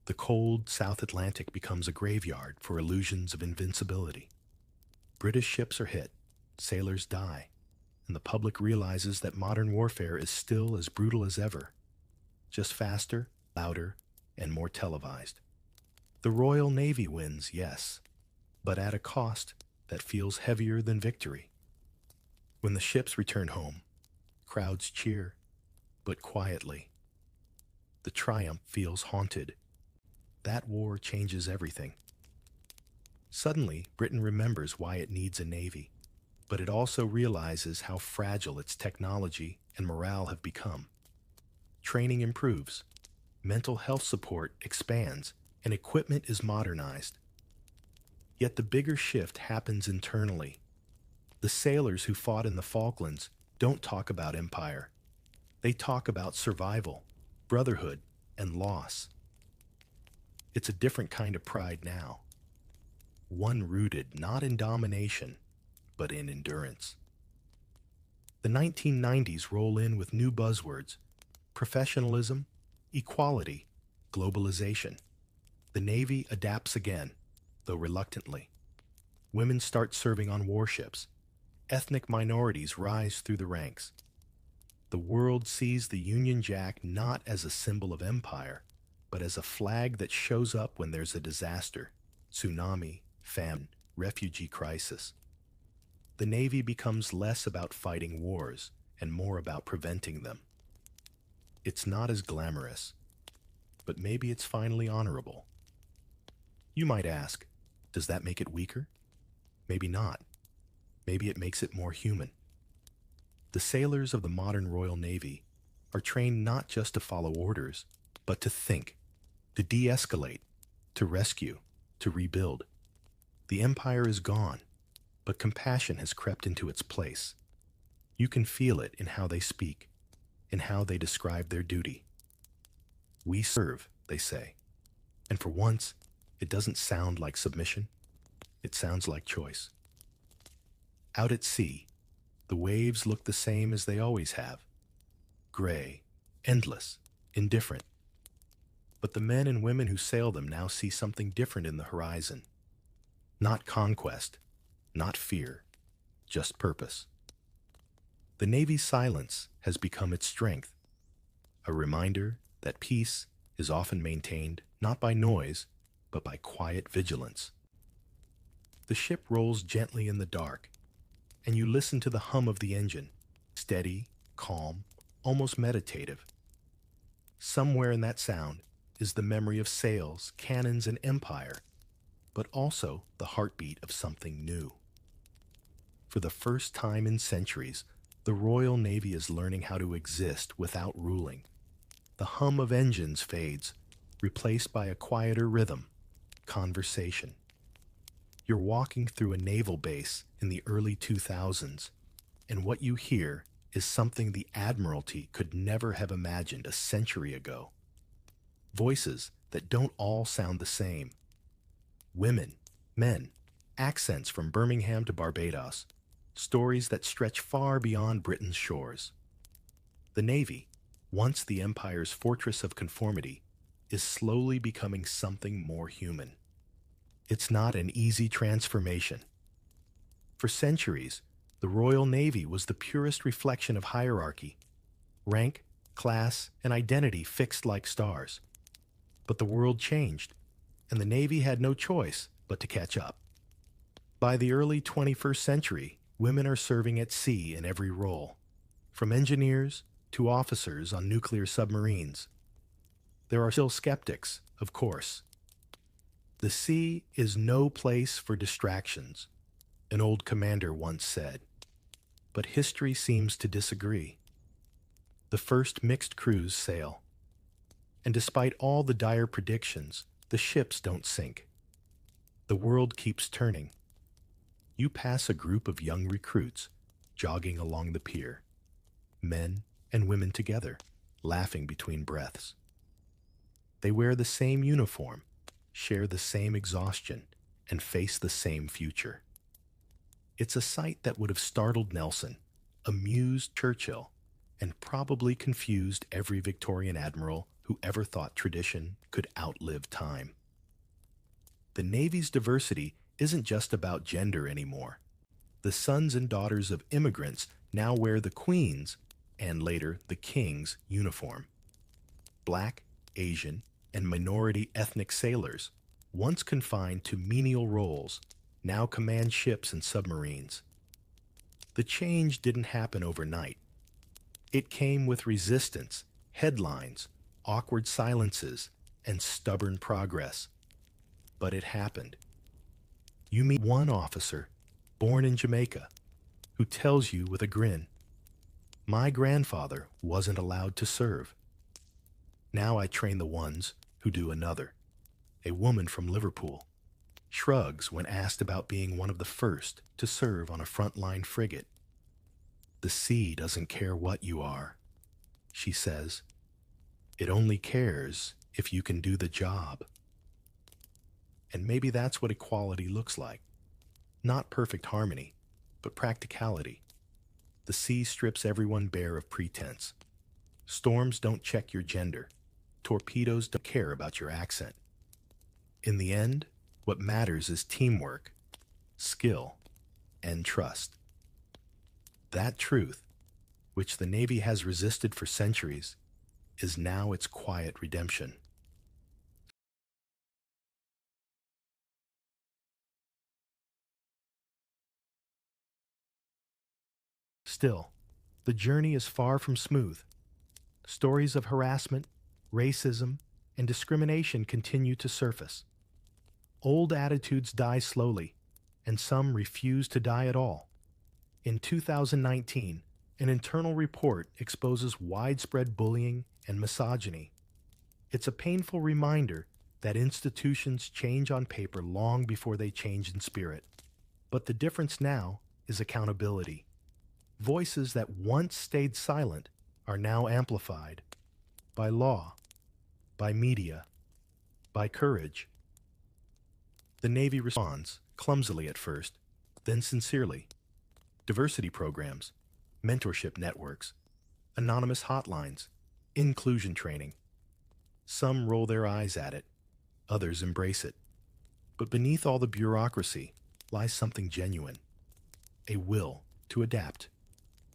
The cold South Atlantic becomes a graveyard for illusions of invincibility. British ships are hit, sailors die, and the public realizes that modern warfare is still as brutal as ever, just faster, louder, and more televised. The Royal Navy wins, yes, but at a cost that feels heavier than victory. When the ships return home, crowds cheer, but quietly. The triumph feels haunted. That war changes everything. Suddenly, Britain remembers why it needs a navy, but it also realizes how fragile its technology and morale have become. Training improves, mental health support expands, and equipment is modernized. Yet the bigger shift happens internally. The sailors who fought in the Falklands don't talk about empire. They talk about survival, brotherhood, and loss. It's a different kind of pride now. One rooted not in domination, but in endurance. The 1990s roll in with new buzzwords: professionalism, equality, globalization. The Navy adapts again, though reluctantly. Women start serving on warships. Ethnic minorities rise through the ranks. The world sees the Union Jack not as a symbol of empire, but as a flag that shows up when there's a disaster: tsunami, famine, refugee crisis. The Navy becomes less about fighting wars and more about preventing them. It's not as glamorous, but maybe it's finally honorable. You might ask, does that make it weaker? Maybe not. Maybe it makes it more human. The sailors of the modern Royal Navy are trained not just to follow orders, but to think, to de-escalate, to rescue, to rebuild. The empire is gone, but compassion has crept into its place. You can feel it in how they speak, in how they describe their duty. We serve, they say. And for once, it doesn't sound like submission. It sounds like choice. Out at sea, the waves look the same as they always have: gray, endless, indifferent. But the men and women who sail them now see something different in the horizon. Not conquest, not fear, just purpose. The Navy's silence has become its strength, a reminder that peace is often maintained not by noise, but by quiet vigilance. The ship rolls gently in the dark, and you listen to the hum of the engine, steady, calm, almost meditative. Somewhere in that sound is the memory of sails, cannons, and empire, but also the heartbeat of something new. For the first time in centuries, the Royal Navy is learning how to exist without ruling. The hum of engines fades, replaced by a quieter rhythm: conversation. You're walking through a naval base in the early 2000s, and what you hear is something the Admiralty could never have imagined a century ago. Voices that don't all sound the same. Women, men, accents from Birmingham to Barbados, stories that stretch far beyond Britain's shores. The Navy, once the Empire's fortress of conformity, is slowly becoming something more human. It's not an easy transformation. For centuries, the Royal Navy was the purest reflection of hierarchy: rank, class, and identity fixed like stars. But the world changed, and the Navy had no choice but to catch up. By the early 21st century, women are serving at sea in every role, from engineers to officers on nuclear submarines. There are still skeptics, of course. The sea is no place for distractions, an old commander once said. But history seems to disagree. The first mixed crews sail. And despite all the dire predictions, the ships don't sink. The world keeps turning. You pass a group of young recruits jogging along the pier, men and women together, laughing between breaths. They wear the same uniform, share the same exhaustion, and face the same future. It's a sight that would have startled Nelson, amused Churchill, and probably confused every Victorian admiral who ever thought tradition could outlive time. The Navy's diversity isn't just about gender anymore. The sons and daughters of immigrants now wear the Queen's, and later the King's, uniform. Black, Asian, and minority ethnic sailors, once confined to menial roles, now command ships and submarines. The change didn't happen overnight. It came with resistance, headlines, awkward silences, and stubborn progress. But it happened. You meet one officer, born in Jamaica, who tells you with a grin, "My grandfather wasn't allowed to serve. Now I train the ones who do another," a woman from Liverpool. shrugs when asked about being one of the first to serve on a frontline frigate. The sea doesn't care what you are, she says. It only cares if you can do the job. And maybe that's what equality looks like. Not perfect harmony, but practicality. The sea strips everyone bare of pretense. Storms don't check your gender. Torpedoes don't care about your accent. In the end, what matters is teamwork, skill, and trust. That truth, which the Navy has resisted for centuries, is now its quiet redemption. Still, the journey is far from smooth. Stories of harassment, racism, and discrimination continue to surface. Old attitudes die slowly, and some refuse to die at all. In 2019, an internal report exposes widespread bullying and misogyny. It's a painful reminder that institutions change on paper long before they change in spirit. But the difference now is accountability. Voices that once stayed silent are now amplified by law, by media, by courage. The Navy responds, clumsily at first, then sincerely. Diversity programs, mentorship networks, anonymous hotlines, inclusion training. Some roll their eyes at it, others embrace it. But beneath all the bureaucracy lies something genuine, a will to adapt,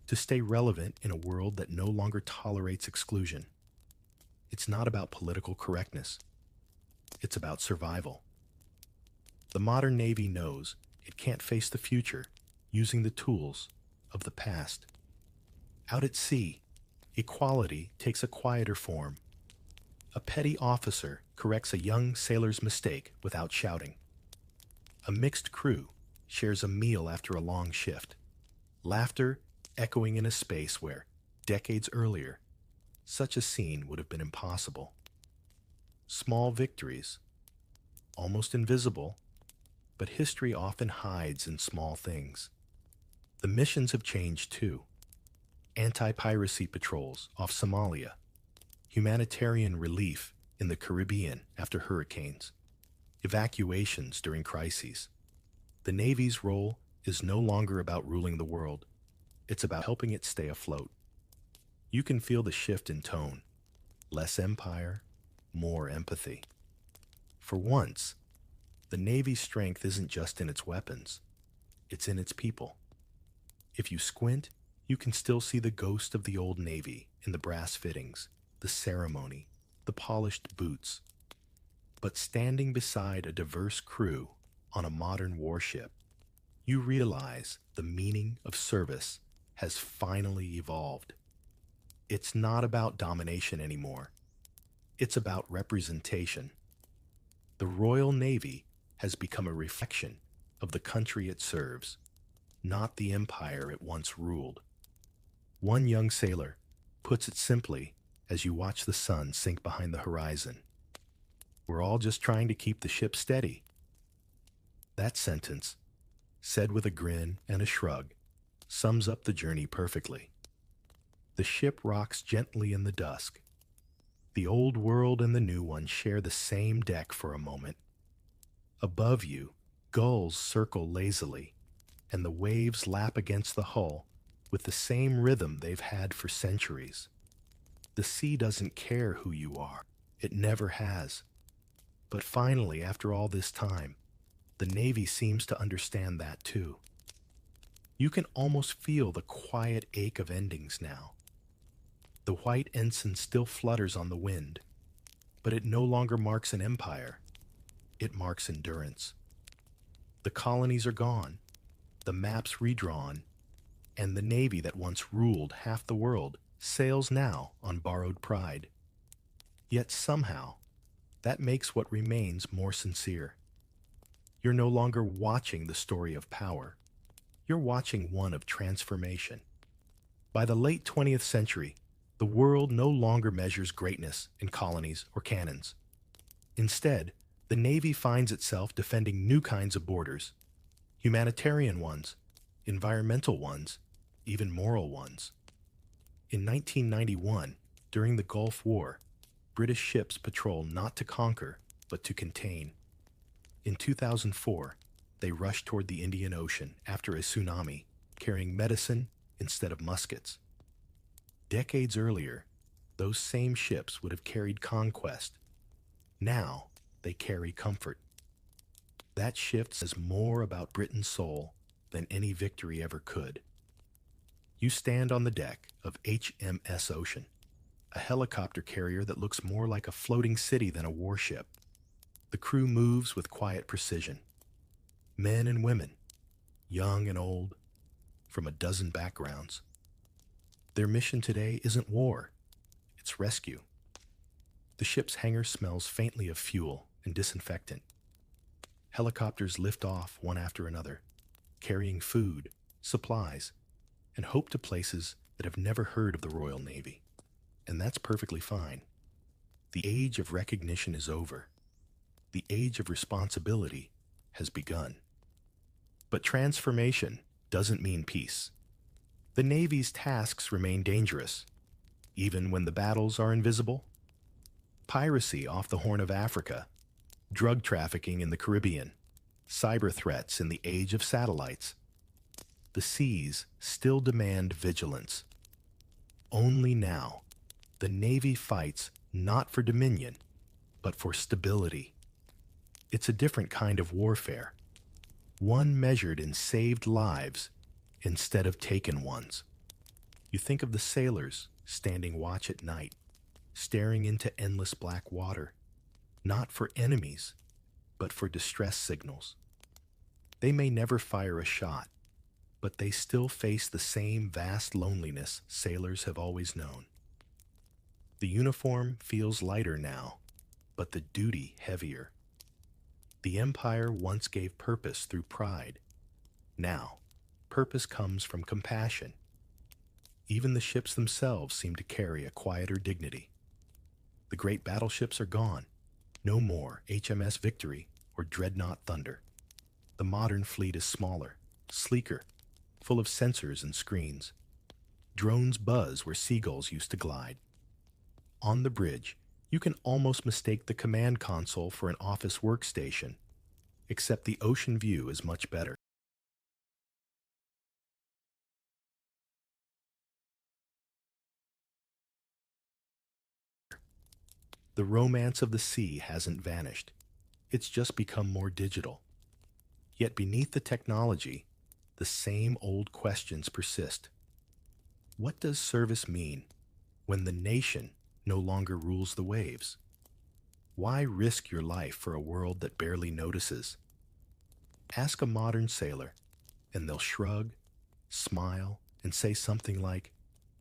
to stay relevant in a world that no longer tolerates exclusion. It's not about political correctness. It's about survival. The modern Navy knows it can't face the future using the tools of the past. Out at sea, equality takes a quieter form. A petty officer corrects a young sailor's mistake without shouting. A mixed crew shares a meal after a long shift. Laughter echoing in a space where, decades earlier, such a scene would have been impossible. Small victories, almost invisible, but history often hides in small things. The missions have changed too. Anti-piracy patrols off Somalia, humanitarian relief in the Caribbean after hurricanes, evacuations during crises. The Navy's role is no longer about ruling the world. It's about helping it stay afloat. You can feel the shift in tone. Less empire, more empathy. For once, the Navy's strength isn't just in its weapons. It's in its people. If you squint, you can still see the ghost of the old Navy in the brass fittings, the ceremony, the polished boots. But standing beside a diverse crew on a modern warship, you realize the meaning of service has finally evolved. It's not about domination anymore. It's about representation. The Royal Navy has become a reflection of the country it serves, not the empire it once ruled. One young sailor puts it simply as you watch the sun sink behind the horizon. We're all just trying to keep the ship steady. That sentence, said with a grin and a shrug, sums up the journey perfectly. The ship rocks gently in the dusk. The old world and the new one share the same deck for a moment. Above you, gulls circle lazily, and the waves lap against the hull with the same rhythm they've had for centuries. The sea doesn't care who you are. It never has. But finally, after all this time, the Navy seems to understand that too. You can almost feel the quiet ache of endings now. The white ensign still flutters on the wind, but it no longer marks an empire. It marks endurance. The colonies are gone, the maps redrawn, and the Navy that once ruled half the world sails now on borrowed pride. Yet somehow, that makes what remains more sincere. You're no longer watching the story of power. You're watching one of transformation. By the late 20th century, the world no longer measures greatness in colonies or cannons. Instead, The Navy finds itself defending new kinds of borders: humanitarian ones, environmental ones, even moral ones. In 1991, during the Gulf War, British ships patrolled not to conquer, but to contain. In 2004, they rushed toward the Indian Ocean after a tsunami, carrying medicine instead of muskets. Decades earlier, those same ships would have carried conquest. Now, they carry comfort. That shift says more about Britain's soul than any victory ever could. You stand on the deck of HMS Ocean, a helicopter carrier that looks more like a floating city than a warship. The crew moves with quiet precision. Men and women, young and old, from a dozen backgrounds. Their mission today isn't war, it's rescue. The ship's hangar smells faintly of fuel and disinfectant. Helicopters lift off one after another, carrying food, supplies, and hope to places that have never heard of the Royal Navy. And that's perfectly fine. The age of recognition is over. The age of responsibility has begun. But transformation doesn't mean peace. The Navy's tasks remain dangerous, even when the battles are invisible. Piracy off the Horn of Africa, drug trafficking in the Caribbean, cyber threats in the age of satellites. The seas still demand vigilance. Only now, the Navy fights not for dominion, but for stability. It's a different kind of warfare, one measured in saved lives instead of taken ones. You think of the sailors standing watch at night, staring into endless black water, not for enemies, but for distress signals. They may never fire a shot, but they still face the same vast loneliness sailors have always known. The uniform feels lighter now, but the duty heavier. The Empire once gave purpose through pride. Now, purpose comes from compassion. Even the ships themselves seem to carry a quieter dignity. The great battleships are gone. No more HMS Victory or Dreadnought Thunder. The modern fleet is smaller, sleeker, full of sensors and screens. Drones buzz where seagulls used to glide. On the bridge, you can almost mistake the command console for an office workstation, except the ocean view is much better. The romance of the sea hasn't vanished. It's just become more digital. Yet beneath the technology, the same old questions persist. What does service mean when the nation no longer rules the waves? Why risk your life for a world that barely notices? Ask a modern sailor, and they'll shrug, smile, and say something like,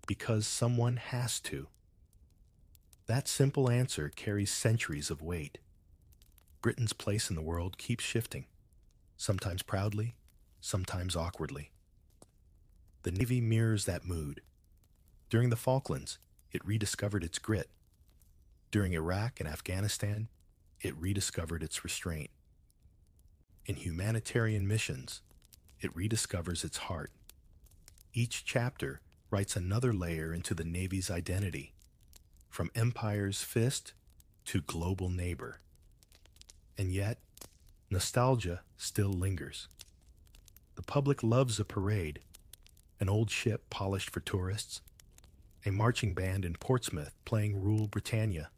"Because someone has to." That simple answer carries centuries of weight. Britain's place in the world keeps shifting, sometimes proudly, sometimes awkwardly. The Navy mirrors that mood. During the Falklands, it rediscovered its grit. During Iraq and Afghanistan, it rediscovered its restraint. In humanitarian missions, it rediscovers its heart. Each chapter writes another layer into the Navy's identity, from empire's fist to global neighbor. And yet, nostalgia still lingers. The public loves a parade, an old ship polished for tourists, a marching band in Portsmouth playing Rule Britannia.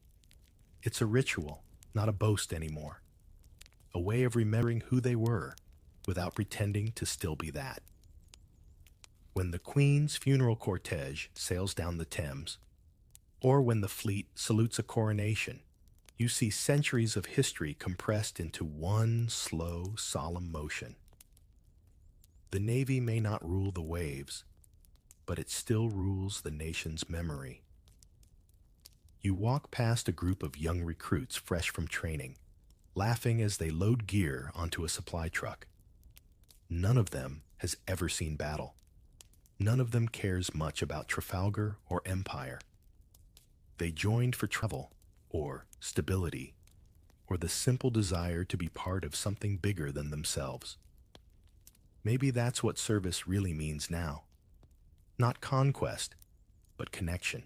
It's a ritual, not a boast anymore. A way of remembering who they were without pretending to still be that. When the Queen's funeral cortege sails down the Thames, or when the fleet salutes a coronation, you see centuries of history compressed into one slow, solemn motion. The Navy may not rule the waves, but it still rules the nation's memory. You walk past a group of young recruits fresh from training, laughing as they load gear onto a supply truck. None of them has ever seen battle. None of them cares much about Trafalgar or Empire. They joined for travel, or stability, or the simple desire to be part of something bigger than themselves. Maybe that's what service really means now. Not conquest, but connection.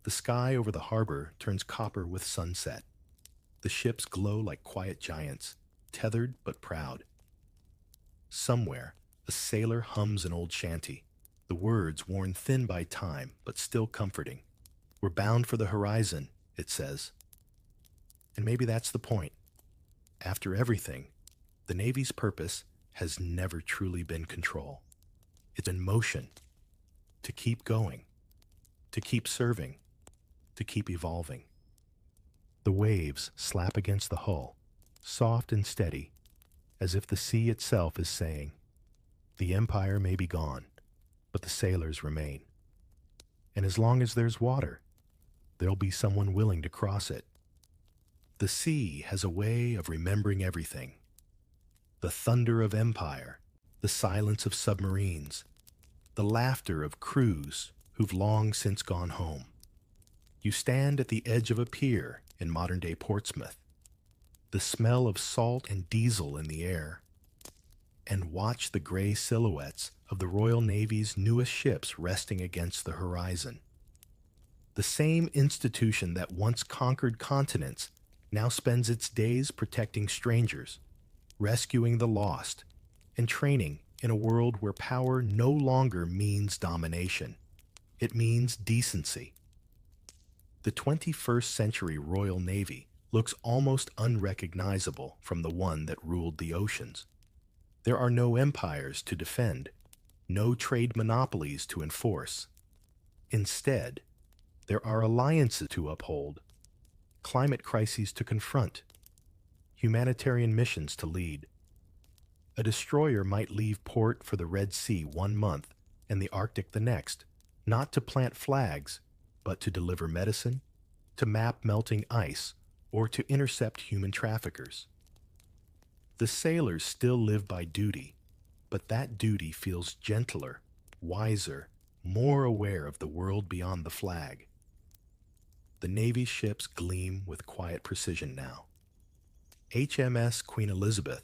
The sky over the harbor turns copper with sunset. The ships glow like quiet giants, tethered but proud. Somewhere, a sailor hums an old shanty, the words worn thin by time but still comforting. We're bound for the horizon, it says. And maybe that's the point. After everything, the Navy's purpose has never truly been control. It's in motion, to keep going, to keep serving, to keep evolving. The waves slap against the hull, soft and steady, as if the sea itself is saying, the empire may be gone, but the sailors remain. And as long as there's water, there'll be someone willing to cross it. The sea has a way of remembering everything. The thunder of empire, the silence of submarines, the laughter of crews who've long since gone home. You stand at the edge of a pier in modern-day Portsmouth, the smell of salt and diesel in the air, and watch the gray silhouettes of the Royal Navy's newest ships resting against the horizon. The same institution that once conquered continents now spends its days protecting strangers, rescuing the lost, and training in a world where power no longer means domination. It means decency. The 21st century Royal Navy looks almost unrecognizable from the one that ruled the oceans. There are no empires to defend, no trade monopolies to enforce. Instead, there are alliances to uphold, climate crises to confront, humanitarian missions to lead. A destroyer might leave port for the Red Sea 1 month and the Arctic the next, not to plant flags, but to deliver medicine, to map melting ice, or to intercept human traffickers. The sailors still live by duty, but that duty feels gentler, wiser, more aware of the world beyond the flag. The Navy ships gleam with quiet precision now. HMS Queen Elizabeth,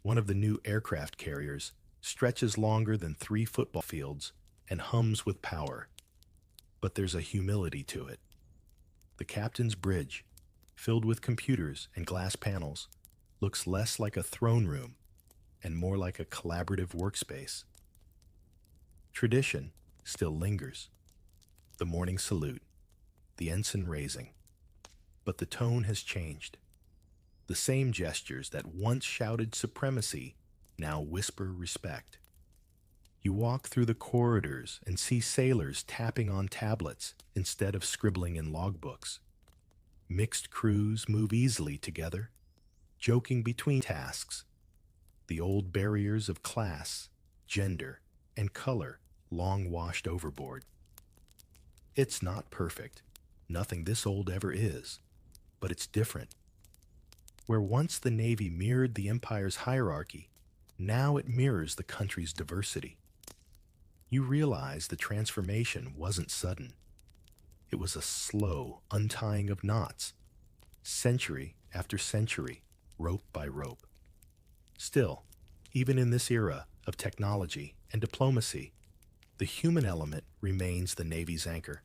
one of the new aircraft carriers, stretches longer than 3 football fields and hums with power. But there's a humility to it. The captain's bridge, filled with computers and glass panels, looks less like a throne room and more like a collaborative workspace. Tradition still lingers. The morning salute, the ensign raising. But the tone has changed. The same gestures that once shouted supremacy now whisper respect. You walk through the corridors and see sailors tapping on tablets instead of scribbling in logbooks. Mixed crews move easily together, joking between tasks. The old barriers of class, gender, and color long washed overboard. It's not perfect. Nothing this old ever is. But it's different. Where once the Navy mirrored the Empire's hierarchy, now it mirrors the country's diversity. You realize the transformation wasn't sudden. It was a slow untying of knots, century after century, rope by rope. Still, even in this era of technology and diplomacy, the human element remains the Navy's anchor.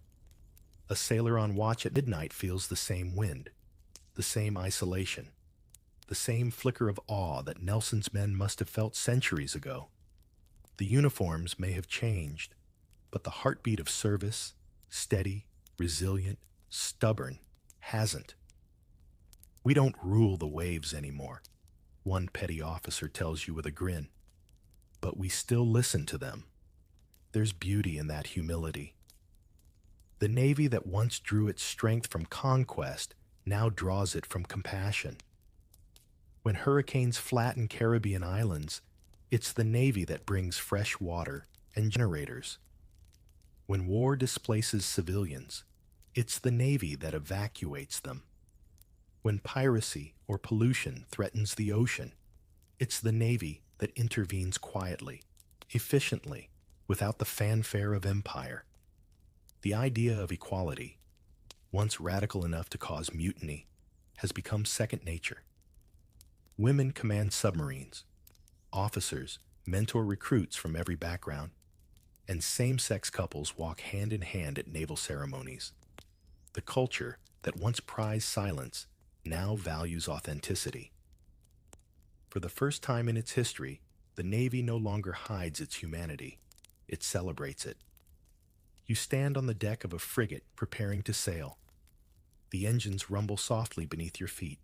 A sailor on watch at midnight feels the same wind, the same isolation, the same flicker of awe that Nelson's men must have felt centuries ago. The uniforms may have changed, but the heartbeat of service, steady, resilient, stubborn, hasn't. We don't rule the waves anymore, one petty officer tells you with a grin. But we still listen to them. There's beauty in that humility. The Navy that once drew its strength from conquest now draws it from compassion. When hurricanes flatten Caribbean islands, it's the Navy that brings fresh water and generators. When war displaces civilians, it's the Navy that evacuates them. When piracy or pollution threatens the ocean, it's the Navy that intervenes quietly, efficiently, without the fanfare of empire. The idea of equality, once radical enough to cause mutiny, has become second nature. Women command submarines. Officers mentor recruits from every background. And same-sex couples walk hand in hand at naval ceremonies. The culture that once prized silence now values authenticity. For the first time in its history, the Navy no longer hides its humanity. It celebrates it. You stand on the deck of a frigate preparing to sail. The engines rumble softly beneath your feet.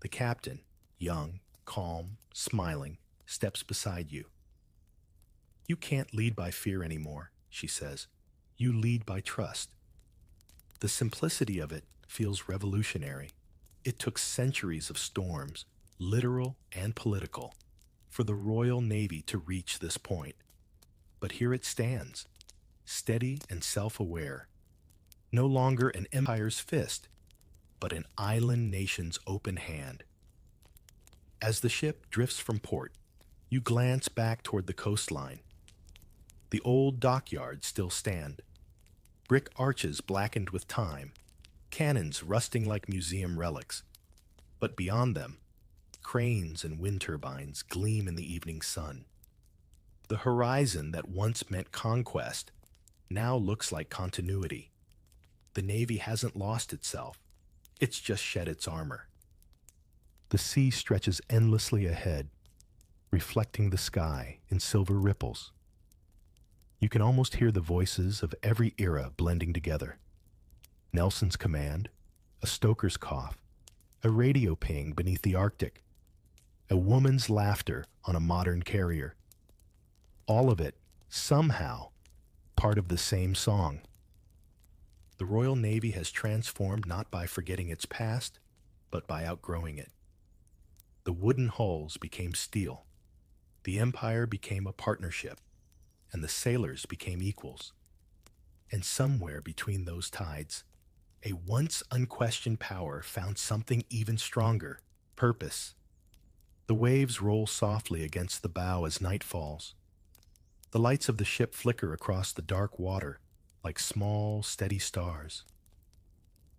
The captain, young, calm, smiling, steps beside you. "You can't lead by fear anymore," she says. "You lead by trust." The simplicity of it feels revolutionary. It took centuries of storms, literal and political, for the Royal Navy to reach this point. But here it stands, steady and self-aware, no longer an empire's fist, but an island nation's open hand. As the ship drifts from port, you glance back toward the coastline. The old dockyards still stand, brick arches blackened with time, cannons rusting like museum relics. But beyond them, cranes and wind turbines gleam in the evening sun. The horizon that once meant conquest now looks like continuity. The Navy hasn't lost itself. It's just shed its armor. The sea stretches endlessly ahead, reflecting the sky in silver ripples. You can almost hear the voices of every era blending together. Nelson's command, a stoker's cough, a radio ping beneath the Arctic, a woman's laughter on a modern carrier. All of it, somehow, part of the same song. The Royal Navy has transformed not by forgetting its past, but by outgrowing it. The wooden hulls became steel. The Empire became a partnership, and the sailors became equals. And somewhere between those tides, a once unquestioned power found something even stronger: purpose. The waves roll softly against the bow as night falls. The lights of the ship flicker across the dark water like small, steady stars.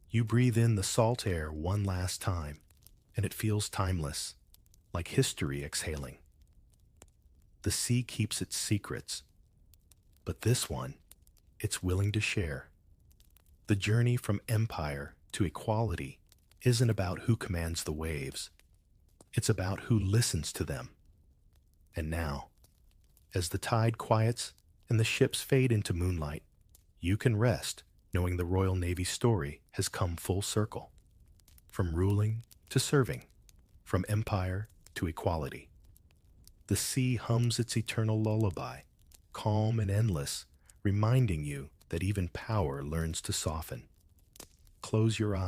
You breathe in the salt air one last time, and it feels timeless, like history exhaling. The sea keeps its secrets, but this one, it's willing to share. The journey from empire to equality isn't about who commands the waves. It's about who listens to them. And now, as the tide quiets and the ships fade into moonlight, you can rest knowing the Royal Navy story has come full circle. From ruling to serving, from empire to equality. The sea hums its eternal lullaby, calm and endless, reminding you that even power learns to soften. Close your eyes.